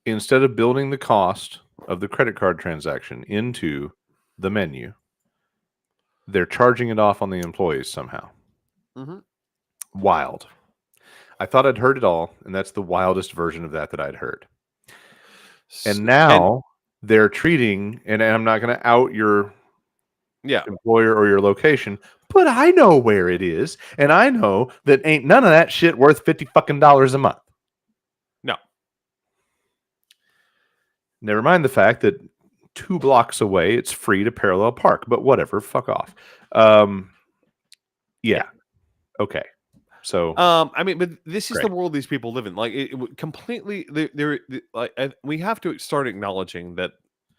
instead of building the cost of the credit card transaction into the menu, they're charging it off on the employees somehow. Mm-hmm. Wild. I thought I'd heard it all, and that's the wildest version of that I'd heard. And now they're treating, and I'm not going to out your employer or your location, but I know where it is, and I know that ain't none of that shit worth $50 a month. No. Never mind the fact that 2 blocks away it's free to parallel park, but whatever, fuck off. Yeah. Okay. So I mean, but this is the Great. world these people live in. Like, completely, like, we have to start acknowledging that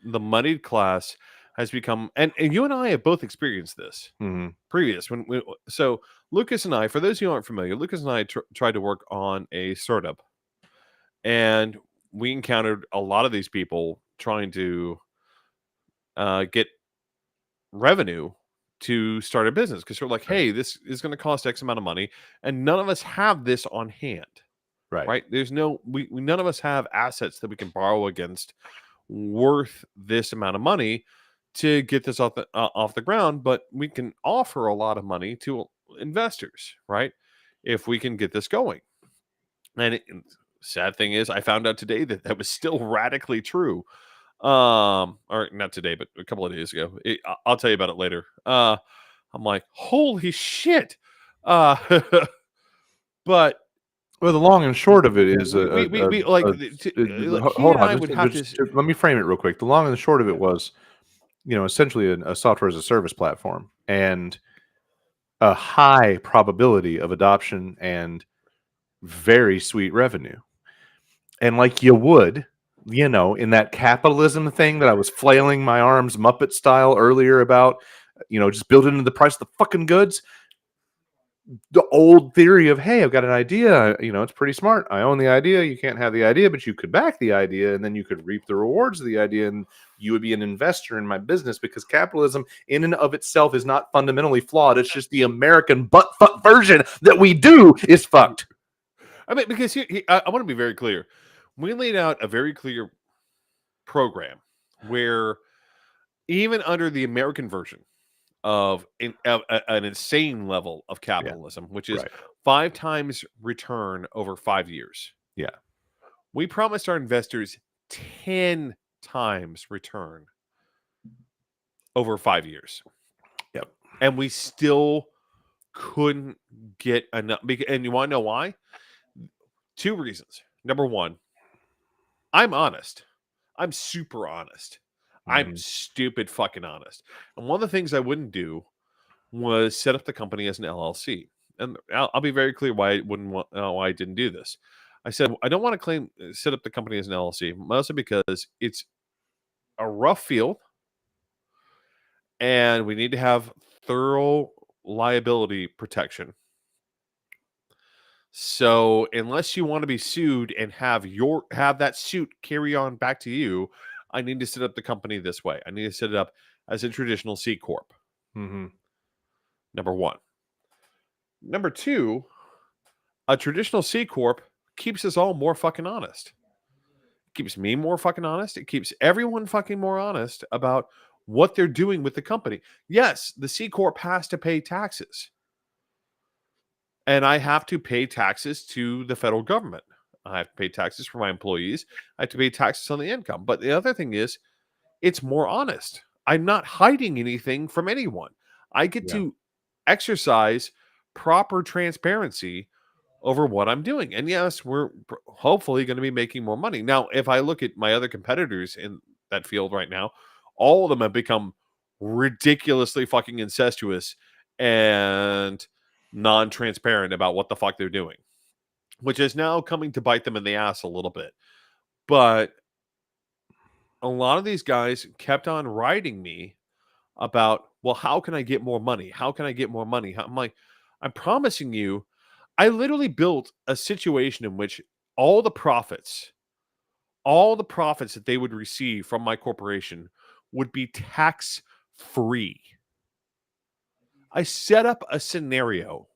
the moneyed class has become, and you and I have both experienced this mhm, previous so Lucas and I, for those who aren't familiar, Lucas and I tried to work on a startup, and we encountered a lot of these people trying to get revenue to start a business because we're like, right, hey, this is going to cost X amount of money, and none of us have this on hand. right. Right? There's no we none of us have assets that we can borrow against worth this amount of money to get this off the ground, but we can offer a lot of money to investors, right? If we can get this going. And sad thing is, I found out today that that was still radically true. Or not today, but a couple of days ago. I'll tell you about it later. I'm like, holy shit. Uh, but Well, the long and short of it is we like he hold and on, I would have to. let me frame it real quick. The long and the short of it was, essentially a software as a service platform and a high probability of adoption and very sweet revenue. And like you would, in that capitalism thing that I was flailing my arms Muppet style earlier about, just build it into the price of the fucking goods. The old theory of, hey, I've got an idea, it's pretty smart. I own the idea. You can't have the idea, but you could back the idea and then you could reap the rewards of the idea and you would be an investor in my business because capitalism in and of itself is not fundamentally flawed. It's just the American butt fuck version that we do is fucked. I mean, because I want to be very clear. We laid out a very clear program where even under the American version of an insane level of capitalism, which is Right. 5 times return over 5 years. Yeah. We promised our investors 10 times return over 5 years. Yep. And we still couldn't get enough. And you want to know why? 2 reasons. Number 1, I'm honest. I'm super honest. I'm Mhm. stupid fucking honest. And one of the things I wouldn't do was set up the company as an LLC. And I'll be very clear why why I didn't do this. I said I don't want to set up the company as an LLC, mostly because it's a rough field, and we need to have thorough liability protection. So unless you want to be sued and have that suit carry on back to you, I need to set up the company this way. I need to set it up as a traditional C corp. Mhm. Number 1. Number 2, a traditional C corp keeps us all more fucking honest. It keeps me more fucking honest. It keeps everyone fucking more honest about what they're doing with the company. Yes, the C corp has to pay taxes. And I have to pay taxes to the federal government. I have to pay taxes for my employees. I have to pay taxes on the income. But the other thing is, it's more honest. I'm not hiding anything from anyone. I get Yeah. to exercise proper transparency over what I'm doing. And yes, we're hopefully going to be making more money. Now, if I look at my other competitors in that field right now, all of them have become ridiculously fucking incestuous and non-transparent about what the fuck they're doing, which is now coming to bite them in the ass a little bit. But a lot of these guys kept on writing me about, well, how can I get more money? How can I get more money? I'm like, I'm promising you, I literally built a situation in which all the profits that they would receive from my corporation would be tax free. I set up a scenario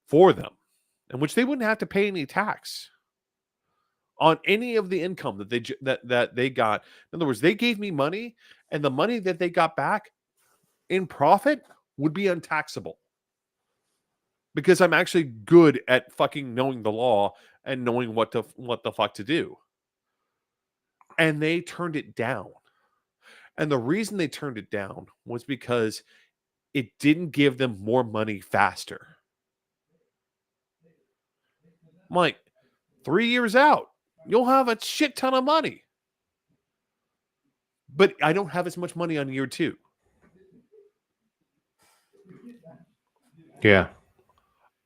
for them in which they wouldn't have to pay any tax on any of the income that they got. In other words, they gave me money, and the money that they got back in profit would be untaxable because I'm actually good at fucking knowing the law and knowing what the fuck to do. And they turned it down. And the reason they turned it down was because it didn't give them more money faster. I'm like, 3 years out, you'll have a shit ton of money. But I don't have as much money on year 2. Yeah.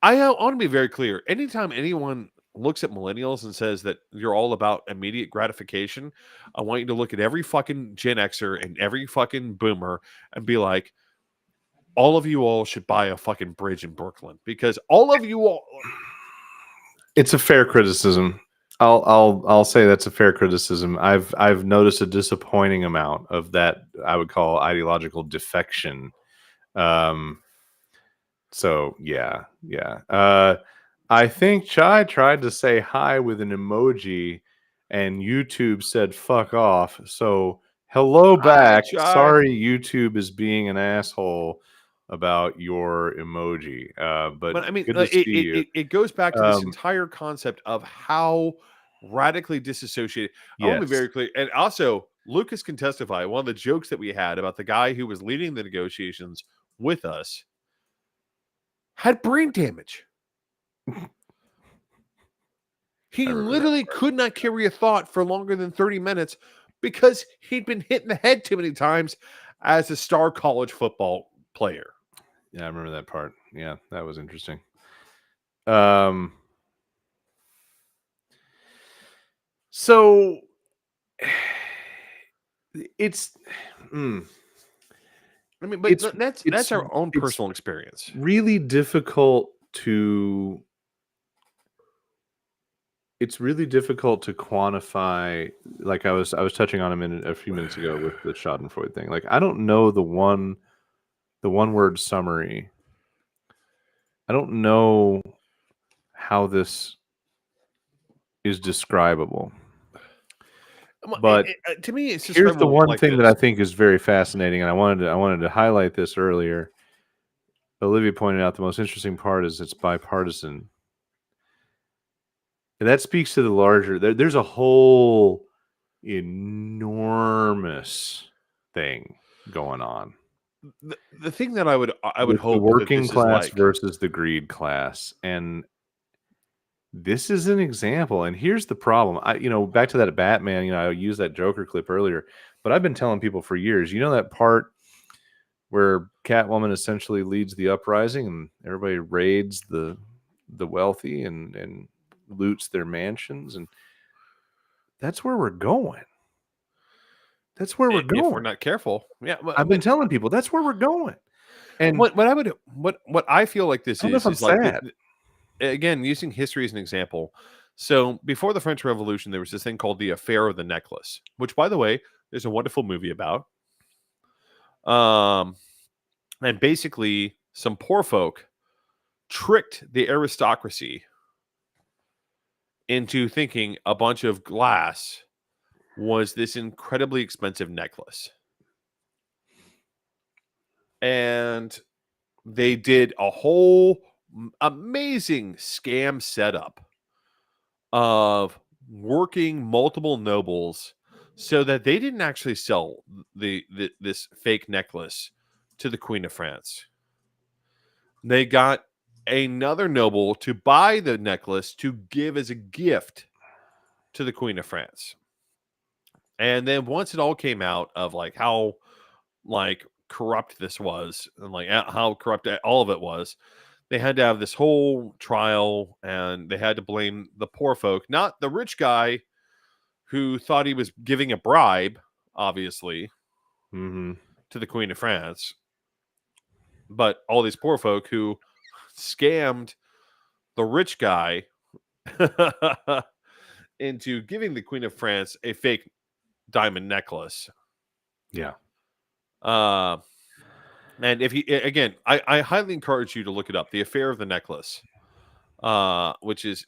I want to be very clear. Anytime anyone looks at millennials and says that you're all about immediate gratification, I want you to look at every fucking Gen Xer and every fucking boomer and be like, all of you all should buy a fucking bridge in Brooklyn, because all of you all. It's a fair criticism. I'll say that's a fair criticism. I've noticed a disappointing amount of that I would call ideological defection. So yeah. I think Chai tried to say hi with an emoji, and YouTube said "fuck off." So hello back. Chai. Sorry, YouTube is being an asshole about your emoji. But I mean, good to see you. it goes back to this Um, entire concept of how radically disassociated. I want to be Yes. very clear. And also, Lucas can testify. One of the jokes that we had about the guy who was leading the negotiations with us had brain damage. He remember that literally could not carry a thought for longer than 30 minutes because he'd been hit in the head too many times as a star college football player. Yeah, I remember that part. Yeah, that was interesting. So it's I mean, but that's our own it's personal experience. really difficult to quantify. Like I was touching on a few minutes ago with the Schadenfreude thing. Like I don't know the one word summary. I don't know how this is describable. But To me, it's here's the one like thing that this. I think is very fascinating, and I wanted to highlight this earlier. Olivia pointed out the most interesting part is it's bipartisan. And that speaks to the larger. There's a whole enormous thing going on. The thing that I would With hope the working that this class is like, versus the greed class, and this is an example. And here's the problem. Back to that Batman. I used that Joker clip earlier, but I've been telling people for years. That part where Catwoman essentially leads the uprising, and everybody raids the wealthy and loots their mansions, and that's where we're going. That's where we're going. If we're not careful. Yeah, I've been telling people that's where we're going. And what I feel like this I don't know if I'm is like sad. Again, using history as an example. So before the French Revolution, there was this thing called the Affair of the Necklace, which, by the way, there's a wonderful movie about. And basically, some poor folk tricked the aristocracy into thinking a bunch of glass was this incredibly expensive necklace. And they did a whole amazing scam setup of working multiple nobles so that they didn't actually sell this fake necklace to the Queen of France. They got another noble to buy the necklace to give as a gift to the Queen of France. And then once it all came out of like how like corrupt this was and like how corrupt all of it was, they had to have this whole trial, and they had to blame the poor folk, not the rich guy who thought he was giving a bribe, obviously, Mm-hmm. to the Queen of France, but all these poor folk who scammed the rich guy into giving the Queen of France a fake diamond necklace. Yeah. And if you, again, I highly encourage you to look it up, The Affair of the Necklace, which is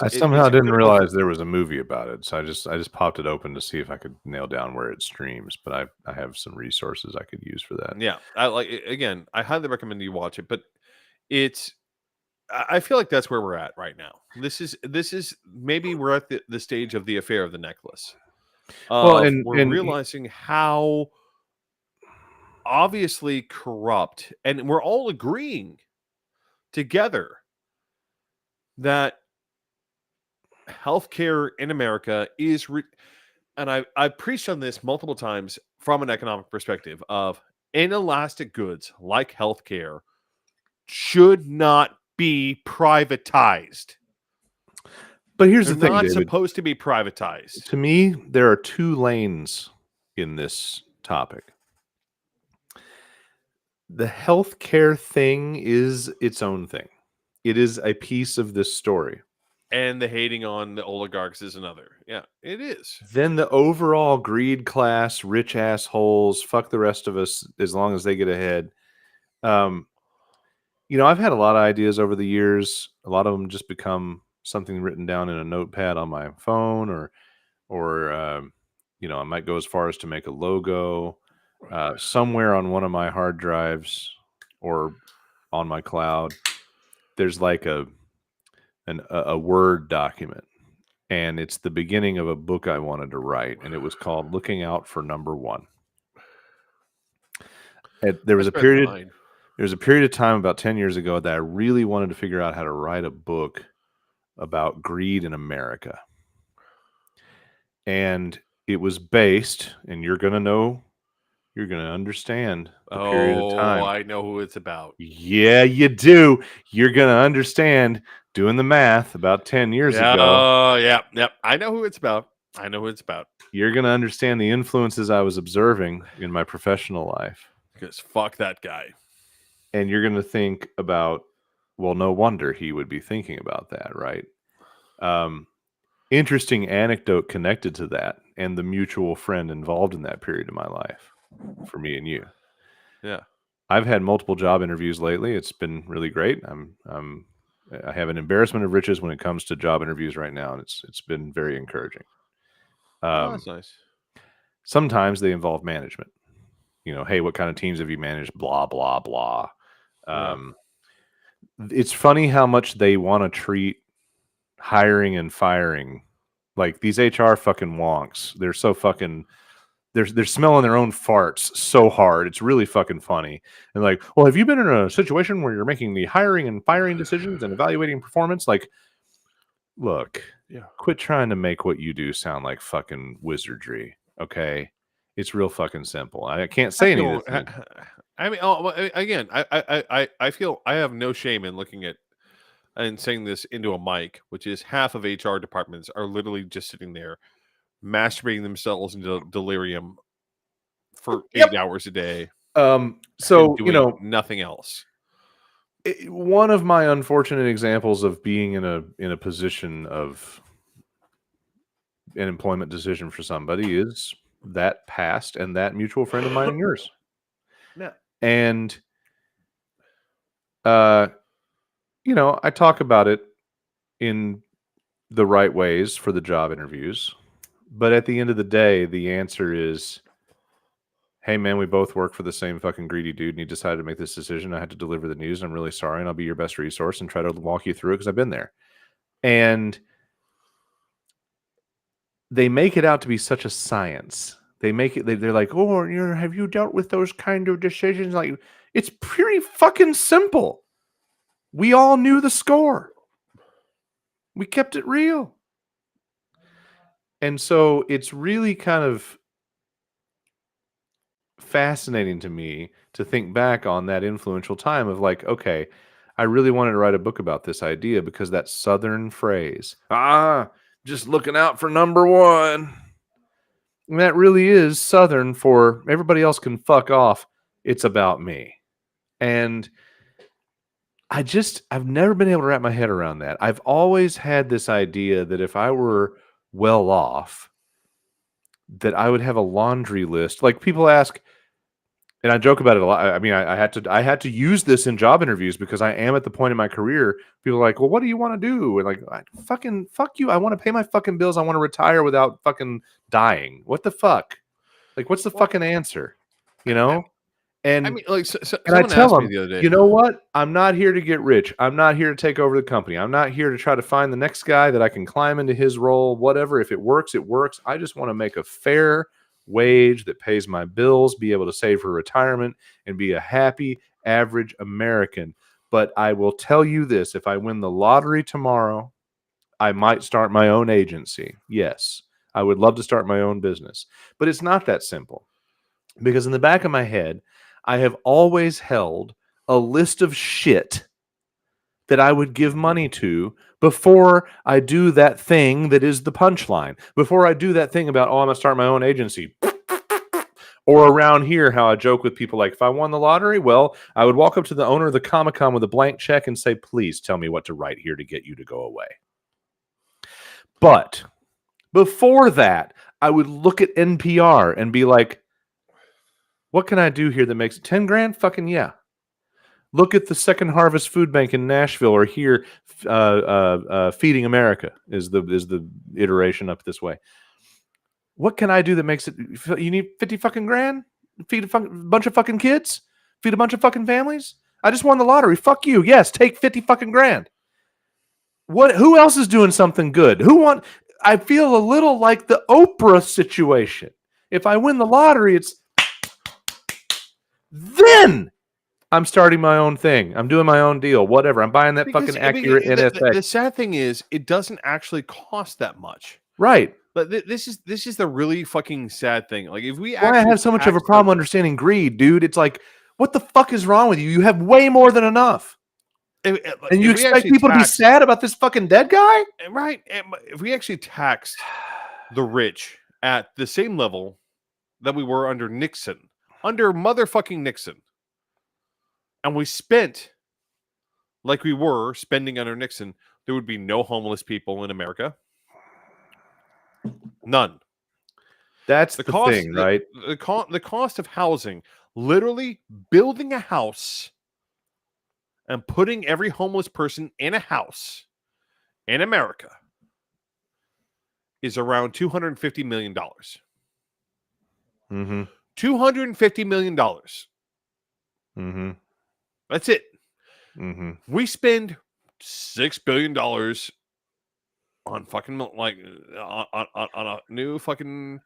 I somehow didn't realize there was a movie about it, so I just popped it open to see if I could nail down where it streams. But I have some resources I could use for that. Yeah, I highly recommend you watch it. But I feel like that's where we're at right now. This is maybe we're at the stage of The Affair of the Necklace. We're realizing how obviously corrupt, and we're all agreeing together that healthcare in America is and I've preached on this multiple times from an economic perspective of inelastic goods like healthcare should not be privatized. But here's They're the thing, not David. supposed to be privatized. To me, there are two lanes in this topic. The healthcare thing is its own thing. It is a piece of this story. And the hating on the oligarchs is another. Yeah, it is. Then the overall greed class, rich assholes, fuck the rest of us as long as they get ahead. I've had a lot of ideas over the years. A lot of them just become something written down in a notepad on my phone, or I might go as far as to make a logo somewhere on one of my hard drives or on my cloud. There's like a Word document, and it's the beginning of a book I wanted to write, and it was called "Looking Out for Number One." There was a period of time about 10 years ago that I really wanted to figure out how to write a book about greed in America. And it was based, and you're going to understand the period of time. I know who it's about. Yeah, you do. You're going to understand doing the math about 10 years ago. Oh, yeah. I know who it's about. You're going to understand the influences I was observing in my professional life. Because fuck that guy. And you're going to think about, well, no wonder he would be thinking about that, right? Interesting anecdote connected to that and the mutual friend involved in that period of my life for me and you. Yeah. I've had multiple job interviews lately. It's been really great. I have an embarrassment of riches when it comes to job interviews right now, and it's been very encouraging. That's nice. Sometimes they involve management. Hey, what kind of teams have you managed? Blah, blah, blah. It's funny how much they want to treat hiring and firing like these HR fucking wonks. They're so fucking they're smelling their own farts so hard. It's really fucking funny. And like, well, have you been in a situation where you're making the hiring and firing decisions and evaluating performance? Like, look, quit trying to make what you do sound like fucking wizardry. Okay, it's real fucking simple. I can't say anything. I mean, again, I feel I have no shame in looking at and saying this into a mic, which is half of HR departments are literally just sitting there masturbating themselves into delirium for 8 hours a day. So doing nothing else. One of my unfortunate examples of being in a position of an employment decision for somebody is that past and that mutual friend of mine and yours. Yeah. And I talk about it in the right ways for the job interviews, but at the end of the day, the answer is, hey man, we both work for the same fucking greedy dude, and he decided to make this decision. I had to deliver the news, and I'm really sorry, and I'll be your best resource and try to walk you through it because I've been there. And they make it out to be such a science. They're like, oh, have you dealt with those kind of decisions? Like, it's pretty fucking simple. We all knew the score. We kept it real. And so it's really kind of fascinating to me to think back on that influential time of like, okay, I really wanted to write a book about this idea because that Southern phrase, just looking out for number one. And that really is Southern for everybody else can fuck off. It's about me. And I've never been able to wrap my head around that. I've always had this idea that if I were well off, that I would have a laundry list. Like people ask, and I joke about it a lot. I mean, I had to use this in job interviews because I am at the point in my career. People are like, well, what do you want to do? And like, fucking fuck you. I want to pay my fucking bills. I want to retire without fucking dying. What the fuck? Like, what's the fucking answer? And I mean, like, and I tell them, the other day, you know what? I'm not here to get rich. I'm not here to take over the company. I'm not here to try to find the next guy that I can climb into his role, whatever. If it works, it works. I just want to make a fair wage that pays my bills, be able to save for retirement, and be a happy, average American. But I will tell you this, if I win the lottery tomorrow, I might start my own agency. Yes, I would love to start my own business. But it's not that simple. Because in the back of my head, I have always held a list of shit that I would give money to before I do that thing that is the punchline. Before I do that thing about, oh, I'm going to start my own agency. Or around here, how I joke with people like, if I won the lottery, well, I would walk up to the owner of the Comic-Con with a blank check and say, please tell me what to write here to get you to go away. But before that, I would look at NPR and be like, what can I do here that makes 10 grand? Fucking yeah. Look at the Second Harvest Food Bank in Nashville, or here, Feeding America is the iteration up this way. What can I do that makes it? You need 50 fucking grand? Feed a bunch of fucking kids? Feed a bunch of fucking families? I just won the lottery. Fuck you. Yes, take 50 fucking grand. What? Who else is doing something good? I feel a little like the Oprah situation. If I win the lottery, then I'm starting my own thing. I'm doing my own deal. Whatever. I'm buying that fucking accurate NFX. The sad thing is, it doesn't actually cost that much. Right. But this is the really fucking sad thing. Like, if we Why I have so much of a problem understanding greed, dude? It's like, what the fuck is wrong with you? You have way more than enough. And you expect people to be sad about this fucking dead guy? Right. If we actually taxed the rich at the same level that we were under motherfucking Nixon, and we spent like we were spending under Nixon, there would be no homeless people in America. None. That's the thing, right? The cost of housing, literally building a house and putting every homeless person in a house in America, is around $250 million. Mm-hmm. $250 million. Mm-hmm. That's it. Mm-hmm. We spend $6 billion on fucking on a new fucking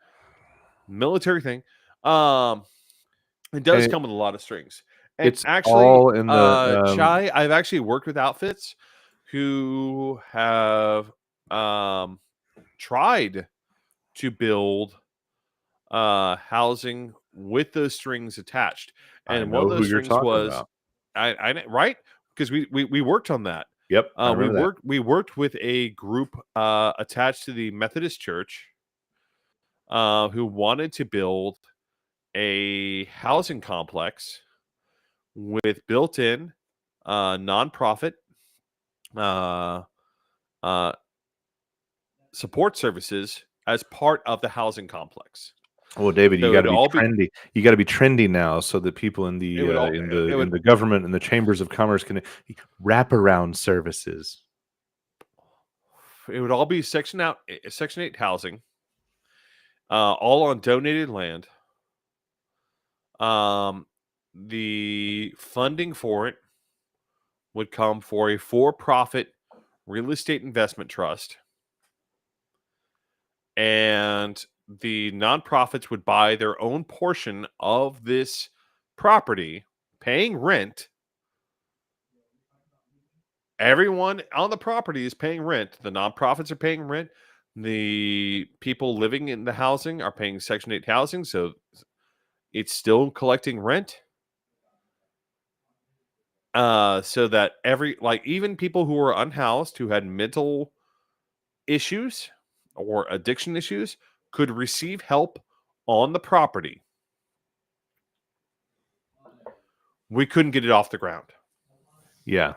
military thing. It does come with a lot of strings. And it's actually all in the Chai, I've actually worked with outfits who have tried to build housing with those strings attached. And one of those strings was I right? Because we worked on that. Yep. We worked with a group attached to the Methodist Church who wanted to build a housing complex with built-in nonprofit support services as part of the housing complex. Well, David, you got to be trendy. You got to be trendy now, so that people in the in the government and the chambers of commerce can wraparound services. It would all be Section 8 housing, all on donated land. The funding for it would come for a for-profit real estate investment trust, and the nonprofits would buy their own portion of this property, paying rent. Everyone on the property is paying rent. The nonprofits are paying rent. The people living in the housing are paying Section 8 housing, so it's still collecting rent. So that even people who were unhoused, who had mental issues or addiction issues, could receive help on the property. We couldn't get it off the ground. Yeah.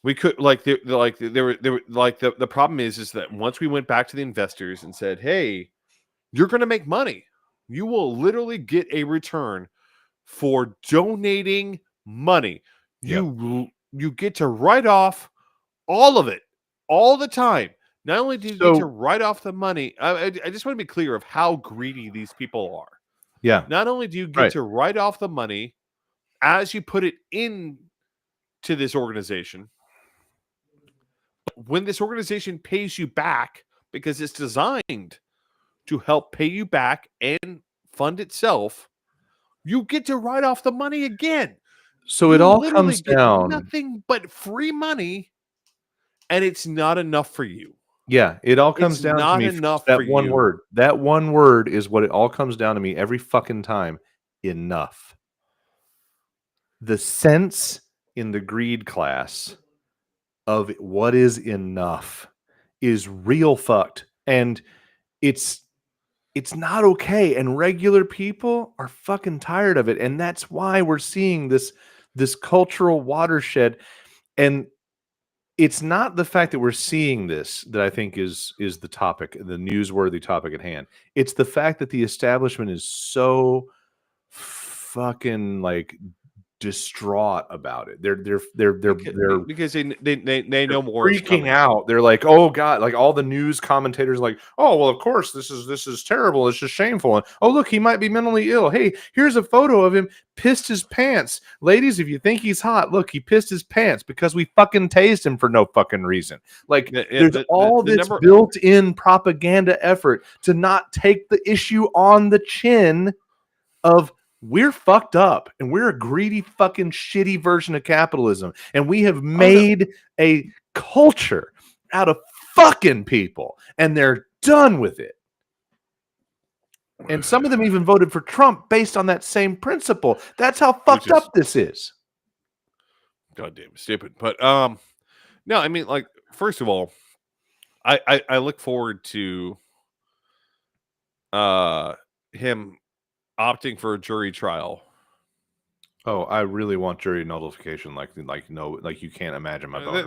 We could the problem is that once we went back to the investors and said, "Hey, you're going to make money. You will literally get a return for donating money. You get to write off all of it all the time. Not only do you get to write off the money, I just want to be clear of how greedy these people are. Yeah. Not only do you get to write off the money as you put it in to this organization, but when this organization pays you back, because it's designed to help pay you back and fund itself, you get to write off the money again. So it all comes down nothing but free money, and it's not enough for you. Yeah, it all comes down to me. That one word. That one word is what it all comes down to me every fucking time. Enough. The sense in the greed class of what is enough is real fucked. And it's not okay. And regular people are fucking tired of it. And that's why we're seeing this cultural watershed. And it's not the fact that we're seeing this that I think is the topic, the newsworthy topic at hand. It's the fact that the establishment is so fucking like distraught about it. They're because they know more is freaking coming. out. They're like, oh god, like all the news commentators like, oh well, of course this is terrible, it's just shameful, and oh look, he might be mentally ill. Hey, here's a photo of him pissed his pants. Ladies, if you think he's hot, look, he pissed his pants because we fucking tased him for no fucking reason. Like there's all this built-in propaganda effort to not take the issue on the chin of we're fucked up and we're a greedy fucking shitty version of capitalism, and we have made a culture out of fucking people and they're done with it. And some of them even voted for Trump based on that same principle. That's how fucked up this is. Goddamn stupid. But no, I mean, like, first of all, I look forward to him opting for a jury trial. Oh, I really want jury nullification. Like you can't imagine my boner.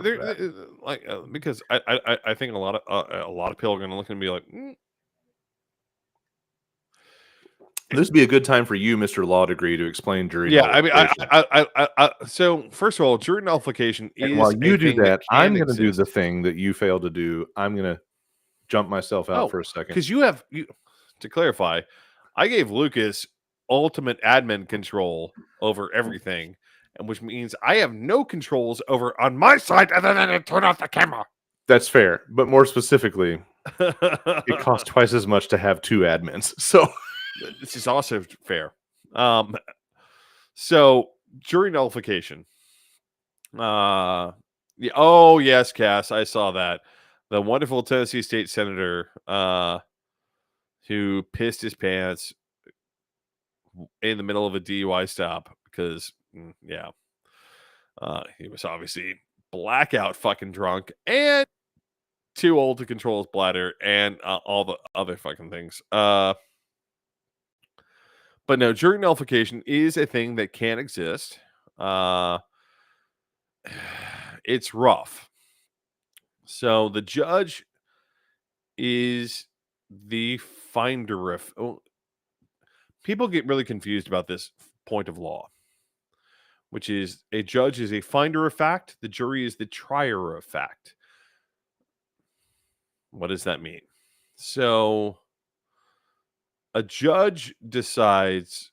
Because I think a lot of people are going to look and be like, this would be a good time for you, Mr. Law Degree, to explain jury nullification. So first of all, jury nullification is. While you do that, I'm going to do the thing that you failed to do. I'm going to jump myself out for a second. Because to clarify, I gave Lucas ultimate admin control over everything, and which means I have no controls over on my side other than to turn off the camera. That's fair, but more specifically, it costs twice as much to have two admins. So this is also fair. So jury nullification. Oh yes, Cass, I saw that. The wonderful Tennessee state senator who pissed his pants in the middle of a DUI stop because he was obviously blackout fucking drunk and too old to control his bladder and all the other fucking things. But no, jury nullification is a thing that can exist. It's rough. So the judge is the finder of. People get really confused about this point of law, which is a judge is a finder of fact. The jury is the trier of fact. What does that mean? So a judge decides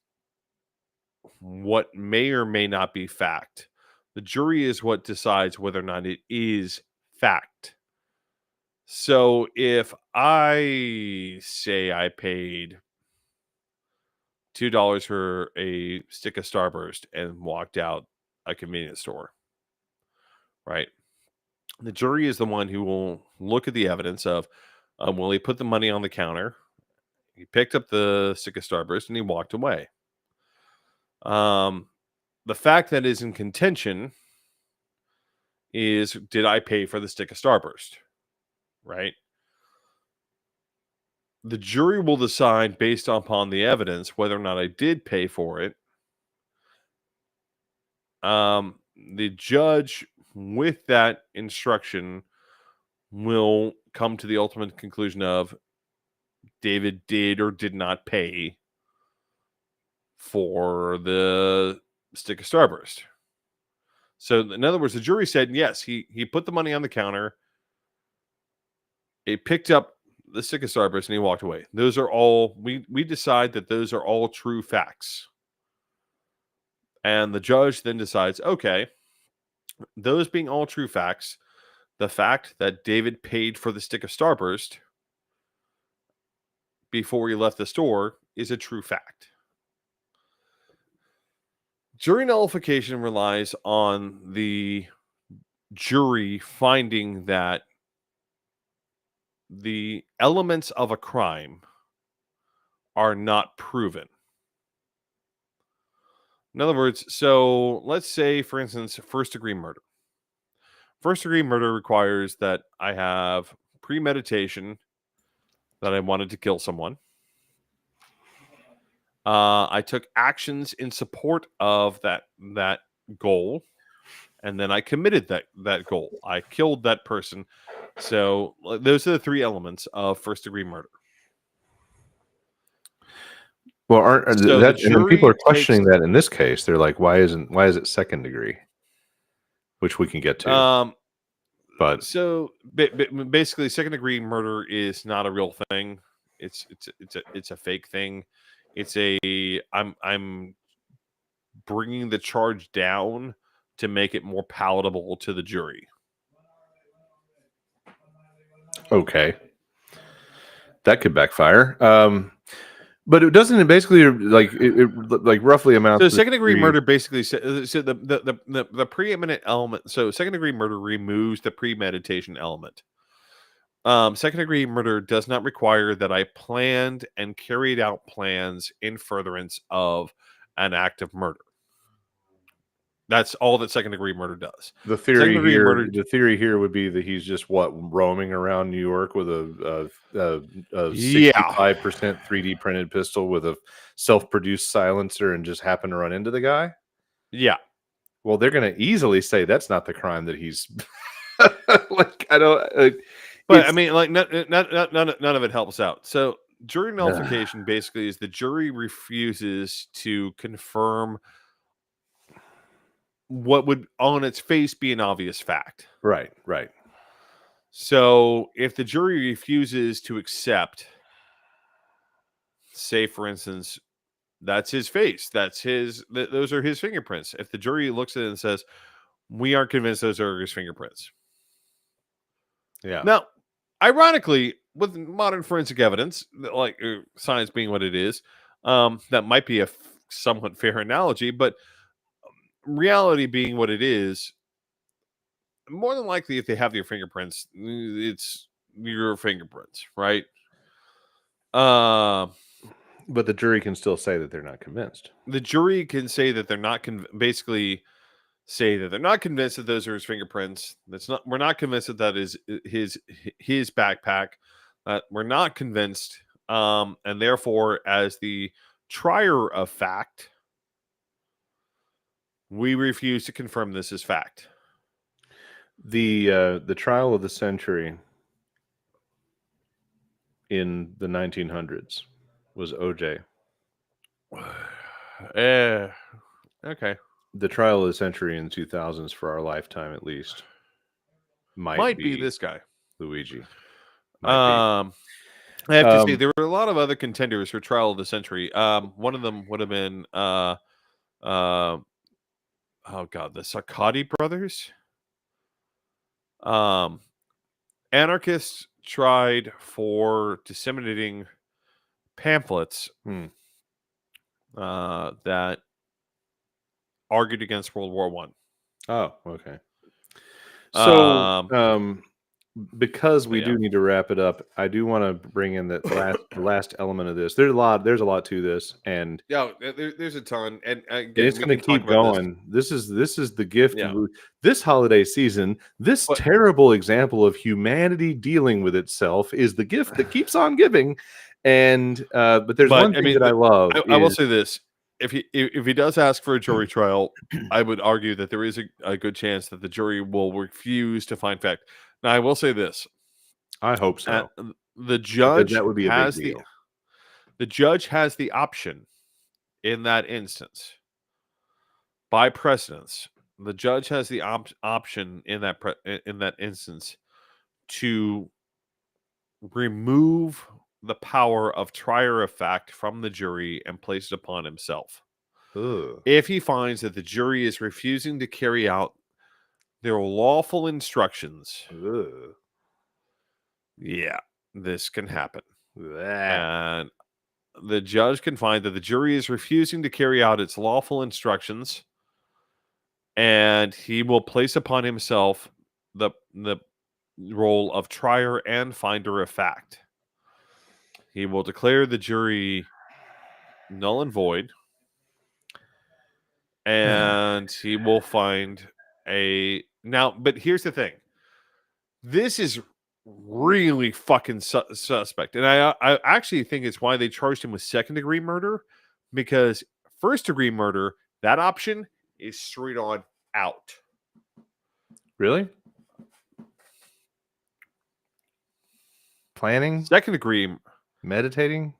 what may or may not be fact. The jury is what decides whether or not it is fact. So if I say I paid $2 for a stick of Starburst and walked out a convenience store, right? The jury is the one who will look at the evidence of, well, he put the money on the counter, he picked up the stick of Starburst, and he walked away. The fact that is in contention is, did I pay for the stick of Starburst? Right? The jury will decide based upon the evidence whether or not I did pay for it. The judge, with that instruction, will come to the ultimate conclusion of David did or did not pay for the stick of Starburst. So, in other words, the jury said, yes, he put the money on the counter. He picked up the stick of Starburst and he walked away. Those are all, we decide that those are all true facts. And the judge then decides, okay, those being all true facts, the fact that David paid for the stick of Starburst before he left the store is a true fact. Jury nullification relies on the jury finding that the elements of a crime are not proven. In other words, so let's say, for instance, first-degree murder. First-degree murder requires that I have premeditation that I wanted to kill someone. I took actions in support of that goal, and then I committed that goal. I killed that person. So those are the three elements of first-degree murder. Well, aren't So the that, and then people jury are questioning takes that in this case. They're like, why is it second degree? Which we can get to. But so basically, second-degree murder is not a real thing. It's a fake thing. It's a I'm bringing the charge down to make it more palatable to the jury. okay, that could backfire. But it doesn't. It basically like roughly amounts. So to second-degree three- murder basically so the preeminent element. So second-degree murder removes the premeditation element. Second-degree murder does not require that I planned and carried out plans in furtherance of an act of murder. That's all that second-degree murder does. The theory Second-degree here, murder- the theory here would be that he's just roaming around New York with a 65% 3D printed pistol with a self-produced silencer and just happen to run into the guy. Yeah. Well, they're going to easily say that's not the crime that he's like. I don't. But I mean, like, none of it helps out. So, jury nullification basically is the jury refuses to confirm what would, on its face, be an obvious fact. Right. So, if the jury refuses to accept, say, for instance, that's his face, those are his fingerprints. If the jury looks at it and says, we aren't convinced those are his fingerprints. Yeah. Now, ironically, with modern forensic evidence, like science being what it is, that might be a somewhat fair analogy, but reality being what it is, more than likely, if they have your fingerprints, it's your fingerprints, right? But the jury can still say that they're not convinced. The jury can say that they're not basically say that they're not convinced that those are his fingerprints. We're not convinced that that is his backpack. We're not convinced, and therefore, as the trier of fact, we refuse to confirm this as fact. The trial of the century in the 1900s was OJ. Okay. The trial of the century in the 2000s, for our lifetime at least, might be this guy, Luigi. I have to say there were a lot of other contenders for trial of the century. One of them would have been oh god, the Sarkadi brothers. Anarchists tried for disseminating pamphlets that argued against World War One. Oh, okay. So, because we do need to wrap it up, I do want to bring in that last element of this. There's a lot to this, and yeah, there's a ton, and it's going to keep going. This is the gift. Yeah. This holiday season, this terrible example of humanity dealing with itself is the gift that keeps on giving. And but there's one thing that I love. I will say this: if he does ask for a jury trial, I would argue that there is a good chance that the jury will refuse to find fact. Now, I will say this: I hope so. The judge that would be a big deal. The judge has the option in that instance, by precedence. The judge has the option in that instance to remove the power of trier of fact from the jury and place it upon himself. Ugh. If he finds that the jury is refusing to carry out their lawful instructions, yeah, this can happen. And the judge can find that the jury is refusing to carry out its lawful instructions, and he will place upon himself the role of trier and finder of fact. He will declare the jury null and void. and he will find a now. But here's the thing: this is really fucking suspect, and I actually think it's why they charged him with second-degree murder, because first-degree murder, that option is straight on out. Really? Planning? Second-degree, Meditating?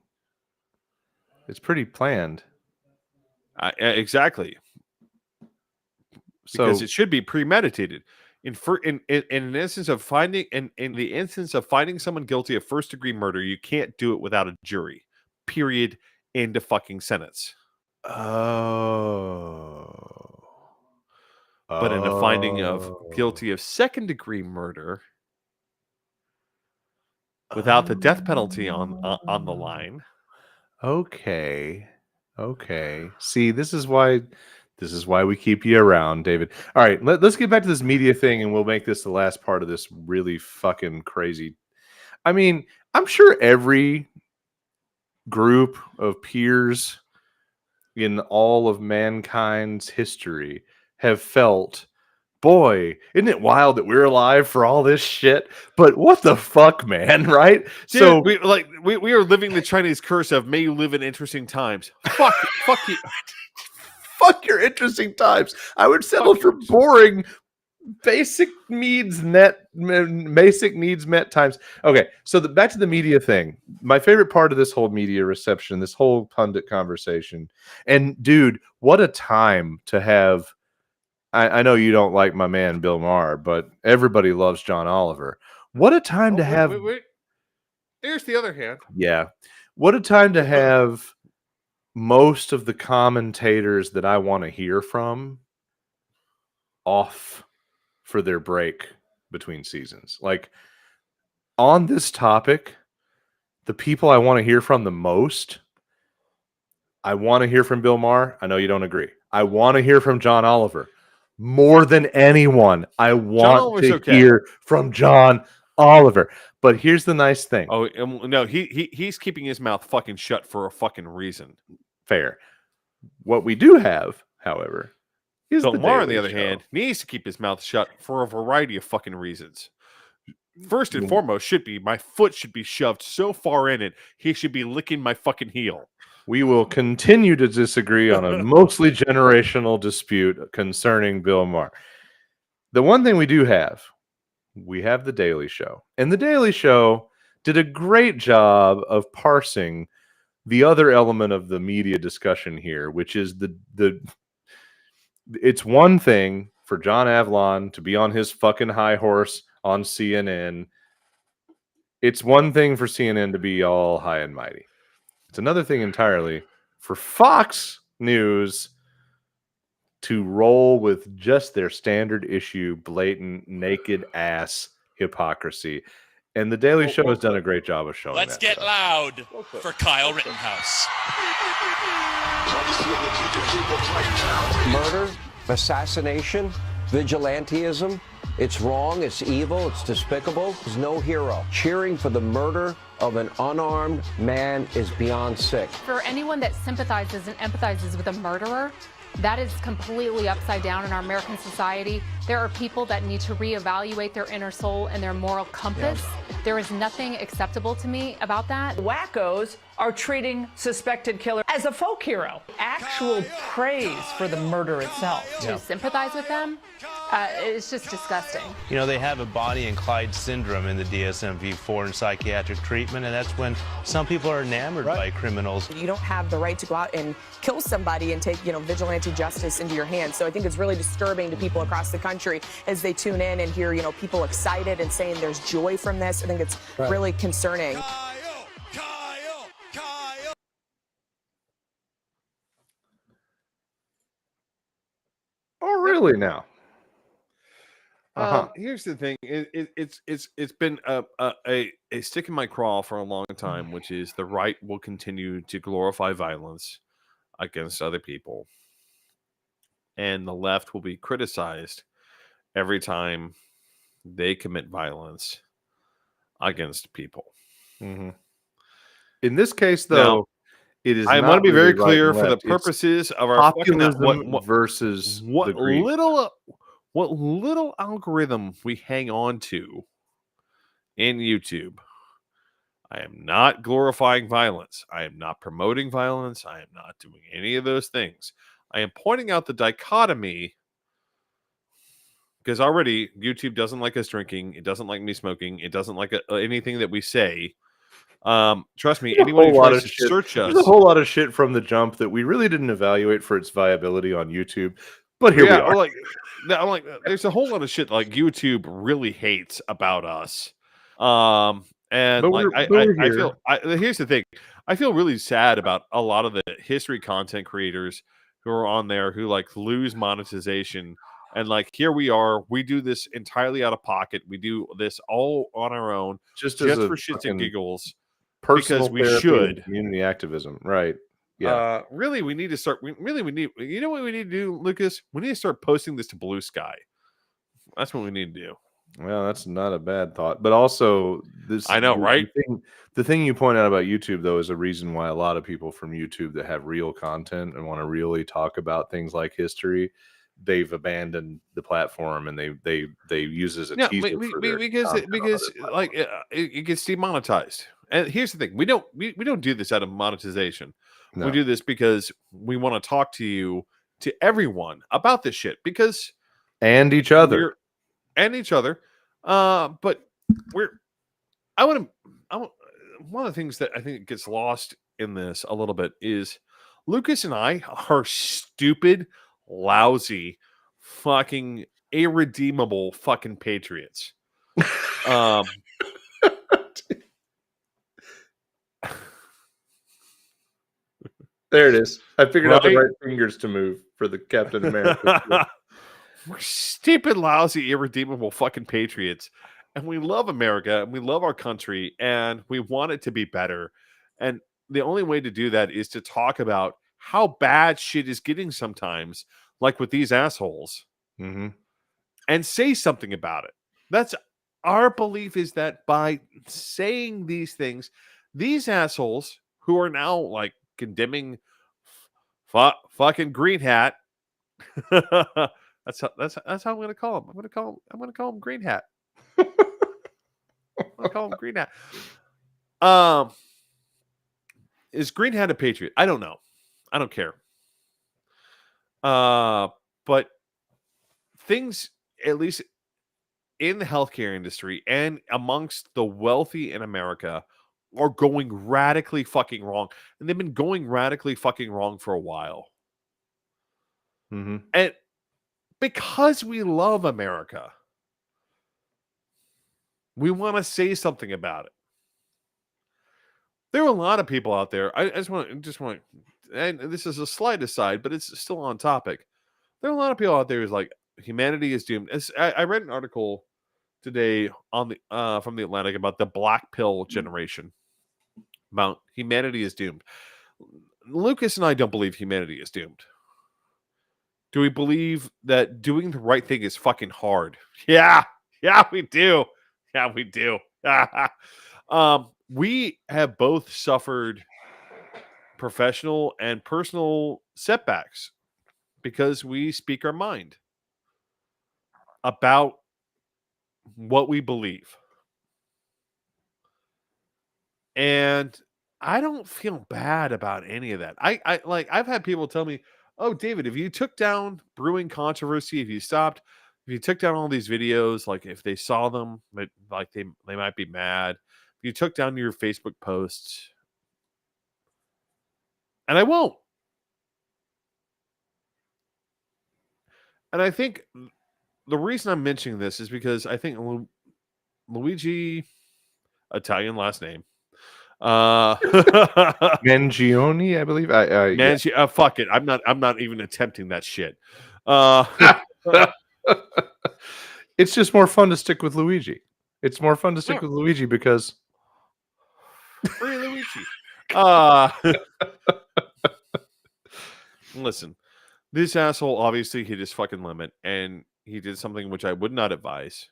It's pretty planned. exactly, So because it should be premeditated. In an instance of finding in the instance of finding someone guilty of first-degree murder, you can't do it without a jury. Period. End of fucking sentence. oh. But in a finding of Oh. guilty of second-degree murder, without the death penalty on the line. Okay. See, this is why we keep you around, David. All right, let's get back to this media thing, and we'll make this the last part of this really fucking crazy. I mean, I'm sure every group of peers in all of mankind's history have felt, boy, isn't it wild that we're alive for all this shit? But what the fuck, man, right? Dude, So we are living the Chinese curse of may you live in interesting times. Fuck you. fuck your interesting times. I would settle for boring basic needs met times. Okay, so back to the media thing. My favorite part of this whole media reception, this whole pundit conversation, and dude, what a time to have. I know you don't like my man Bill Maher, but everybody loves John Oliver. What a time to have. Wait. Here's the other hand. Yeah, what a time to have most of the commentators that I want to hear from off for their break between seasons. Like, on this topic, the people I want to hear from the most, I want to hear from Bill Maher. I know you don't agree. I want to hear from John Oliver more than anyone. I want to hear from John Oliver. But here's the nice thing. Oh no, he's keeping his mouth fucking shut for a fucking reason. Fair. What we do have, however, is Bill the Maher, on the Daily other Show. hand, needs to keep his mouth shut for a variety of fucking reasons. First and foremost, my foot should be shoved so far in it, he should be licking my fucking heel. We will continue to disagree on a mostly generational dispute concerning Bill Maher. The one thing we do have, we have the Daily Show. And the Daily Show did a great job of parsing the other element of the media discussion here, which is it's one thing for John Avlon to be on his fucking high horse on CNN. It's one thing for CNN to be all high and mighty. It's another thing entirely for Fox News to roll with just their standard issue, blatant, naked ass hypocrisy. And the Daily Show has done a great job of showing Let's that. get loud for Kyle Rittenhouse. Murder, assassination, vigilantism. It's wrong, it's evil, it's despicable. There's no hero. Cheering for the murder of an unarmed man is beyond sick. For anyone that sympathizes and empathizes with a murderer, that is completely upside down in our American society. There are people that need to reevaluate their inner soul and their moral compass. Yeah. There is nothing acceptable to me about that. Wackos are treating suspected killer as a folk hero. Actual praise for the murder itself. To sympathize with them, it's just disgusting. You know, they have a Bonnie and Clyde syndrome in the DSM-V4 in psychiatric treatment, and that's when some people are enamored by criminals. You don't have the right to go out and kill somebody and take, vigilante justice into your hands. So I think it's really disturbing to people across the country as they tune in and hear, people excited and saying there's joy from this. I think it's really concerning. Oh, really now? Here's the thing. It's been a stick in my craw for a long time, which is the right will continue to glorify violence against other people, and the left will be criticized every time they commit violence against people. Mm-hmm. In this case, though, It is I want not to be really very right clear and for the left. It's purposes of our fucking populism versus the what Greek. little algorithm we hang on to in YouTube. I am not glorifying violence. I am not promoting violence. I am not doing any of those things. I am pointing out the dichotomy because already YouTube doesn't like us drinking. It doesn't like me smoking. It doesn't like anything that we say. Trust me, There's a anyone who whole lot tries of to shit. search There's a us, whole lot of shit from the jump that we really didn't evaluate for its viability on YouTube. But here we yeah, are. there's a whole lot of shit like YouTube really hates about us. And But like we're I here. feel here's the thing. I feel really sad about a lot of the history content creators who are on there who like lose monetization. And like here we are, we do this entirely out of pocket. We do this all on our own, Just as a for shits and fucking giggles, personal because we therapy and should. community activism. Right. Yeah. Really, we need to start. We need. You know what we need to do, Lucas? We need to start posting this to Blue Sky. That's what we need to do. Well, that's not a bad thought. But also, I know, right? The thing you point out about YouTube, though, is a reason why a lot of people from YouTube that have real content and want to really talk about things like history, they've abandoned the platform and they use it as a teaser for their because like it gets demonetized. And here's the thing: we don't do this out of monetization. No. We do this because we want to talk to everyone about this shit because and each other. But one of the things that I think gets lost in this a little bit is Lucas and I are stupid, lousy, fucking irredeemable fucking patriots. There it is. I figured out the right fingers to move for the Captain America. We're stupid, lousy, irredeemable fucking patriots. And we love America and we love our country and we want it to be better. And the only way to do that is to talk about how bad shit is getting sometimes, like with these assholes, and say something about it. That's our belief, is that by saying these things, these assholes who are now like condemning fucking Green Hat. That's how I'm going to call him. I'm going to call him Green Hat. I'm going to call him Green Hat. Is Green Hat a patriot? I don't know. I don't care. But things, at least in the healthcare industry and amongst the wealthy in America, are going radically fucking wrong. And they've been going radically fucking wrong for a while. And because we love America, we want to say something about it. There are a lot of people out there. I just want, and this is a slight aside, but it's still on topic. There are a lot of people out there who's like, humanity is doomed. I read an article today on the from the Atlantic about the black pill generation. About humanity is doomed. Lucas and I don't believe humanity is doomed. Do we believe that doing the right thing is fucking hard? Yeah, we do. Yeah, we do. We have both suffered professional and personal setbacks because we speak our mind about what we believe. And I don't feel bad about any of that. I've had people tell me, "Oh, David, if you took down Brewing Controversy, if you took down all these videos, like if they saw them, but like they might be mad. If you took down your Facebook posts." And I won't. And I think the reason I'm mentioning this is because I think Luigi, Italian last name, Mangione, I believe. Fuck it. I'm not even attempting that shit. It's just more fun to stick with Luigi. It's more fun to stick with Luigi because free Luigi. Listen, this asshole obviously hit his fucking limit, and he did something which I would not advise,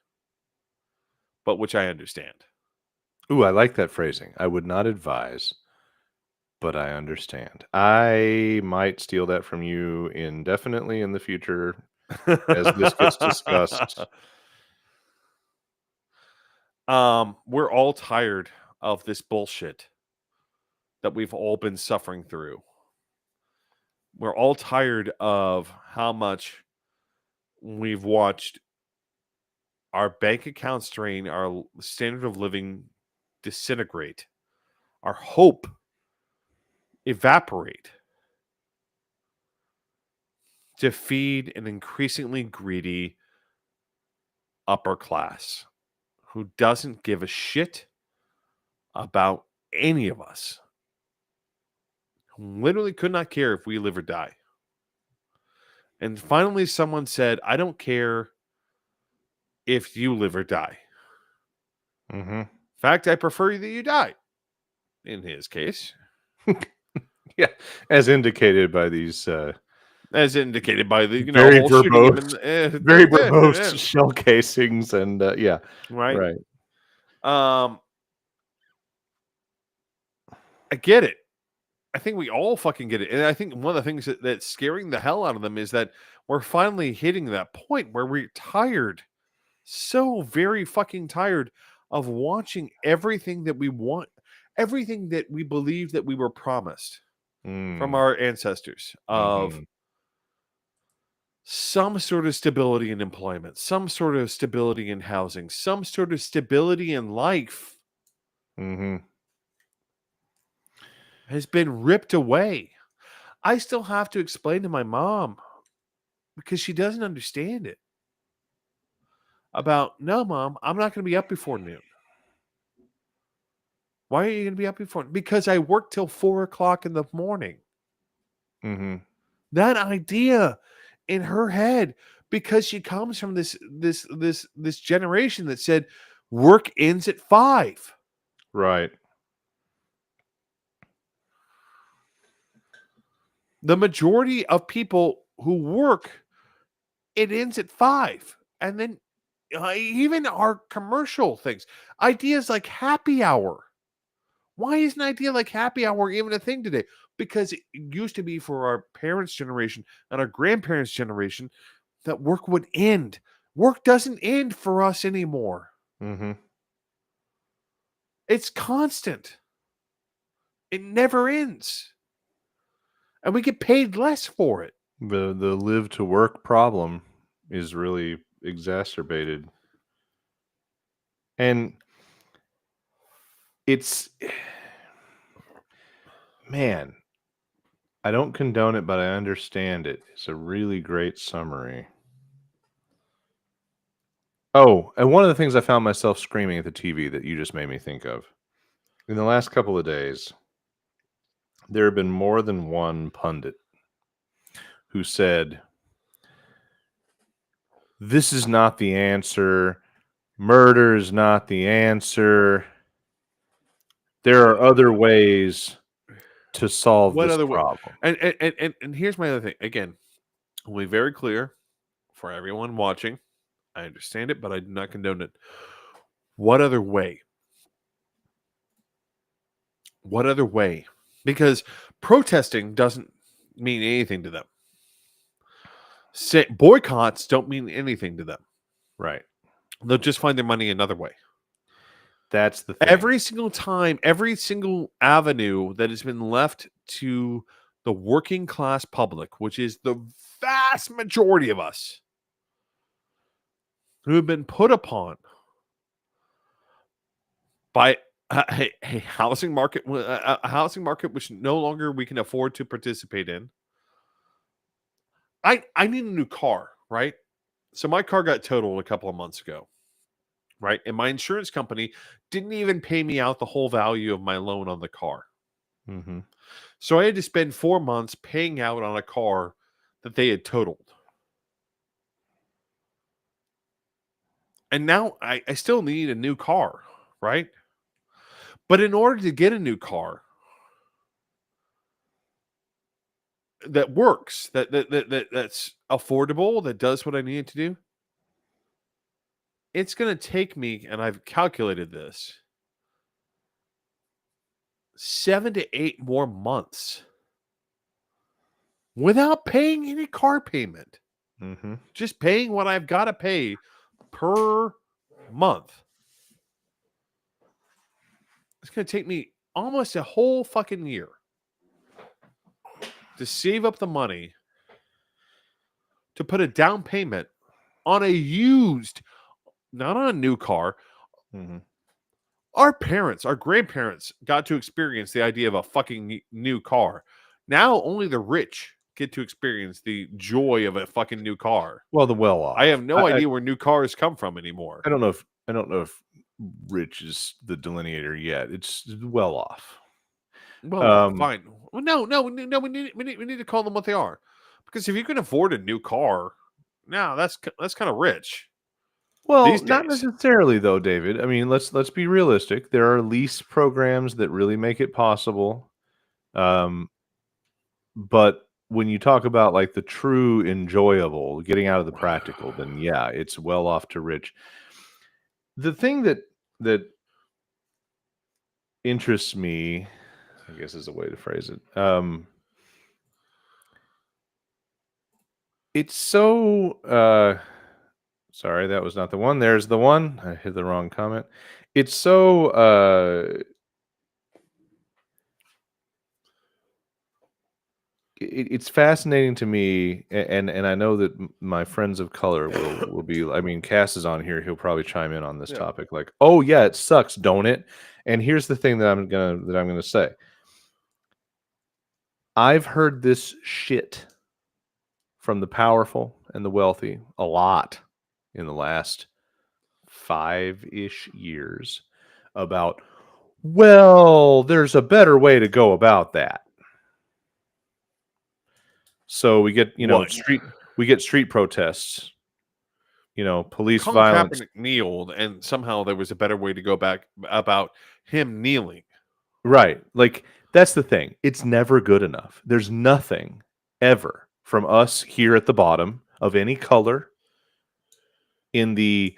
but which I understand. Ooh, I like that phrasing. I would not advise, but I understand. I might steal that from you indefinitely in the future as this gets discussed. We're all tired of this bullshit that we've all been suffering through. We're all tired of how much we've watched our bank accounts drain, our standard of living disintegrate, our hope evaporate to feed an increasingly greedy upper class who doesn't give a shit about any of us, who literally could not care if we live or die. And finally, someone said, I don't care if you live or die. Mm-hmm. In fact, I prefer that you die. In his case. Yeah, as indicated by these as indicated by the very whole verbose, shooting him in, very verbose shell casings and right. Right. I get it. I think we all fucking get it. And I think one of the things that's scaring the hell out of them is that we're finally hitting that point where we're tired, so very fucking tired of watching everything that we want, everything that we believe that we were promised from our ancestors of some sort of stability in employment, some sort of stability in housing, some sort of stability in life has been ripped away. I still have to explain to my mom because she doesn't understand it. About, no, Mom, I'm not going to be up before noon. Why are you going to be up before? Because I work till 4 o'clock in the morning. That idea in her head, because she comes from this generation that said work ends at 5. Right. The majority of people who work, it ends at 5. And then even our commercial things, ideas like happy hour. Why is an idea like happy hour even a thing today? Because it used to be for our parents' generation and our grandparents' generation that work would end. Work doesn't end for us anymore. It's constant. It never ends. And we get paid less for it. The live to work problem is really exacerbated. And it's, man, I don't condone it, but I understand it. It's a really great summary. Oh, and one of the things I found myself screaming at the TV that you just made me think of. In the last couple of days, there have been more than one pundit who said, this is not the answer. Murder is not the answer. There are other ways to solve this problem. And here's my other thing. Again, I'll be very clear for everyone watching. I understand it, but I do not condone it. What other way? What other way? Because protesting doesn't mean anything to them. Boycotts don't mean anything to them. Right. They'll just find their money another way. That's the thing. Every single time, every single avenue that has been left to the working class public, which is the vast majority of us, who have been put upon by a housing market, which no longer we can afford to participate in. I need a new car, right? So my car got totaled a couple of months ago, right? And my insurance company didn't even pay me out the whole value of my loan on the car. So I had to spend 4 months paying out on a car that they had totaled. And now I still need a new car, right? But in order to get a new car that works, that's affordable, that does what I need it to do, it's going to take me, and I've calculated this, 7 to 8 more months without paying any car payment. Mm-hmm. Just paying what I've got to pay per month. It's going to take me almost a whole fucking year to save up the money to put a down payment on a used, not on a new car. Mm-hmm. Our parents, our grandparents got to experience the idea of a fucking new car. Now only the rich get to experience the joy of a fucking new car. Well, the well-off. I have no idea where new cars come from anymore. I don't know if rich is the delineator yet. It's well off. Well, fine. Well, no. We need to call them what they are, because if you can afford a new car, now that's kind of rich. Well, these not days. necessarily though, David. I mean, let's be realistic. There are lease programs that really make it possible. But when you talk about like the true enjoyable, getting out of the practical, then yeah, it's well off to rich. The thing that interests me, I guess is a way to phrase it. It's so sorry, that was not the one. There's the one. I hit the wrong comment. It's so it's fascinating to me, and I know that my friends of color will be. I mean, Cass is on here; he'll probably chime in on this topic. Like, oh yeah, it sucks, don't it? And here's the thing that I'm gonna say. I've heard this shit from the powerful and the wealthy a lot in the last 5-ish years about. Well, there's a better way to go about that. So we get, street protests, police Colin violence. Kaepernick kneeled, and somehow there was a better way to go back about him kneeling. Right. Like, that's the thing. It's never good enough. There's nothing ever from us here at the bottom of any color in the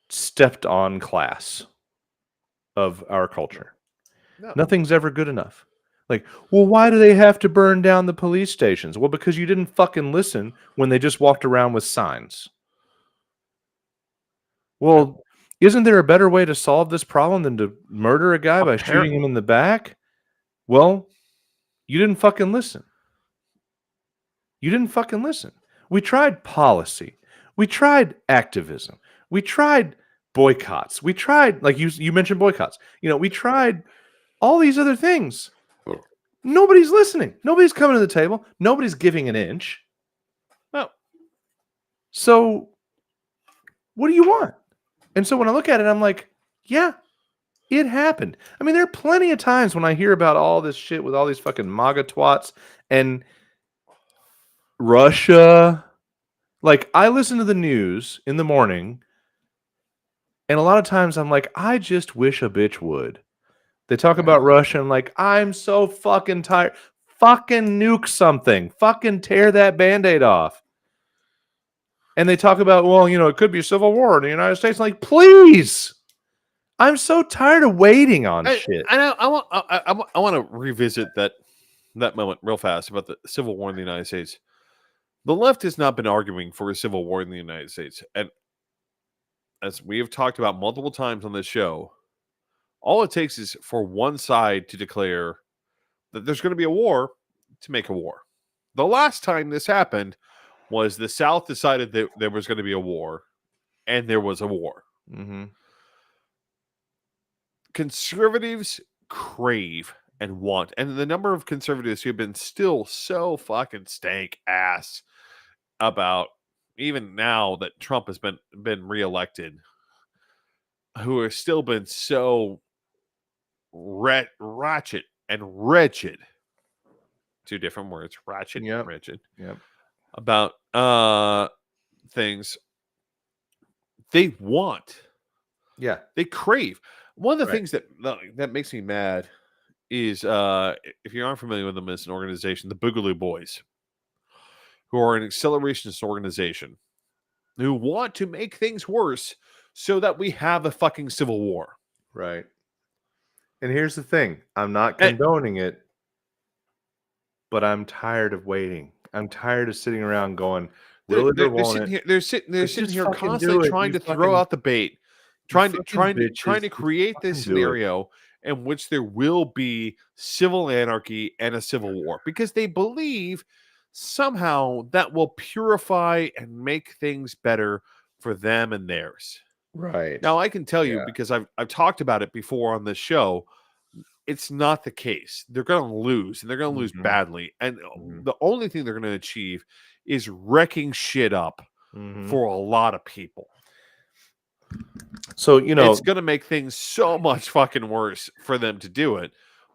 stepped on class of our culture. No. Nothing's ever good enough. Like, well, why do they have to burn down the police stations? Well, because you didn't fucking listen when they just walked around with signs. Well, isn't there a better way to solve this problem than to murder a guy by shooting him in the back? Well, you didn't fucking listen. You didn't fucking listen. We tried policy. We tried activism. We tried boycotts. We tried, like you mentioned boycotts. We tried all these other things. Nobody's listening. Nobody's coming to the table. Nobody's giving an inch. No. So what do you want? And so when I look at it, I'm like, yeah, it happened. I mean, there are plenty of times when I hear about all this shit with all these fucking MAGA twats and Russia. Like, I listen to the news in the morning, and a lot of times I'm like, I just wish a bitch would. They talk about Russia, and like, I'm so fucking tired. Fucking nuke something. Fucking tear that Band-Aid off. And they talk about, well, it could be a civil war in the United States. Like, please. I'm so tired of waiting on shit. I want to revisit that moment real fast about the civil war in the United States. The left has not been arguing for a civil war in the United States. And as we have talked about multiple times on this show, all it takes is for one side to declare that there's going to be a war to make a war. The last time this happened was the South decided that there was going to be a war, and there was a war. Mm-hmm. Conservatives crave and want, and the number of conservatives who have been still so fucking stank ass about, even now that Trump has been reelected, who have still been so ratchet and wretched. Two different words, ratchet and wretched. Yep. About things they want. Yeah. They crave. One of the things that makes me mad is, if you aren't familiar with them as an organization, the Boogaloo Boys, who are an accelerationist organization who want to make things worse so that we have a fucking civil war. Right. And here's the thing. I'm not And- condoning it, but I'm tired of waiting. I'm tired of sitting around going, will it or they're won't sitting it? here. They're sitting Just here fucking constantly do it, trying you to throw fucking out the bait, you trying to fucking trying bitches. to Just create fucking this do it. scenario in which there will be civil anarchy and a civil war because they believe somehow that will purify and make things better for them and theirs. Right. Now I can tell you Yeah. because I've talked about it before on this show. It's not the case. They're going to lose, and they're going to lose Mhm. badly. And Mhm. the only thing they're going to achieve is wrecking shit up Mhm. for a lot of people. So, you know, It's going to make things so much fucking worse for them to do it.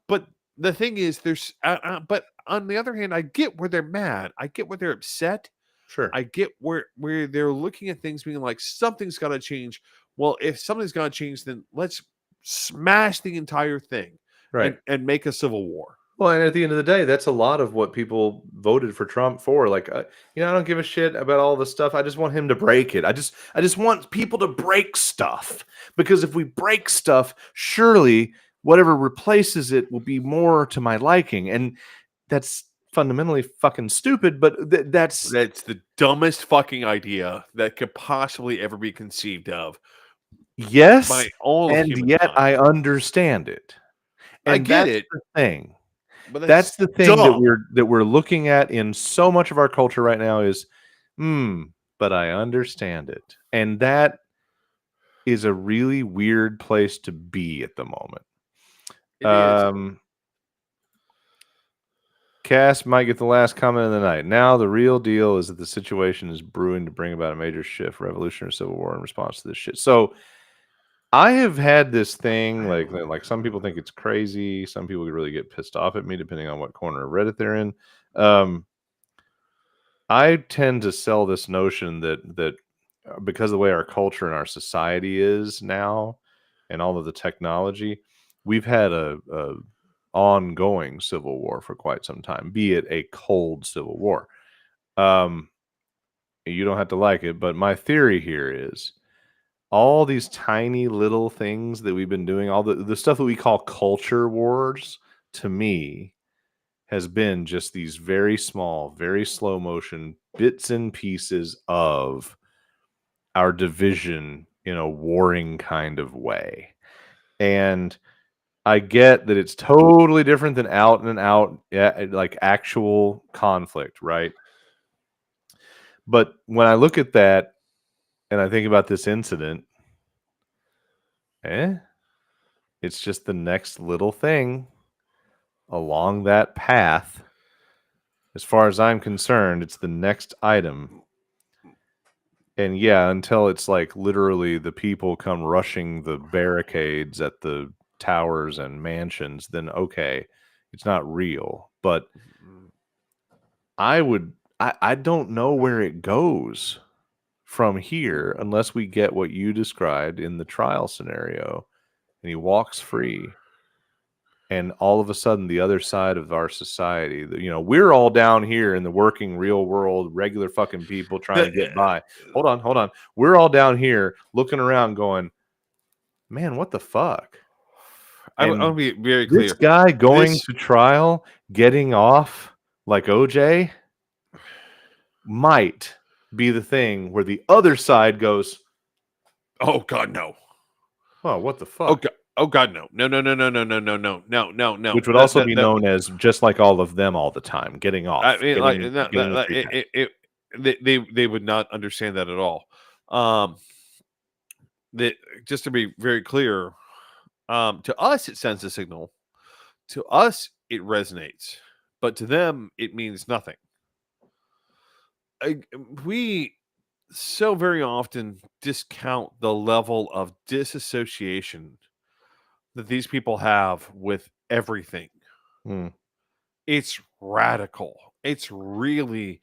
But the thing is, but on the other hand, I get where they're mad. I get where they're upset. sure. I get where they're looking at things being like something's got to change. Well, if something's got to change, then let's smash the entire thing Right. and make a civil war. Well, and at the end of the day, that's a lot of what people voted for Trump for. Like, I don't give a shit about all this stuff. I just want him to break it. I just want people to break stuff, because if we break stuff, surely whatever replaces it will be more to my liking. And that's fundamentally fucking stupid. But that's That's the dumbest fucking idea that could possibly ever be conceived of yes, by all of and yet humankind. I understand it. I And get that's it, the thing. but That's the thing dumb. that we're looking at in so much of our culture right now is, but I understand it. And that is a really weird place to be at the moment. It is. Cass might get the last comment of the night. Now the real deal is that the situation is brewing to bring about a major shift, revolution, or civil war in response to this shit. So I have had this thing like some people think it's crazy. Some people really get pissed off at me depending on what corner of Reddit they're in. I tend to sell this notion that because of the way our culture and our society is now, and all of the technology, we've had a ongoing civil war for quite some time, be it a cold civil war. You don't have to like it, but my theory here is all these tiny little things that we've been doing, all the stuff that we call culture wars, to me, has been just these very small, very slow motion bits and pieces of our division in a warring kind of way. And I get that it's totally different than out and out, like actual conflict, right? But when I look at that and I think about this incident, it's just the next little thing along that path. As far as I'm concerned, it's the next item. And yeah, until it's like literally the people come rushing the barricades at the towers and mansions, then okay, it's not real. But I don't know where it goes from here unless we get what you described in the trial scenario and he walks free. And all of a sudden, the other side of our society, we're all down here in the working real world, regular fucking people trying to get by. Hold on. We're all down here looking around going, man, what the fuck? I'll be very This clear. guy going to trial, getting off like OJ, might be the thing where the other side goes, oh God, no. Oh, what the fuck? Oh God, no. No. Which would also be known as just like all of them all the time, getting off. I mean, getting the free pass. they would not understand that at all. That, just to be very clear, to us it sends a signal. To us it resonates, but to them it means nothing. We so very often discount the level of disassociation that these people have with everything. It's radical. It's really,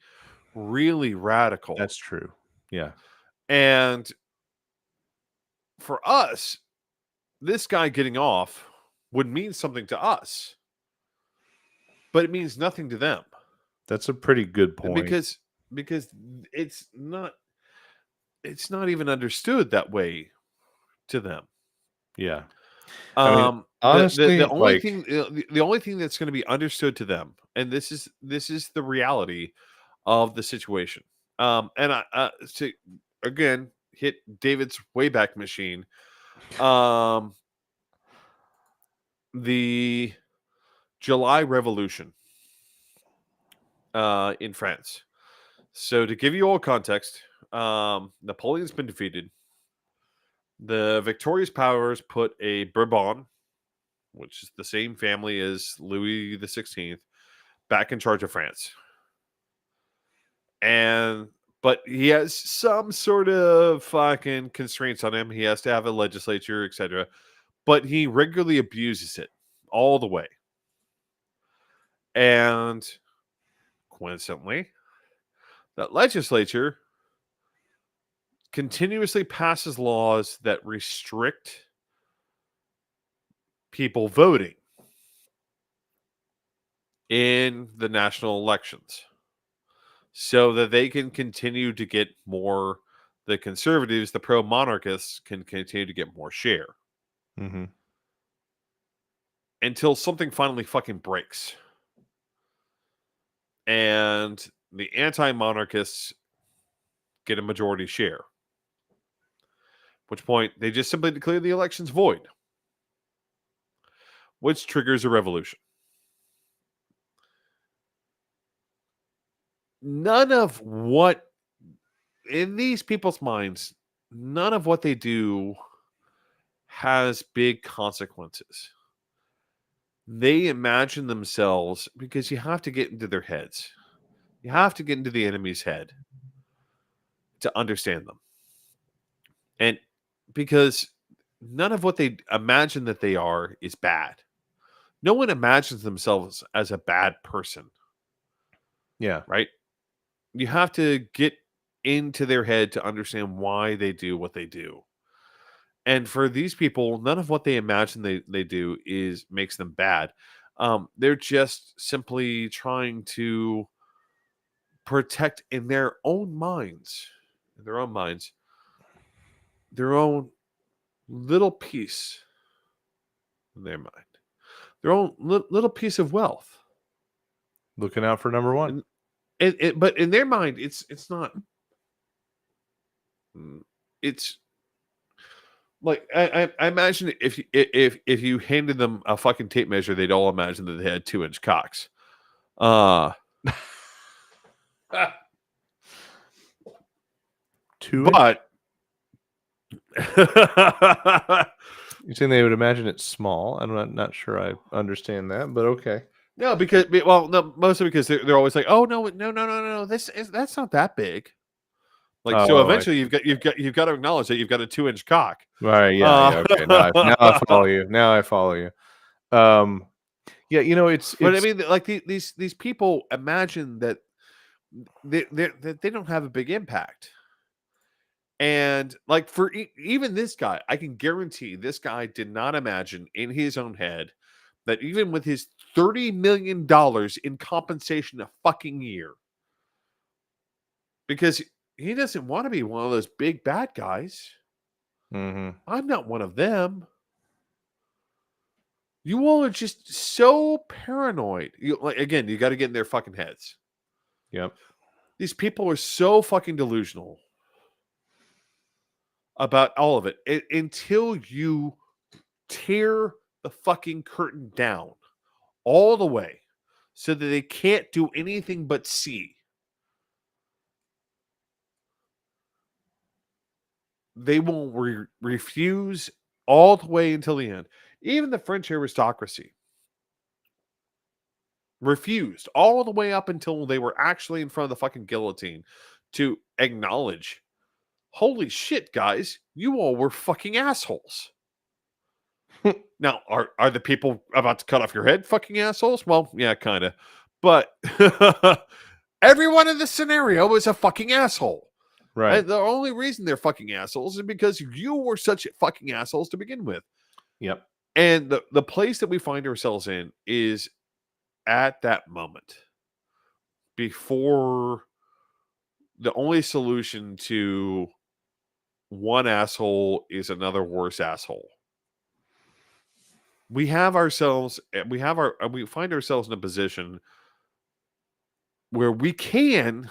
really radical. That's true. Yeah. And for us, this guy getting off would mean something to us, but it means nothing to them. That's a pretty good point. Because it's not even understood that way to them. Yeah. Honestly, the only like, thing the only thing that's going to be understood to them, and this is the reality of the situation. And to again hit David's Wayback Machine. The July Revolution in France. So to give you all context, Napoleon's been defeated. The victorious powers put a Bourbon, which is the same family as Louis the 16th, back in charge of France. But he has some sort of fucking constraints on him. He has to have a legislature, etc. But he regularly abuses it all the way. And coincidentally, that legislature continuously passes laws that restrict people voting in the national elections so that they can continue to get more. The conservatives, the pro-monarchists, can continue to get more share until something finally fucking breaks. And the anti-monarchists get a majority share. At which point, they just simply declare the elections void, which triggers a revolution. None of what, in these people's minds, none of what they do has big consequences. They imagine themselves, because you have to get into their heads. You have to get into the enemy's head to understand them. And because none of what they imagine that they are is bad. No one imagines themselves as a bad person. yeah. Right? You have to get into their head to understand why they do what they do. And for these people, none of what they imagine they do makes them bad. They're just simply trying to protect in their own minds, their own little piece in their mind, their own little piece of wealth. Looking out for number one. But in their mind, it's not. It's like I imagine if you handed them a fucking tape measure, they'd all imagine that they had 2-inch cocks. But you're saying they would imagine it small? I'm not sure I understand that, but okay. No, mostly because they're always like, oh no, that's not that big. Like, so eventually you've got to acknowledge that you've got a 2-inch cock. Right. Yeah. Okay. Now I follow you. Yeah. But I mean, like these people imagine that they don't have a big impact. And like for even this guy, I can guarantee this guy did not imagine in his own head that even with his $30 million in compensation a fucking year, because he doesn't want to be one of those big bad guys. I'm not one of them. You all are just so paranoid. You got to get in their fucking heads. Yep. These people are so fucking delusional about all of it until you tear the fucking curtain down all the way so that they can't do anything but see. They will refuse all the way until the end. Even the French aristocracy refused all the way up until they were actually in front of the fucking guillotine to acknowledge, holy shit, guys, you all were fucking assholes. Now, are the people about to cut off your head fucking assholes? Well, yeah, kind of. But everyone in this scenario is a fucking asshole. Right. And the only reason they're fucking assholes is because you were such fucking assholes to begin with. Yep. And the place that we find ourselves in is at that moment before the only solution to one asshole is another worse asshole. we find ourselves in a position where we can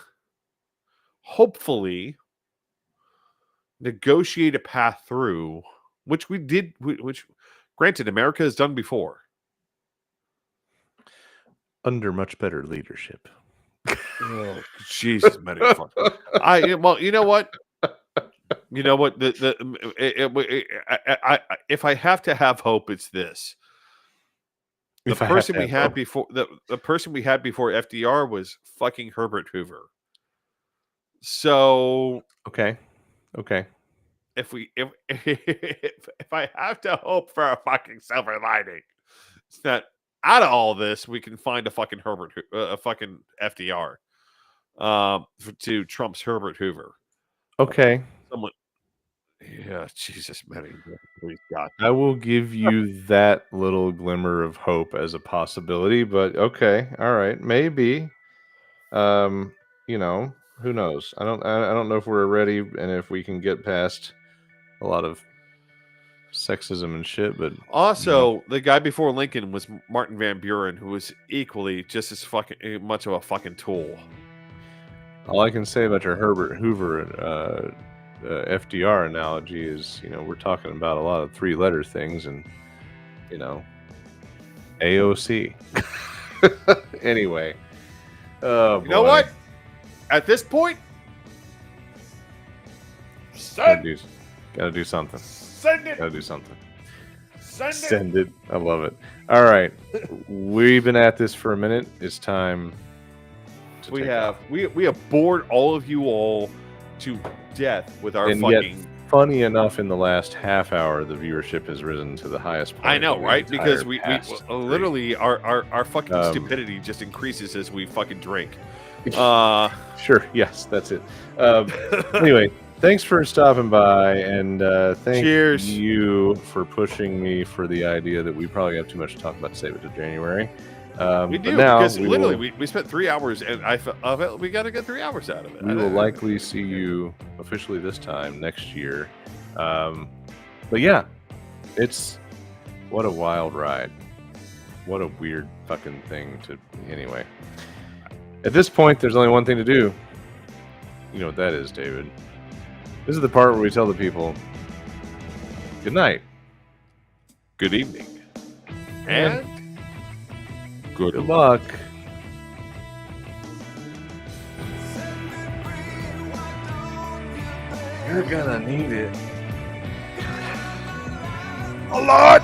hopefully negotiate a path through, which we did, which granted America has done before. Under much better leadership. Oh, Jesus, motherfucker! Well, you know what? You know what? If I have to have hope, it's this. The person we had before FDR was fucking Herbert Hoover. So okay. If I have to hope for a fucking silver lining, it's that out of all this we can find a fucking fucking FDR, to Trump's Herbert Hoover. Okay. Someone, yeah, Jesus, man, please God. I will give you that little glimmer of hope as a possibility, but okay, all right, maybe. You know, who knows? I don't know if we're ready and if we can get past a lot of sexism and shit, but also the guy before Lincoln was Martin Van Buren, who was equally just as fucking much of a fucking tool. All I can say about your Herbert Hoover FDR analogy is, you know, we're talking about a lot of 3-letter things, and you know, AOC. Anyway, you know what? At this point, gotta do something. Send it. Gotta do something. Send it. I love it. All right, we've been at this for a minute. It's time. We have bored all of you all to death with our fucking. Yet, funny enough, in the last half hour, the viewership has risen to the highest point. I know, right? Because we literally our fucking stupidity just increases as we fucking drink. Sure. Yes, that's it. Anyway, thanks for stopping by, and thank you for pushing me for the idea that we probably have too much to talk about to save it to January. We do, because literally we spent 3 hours, and I felt we got to get 3 hours out of it. We will likely see you officially this time next year. But yeah, what a wild ride. What a weird fucking thing to. Anyway, at this point, there's only one thing to do. You know what that is, David. This is the part where we tell the people good night, good evening, and good luck. You're gonna need it a lot.